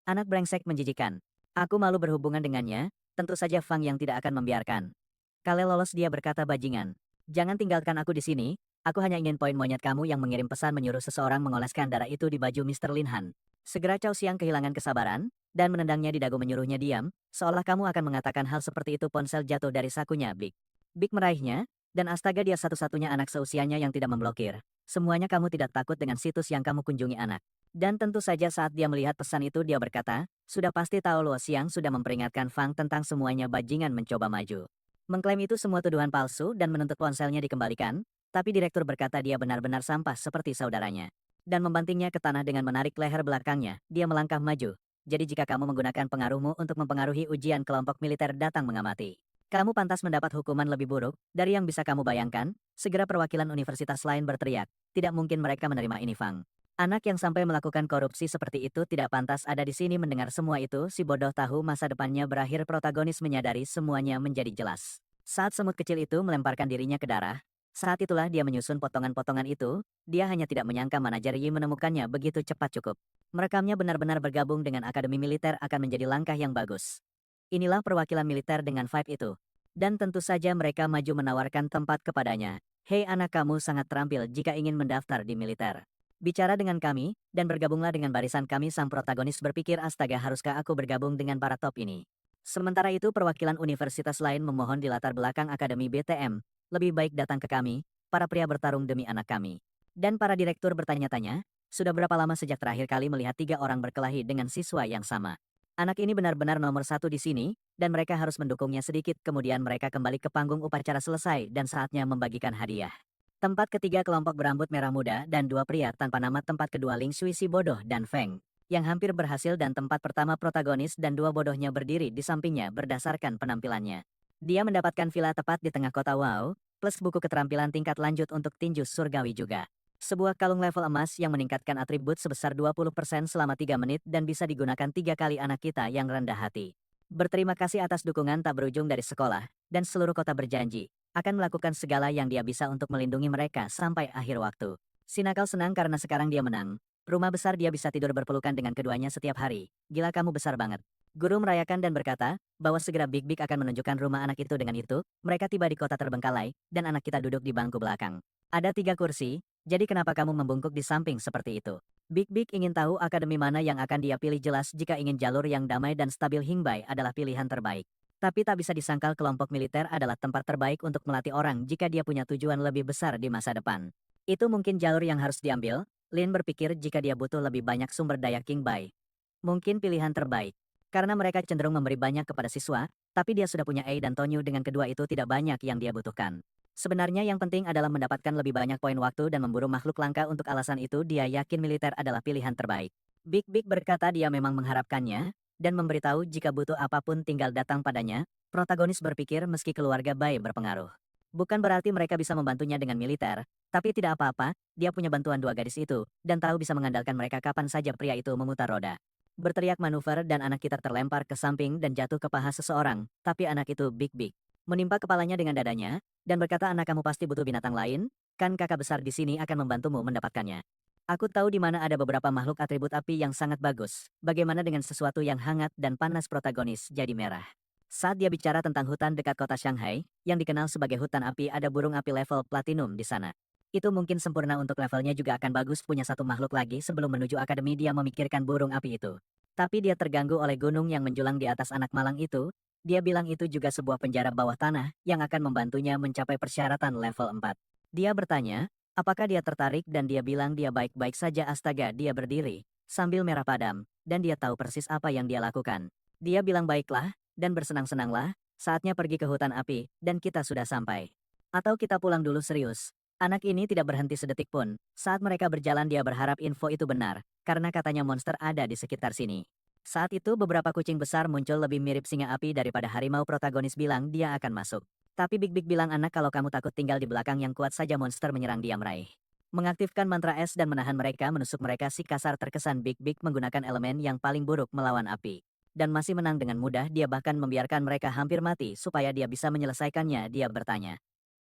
Anak brengsek menjijikan. Aku malu berhubungan dengannya, tentu saja Fang Yang tidak akan membiarkan. Kale lolos, dia berkata bajingan. Jangan tinggalkan aku di sini, aku hanya ingin poin monyet kamu yang mengirim pesan menyuruh seseorang mengoleskan darah itu di baju Mr. Lin Han. Segera Chow Siang kehilangan kesabaran, dan menendangnya di dagu menyuruhnya diam, seolah kamu akan mengatakan hal seperti itu. Ponsel jatuh dari sakunya Big. Big meraihnya, dan astaga dia satu-satunya anak seusianya yang tidak memblokir. Semuanya kamu tidak takut dengan situs yang kamu kunjungi anak. Dan tentu saja saat dia melihat pesan itu dia berkata, sudah pasti tahu Luo Xiang sudah memperingatkan Fang tentang semuanya. Bajingan mencoba maju. Mengklaim itu semua tuduhan palsu dan menuntut ponselnya dikembalikan, tapi direktur berkata dia benar-benar sampah seperti saudaranya. Dan membantingnya ke tanah dengan menarik leher belakangnya, dia melangkah maju. Jadi jika kamu menggunakan pengaruhmu untuk mempengaruhi ujian, kelompok militer datang mengamati. Kamu pantas mendapat hukuman lebih buruk dari yang bisa kamu bayangkan. Segera perwakilan universitas lain berteriak, tidak mungkin mereka menerima ini Fang. Anak yang sampai melakukan korupsi seperti itu tidak pantas ada di sini. Mendengar semua itu, si bodoh tahu masa depannya berakhir. Protagonis menyadari semuanya menjadi jelas. Saat semut kecil itu melemparkan dirinya ke darah, saat itulah dia menyusun potongan-potongan itu. Dia hanya tidak menyangka manajer Yi menemukannya begitu cepat. Cukup merekamnya. Benar-benar bergabung dengan akademi militer akan menjadi langkah yang bagus. Inilah perwakilan militer dengan vibe itu. Dan tentu saja mereka maju menawarkan tempat kepadanya. Hei anak, kamu sangat terampil jika ingin mendaftar di militer. Bicara dengan kami, dan bergabunglah dengan barisan kami. Sang protagonis berpikir, astaga, haruskah aku bergabung dengan para top ini? Sementara itu perwakilan universitas lain memohon di latar belakang akademi BTM, lebih baik datang ke kami, para pria bertarung demi anak kami. Dan para direktur bertanya-tanya, sudah berapa lama sejak terakhir kali melihat 3 orang berkelahi dengan siswa yang sama? Anak ini benar-benar nomor 1 di sini, dan mereka harus mendukungnya sedikit. Kemudian mereka kembali ke panggung. Upacara selesai dan saatnya membagikan hadiah. Tempat ketiga kelompok berambut merah muda dan 2 pria tanpa nama. Tempat kedua Ling Shui, si bodoh, dan Feng yang hampir berhasil. Dan tempat pertama protagonis dan 2 bodohnya berdiri di sampingnya berdasarkan penampilannya. Dia mendapatkan villa tepat di tengah kota wow, plus buku keterampilan tingkat lanjut untuk tinju surgawi juga. Sebuah kalung level emas yang meningkatkan atribut sebesar 20% selama 3 menit dan bisa digunakan 3 kali. Anak kita yang rendah hati berterima kasih atas dukungan tak berujung dari sekolah, dan seluruh kota berjanji akan melakukan segala yang dia bisa untuk melindungi mereka sampai akhir waktu. Si nakal senang karena sekarang dia menang. Rumah besar, dia bisa tidur berpelukan dengan keduanya setiap hari. Gila, kamu besar banget. Guru merayakan dan berkata bahwa segera Big Big akan menunjukkan rumah anak itu. Dengan itu, mereka tiba di kota terbengkalai, dan anak kita duduk di bangku belakang. Ada 3 kursi, jadi kenapa kamu membungkuk di samping seperti itu? Big Big ingin tahu akademi mana yang akan dia pilih. Jelas jika ingin jalur yang damai dan stabil, Hingbai adalah pilihan terbaik. Tapi tak bisa disangkal kelompok militer adalah tempat terbaik untuk melatih orang jika dia punya tujuan lebih besar di masa depan. Itu mungkin jalur yang harus diambil. Lin berpikir jika dia butuh lebih banyak sumber daya, Qingbai mungkin pilihan terbaik. Karena mereka cenderung memberi banyak kepada siswa, tapi dia sudah punya A dan Tonyu. Dengan kedua itu tidak banyak yang dia butuhkan. Sebenarnya yang penting adalah mendapatkan lebih banyak poin waktu dan memburu makhluk langka. Untuk alasan itu dia yakin militer adalah pilihan terbaik. Big Big berkata dia memang mengharapkannya, dan memberitahu jika butuh apapun tinggal datang padanya. Protagonis berpikir meski keluarga Bai berpengaruh, bukan berarti mereka bisa membantunya dengan militer, tapi tidak apa-apa, dia punya bantuan 2 gadis itu, dan tahu bisa mengandalkan mereka kapan saja. Pria itu memutar roda, berteriak manuver, dan anak kita terlempar ke samping dan jatuh ke paha seseorang, tapi anak itu Big Big menimpa kepalanya dengan dadanya, dan berkata anak kamu pasti butuh binatang lain, kan kakak besar di sini akan membantumu mendapatkannya. Aku tahu di mana ada beberapa makhluk atribut api yang sangat bagus. Bagaimana dengan sesuatu yang hangat dan panas protagonis jadi merah. Saat dia bicara tentang hutan dekat kota Shanghai, yang dikenal sebagai hutan api ada burung api level platinum di sana. Itu mungkin sempurna untuk levelnya juga akan bagus punya satu makhluk lagi sebelum menuju akademi dia memikirkan burung api itu. Tapi dia terganggu oleh gunung yang menjulang di atas anak malang itu. Dia bilang itu juga sebuah penjara bawah tanah yang akan membantunya mencapai persyaratan level 4. Dia bertanya, apakah dia tertarik dan dia bilang dia baik-baik saja. Astaga, dia berdiri, sambil merah padam, dan dia tahu persis apa yang dia lakukan. Dia bilang baiklah, dan bersenang-senanglah, saatnya pergi ke hutan api, dan kita sudah sampai. Atau kita pulang dulu. Serius. Anak ini tidak berhenti sedetik pun. Saat mereka berjalan dia berharap info itu benar, karena katanya monster ada di sekitar sini. Saat itu beberapa kucing besar muncul lebih mirip singa api daripada harimau. Protagonis bilang dia akan masuk. Tapi Big Big bilang anak kalau kamu takut tinggal di belakang yang kuat saja monster menyerang dia meraih. Mengaktifkan mantra es dan menahan mereka menusuk mereka si kasar terkesan Big Big menggunakan elemen yang paling buruk melawan api. Dan masih menang dengan mudah dia bahkan membiarkan mereka hampir mati supaya dia bisa menyelesaikannya. Dia bertanya,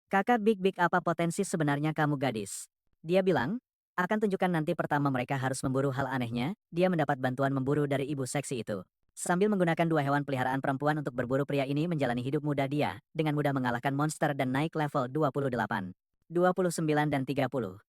kakak Big Big apa potensi sebenarnya kamu gadis? Dia bilang, akan tunjukkan nanti pertama mereka harus memburu hal anehnya, dia mendapat bantuan memburu dari ibu seksi itu. Sambil menggunakan dua hewan peliharaan perempuan untuk berburu pria ini menjalani hidup muda dia, dengan mudah mengalahkan monster dan naik level 28, 29 dan 30.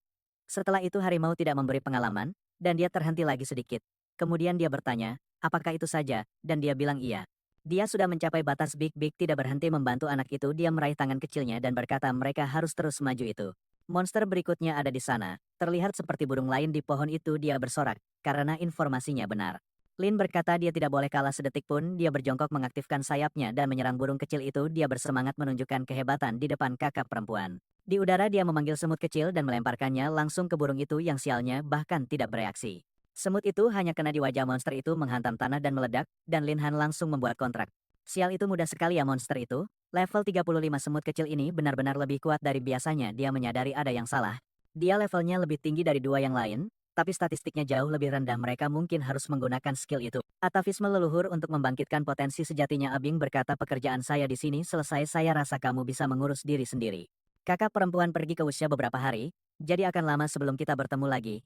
Setelah itu harimau tidak memberi pengalaman, dan dia terhenti lagi sedikit. Kemudian dia bertanya, apakah itu saja, dan dia bilang iya. Dia sudah mencapai batas. Big Big tidak berhenti membantu anak itu. Dia meraih tangan kecilnya dan berkata mereka harus terus maju itu. Monster berikutnya ada di sana. Terlihat seperti burung lain di pohon itu. Dia bersorak, karena informasinya benar. Lin berkata dia tidak boleh kalah sedetik pun. Dia berjongkok mengaktifkan sayapnya dan menyerang burung kecil itu. Dia bersemangat menunjukkan kehebatan di depan kakak perempuan. Di udara dia memanggil semut kecil dan melemparkannya langsung ke burung itu yang sialnya bahkan tidak bereaksi. Semut itu hanya kena di wajah monster itu menghantam tanah dan meledak, dan Lin Han langsung membuat kontrak. Sial itu mudah sekali ya monster itu. Level 35 semut kecil ini benar-benar lebih kuat dari biasanya. Dia menyadari ada yang salah. Dia levelnya lebih tinggi dari dua yang lain, tapi statistiknya jauh lebih rendah. Mereka mungkin harus menggunakan skill itu. Atavisme leluhur untuk membangkitkan potensi sejatinya. Abing berkata pekerjaan saya di sini selesai. Saya rasa kamu bisa mengurus diri sendiri. Kakak perempuan pergi ke usia beberapa hari, jadi akan lama sebelum kita bertemu lagi.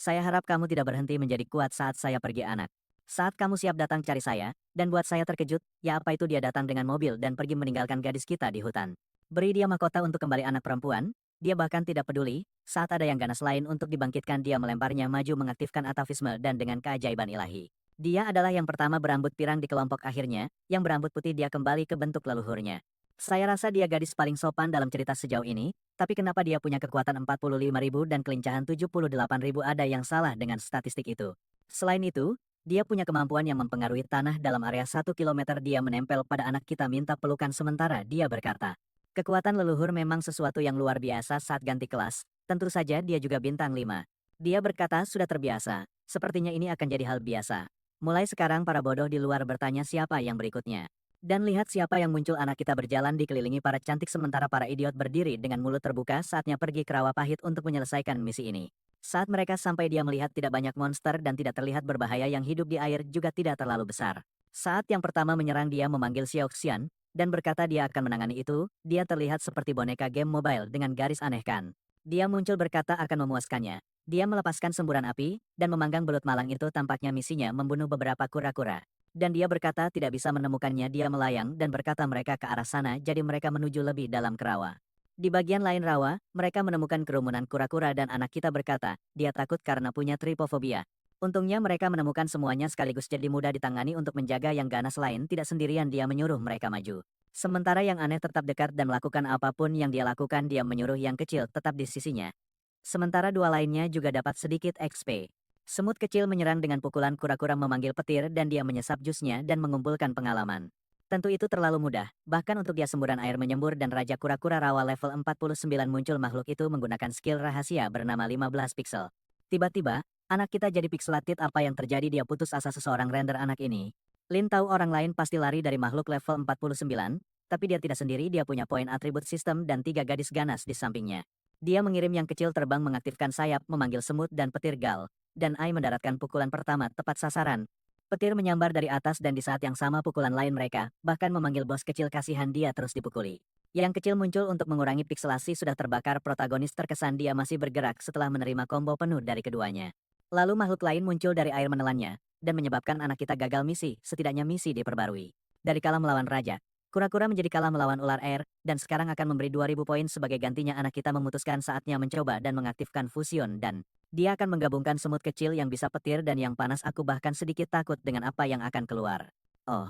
Saya harap kamu tidak berhenti menjadi kuat saat saya pergi anak. Saat kamu siap datang cari saya, dan buat saya terkejut, ya apa itu dia datang dengan mobil dan pergi meninggalkan gadis kita di hutan. Beri dia mahkota untuk kembali anak perempuan, dia bahkan tidak peduli, saat ada yang ganas lain untuk dibangkitkan dia melemparnya maju mengaktifkan atavisme dan dengan keajaiban ilahi. Dia adalah yang pertama berambut pirang di kelompok akhirnya, yang berambut putih dia kembali ke bentuk leluhurnya. Saya rasa dia gadis paling sopan dalam cerita sejauh ini, tapi kenapa dia punya kekuatan 45.000 dan kelincahan 78.000? Ada yang salah dengan statistik itu. Selain itu, dia punya kemampuan yang mempengaruhi tanah dalam area 1 kilometer. Dia menempel pada anak kita minta pelukan sementara. Dia berkata, kekuatan leluhur memang sesuatu yang luar biasa saat ganti kelas. Tentu saja dia juga bintang 5. Dia berkata sudah terbiasa. Sepertinya ini akan jadi hal biasa. Mulai sekarang para bodoh di luar bertanya siapa yang berikutnya. Dan lihat siapa yang muncul. Anak kita berjalan dikelilingi para cantik sementara para idiot berdiri dengan mulut terbuka. Saatnya pergi ke rawa pahit untuk menyelesaikan misi ini. Saat mereka sampai dia melihat tidak banyak monster dan tidak terlihat berbahaya. Yang hidup di air juga tidak terlalu besar. Saat yang pertama menyerang dia memanggil Xiaoxian dan berkata dia akan menangani itu. Dia terlihat seperti boneka game mobile dengan garis aneh kan. Dia muncul berkata akan memuaskannya. Dia melepaskan semburan api dan memanggang belut malang itu. Tampaknya misinya membunuh beberapa kura-kura. Dan dia berkata tidak bisa menemukannya. Dia melayang dan berkata mereka ke arah sana, jadi mereka menuju lebih dalam ke rawa. Di bagian lain rawa, mereka menemukan kerumunan kura-kura dan anak kita berkata, dia takut karena punya tripofobia. Untungnya mereka menemukan semuanya sekaligus jadi mudah ditangani untuk menjaga yang ganas lain tidak sendirian. Dia menyuruh mereka maju. Sementara yang aneh tetap dekat dan melakukan apapun yang dia lakukan. Dia menyuruh yang kecil tetap di sisinya. Sementara dua lainnya juga dapat sedikit XP. Semut kecil menyerang dengan pukulan kura-kura memanggil petir dan dia menyesap jusnya dan mengumpulkan pengalaman. Tentu itu terlalu mudah, bahkan untuk dia semburan air menyembur dan Raja Kura-Kura Rawa level 49 muncul. Makhluk itu menggunakan skill rahasia bernama 15 pixel. Tiba-tiba, anak kita jadi pixelated. Apa yang terjadi? Dia putus asa. Seseorang render anak ini. Lin tahu orang lain pasti lari dari makhluk level 49, tapi dia tidak sendiri. Dia punya poin atribut sistem dan 3 gadis ganas di sampingnya. Dia mengirim yang kecil terbang mengaktifkan sayap memanggil semut dan petir gal, dan Ai mendaratkan pukulan pertama tepat sasaran. Petir menyambar dari atas dan di saat yang sama pukulan lain mereka, bahkan memanggil bos kecil kasihan dia terus dipukuli. Yang kecil muncul untuk mengurangi pikselasi sudah terbakar protagonis terkesan dia masih bergerak setelah menerima combo penuh dari keduanya. Lalu makhluk lain muncul dari air menelannya, dan menyebabkan anak kita gagal misi, setidaknya misi diperbarui. Dari kalah melawan raja, kura-kura menjadi kalah melawan ular air, dan sekarang akan memberi 2000 poin sebagai gantinya anak kita memutuskan saatnya mencoba dan mengaktifkan fusion dan dia akan menggabungkan semut kecil yang bisa petir dan yang panas aku bahkan sedikit takut dengan apa yang akan keluar. Oh,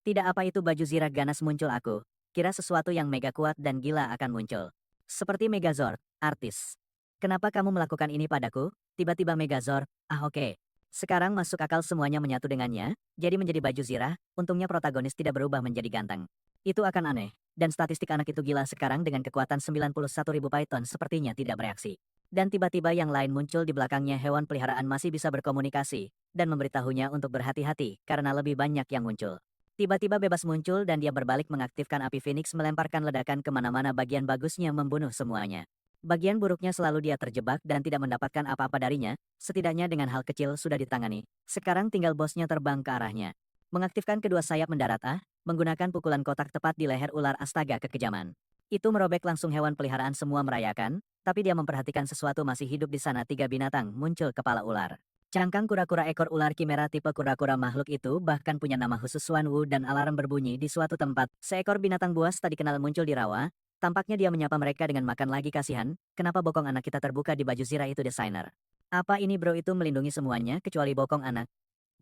tidak apa itu baju zirah ganas muncul aku. Kira sesuatu yang mega kuat dan gila akan muncul. Seperti Megazord, artis. Kenapa kamu melakukan ini padaku? Tiba-tiba Megazord, oke. Sekarang masuk akal semuanya menyatu dengannya, jadi menjadi baju zirah, untungnya protagonis tidak berubah menjadi ganteng. Itu akan aneh, dan statistik anak itu gila sekarang dengan kekuatan 91.000 Python sepertinya tidak bereaksi. Dan tiba-tiba yang lain muncul di belakangnya hewan peliharaan masih bisa berkomunikasi, dan memberitahunya untuk berhati-hati karena lebih banyak yang muncul. Tiba-tiba bebas muncul dan dia berbalik mengaktifkan api Phoenix melemparkan ledakan kemana-mana bagian bagusnya membunuh semuanya. Bagian buruknya selalu dia terjebak dan tidak mendapatkan apa-apa darinya, setidaknya dengan hal kecil sudah ditangani. Sekarang tinggal bosnya terbang ke arahnya. Mengaktifkan kedua sayap mendarat menggunakan pukulan kotak tepat di leher ular astaga kekejaman. Itu merobek langsung hewan peliharaan semua merayakan, tapi dia memperhatikan sesuatu masih hidup di sana tiga binatang muncul kepala ular. Cangkang kura-kura ekor ular kimera tipe kura-kura makhluk itu bahkan punya nama khusus Suanwu dan alarm berbunyi di suatu tempat. Seekor binatang buas tadi kenal muncul di rawa. Tampaknya dia menyapa mereka dengan makan lagi kasihan. Kenapa bokong anak kita terbuka di baju zirah itu desainer? Apa ini bro itu melindungi semuanya kecuali bokong anak?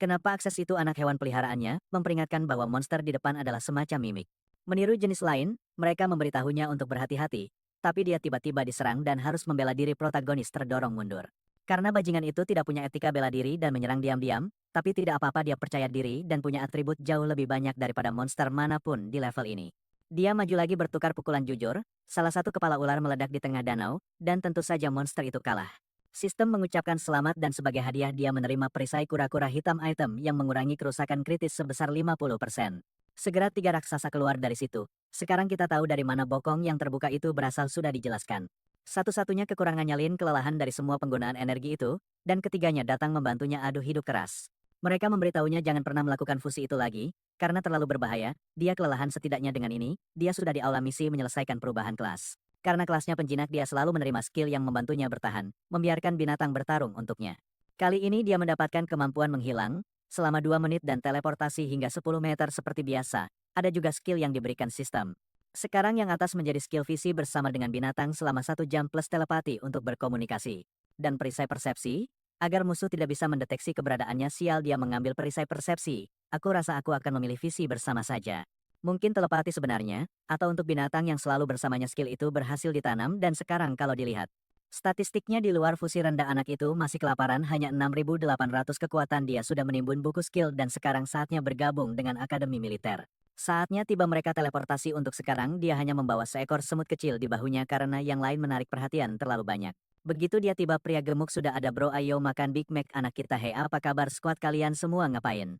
Kenapa akses itu anak hewan peliharaannya memperingatkan bahwa monster di depan adalah semacam mimik. Meniru jenis lain, mereka memberitahunya untuk berhati-hati. Tapi dia tiba-tiba diserang dan harus membela diri protagonis terdorong mundur. Karena bajingan itu tidak punya etika bela diri dan menyerang diam-diam, tapi tidak apa-apa dia percaya diri dan punya atribut jauh lebih banyak daripada monster manapun di level ini. Dia maju lagi bertukar pukulan jujur, salah satu kepala ular meledak di tengah danau, dan tentu saja monster itu kalah. Sistem mengucapkan selamat dan sebagai hadiah dia menerima perisai kura-kura hitam item yang mengurangi kerusakan kritis sebesar 50%. Segera tiga raksasa keluar dari situ. Sekarang kita tahu dari mana bokong yang terbuka itu berasal sudah dijelaskan. Satu-satunya kekurangannya Lin kelelahan dari semua penggunaan energi itu, dan ketiganya datang membantunya adu hidup keras. Mereka memberitahunya jangan pernah melakukan fusi itu lagi, karena terlalu berbahaya, dia kelelahan setidaknya dengan ini, dia sudah di aula misi menyelesaikan perubahan kelas. Karena kelasnya penjinak dia selalu menerima skill yang membantunya bertahan, membiarkan binatang bertarung untuknya. Kali ini dia mendapatkan kemampuan menghilang, selama 2 menit dan teleportasi hingga 10 meter seperti biasa, ada juga skill yang diberikan sistem. Sekarang yang atas menjadi skill visi bersama dengan binatang selama 1 jam plus telepati untuk berkomunikasi. Dan perisai persepsi, agar musuh tidak bisa mendeteksi keberadaannya sial dia mengambil perisai persepsi, aku rasa aku akan memilih visi bersama saja. Mungkin telepati sebenarnya, atau untuk binatang yang selalu bersamanya skill itu berhasil ditanam dan sekarang kalau dilihat. Statistiknya di luar fusi rendah anak itu masih kelaparan hanya 6.800 kekuatan dia sudah menimbun buku skill dan sekarang saatnya bergabung dengan akademi militer. Saatnya tiba mereka teleportasi untuk sekarang dia hanya membawa seekor semut kecil di bahunya karena yang lain menarik perhatian terlalu banyak. Begitu dia tiba pria gemuk sudah ada bro ayo makan Big Mac anak kita hei apa kabar squad kalian semua ngapain?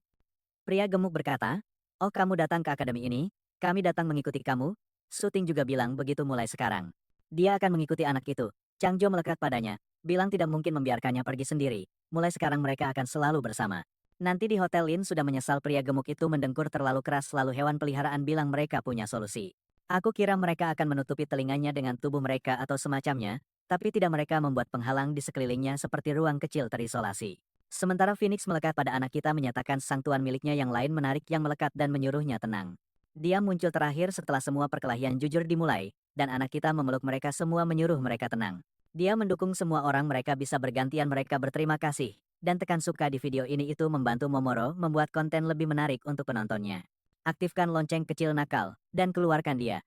Pria gemuk berkata, oh kamu datang ke akademi ini, kami datang mengikuti kamu, Suting juga bilang begitu mulai sekarang. Dia akan mengikuti anak itu. Changjo melekat padanya, bilang tidak mungkin membiarkannya pergi sendiri, mulai sekarang mereka akan selalu bersama. Nanti di hotel Lin sudah menyesal pria gemuk itu mendengkur terlalu keras lalu hewan peliharaan bilang mereka punya solusi. Aku kira mereka akan menutupi telinganya dengan tubuh mereka atau semacamnya, tapi tidak mereka membuat penghalang di sekelilingnya seperti ruang kecil terisolasi. Sementara Phoenix melekat pada anak kita menyatakan sang tuan miliknya yang lain menarik yang melekat dan menyuruhnya tenang. Dia muncul terakhir setelah semua perkelahian jujur dimulai, dan anak kita memeluk mereka semua menyuruh mereka tenang. Dia mendukung semua orang mereka bisa bergantian mereka berterima kasih, dan tekan suka di video ini itu membantu Momoro membuat konten lebih menarik untuk penontonnya. Aktifkan lonceng kecil nakal, dan keluarkan dia.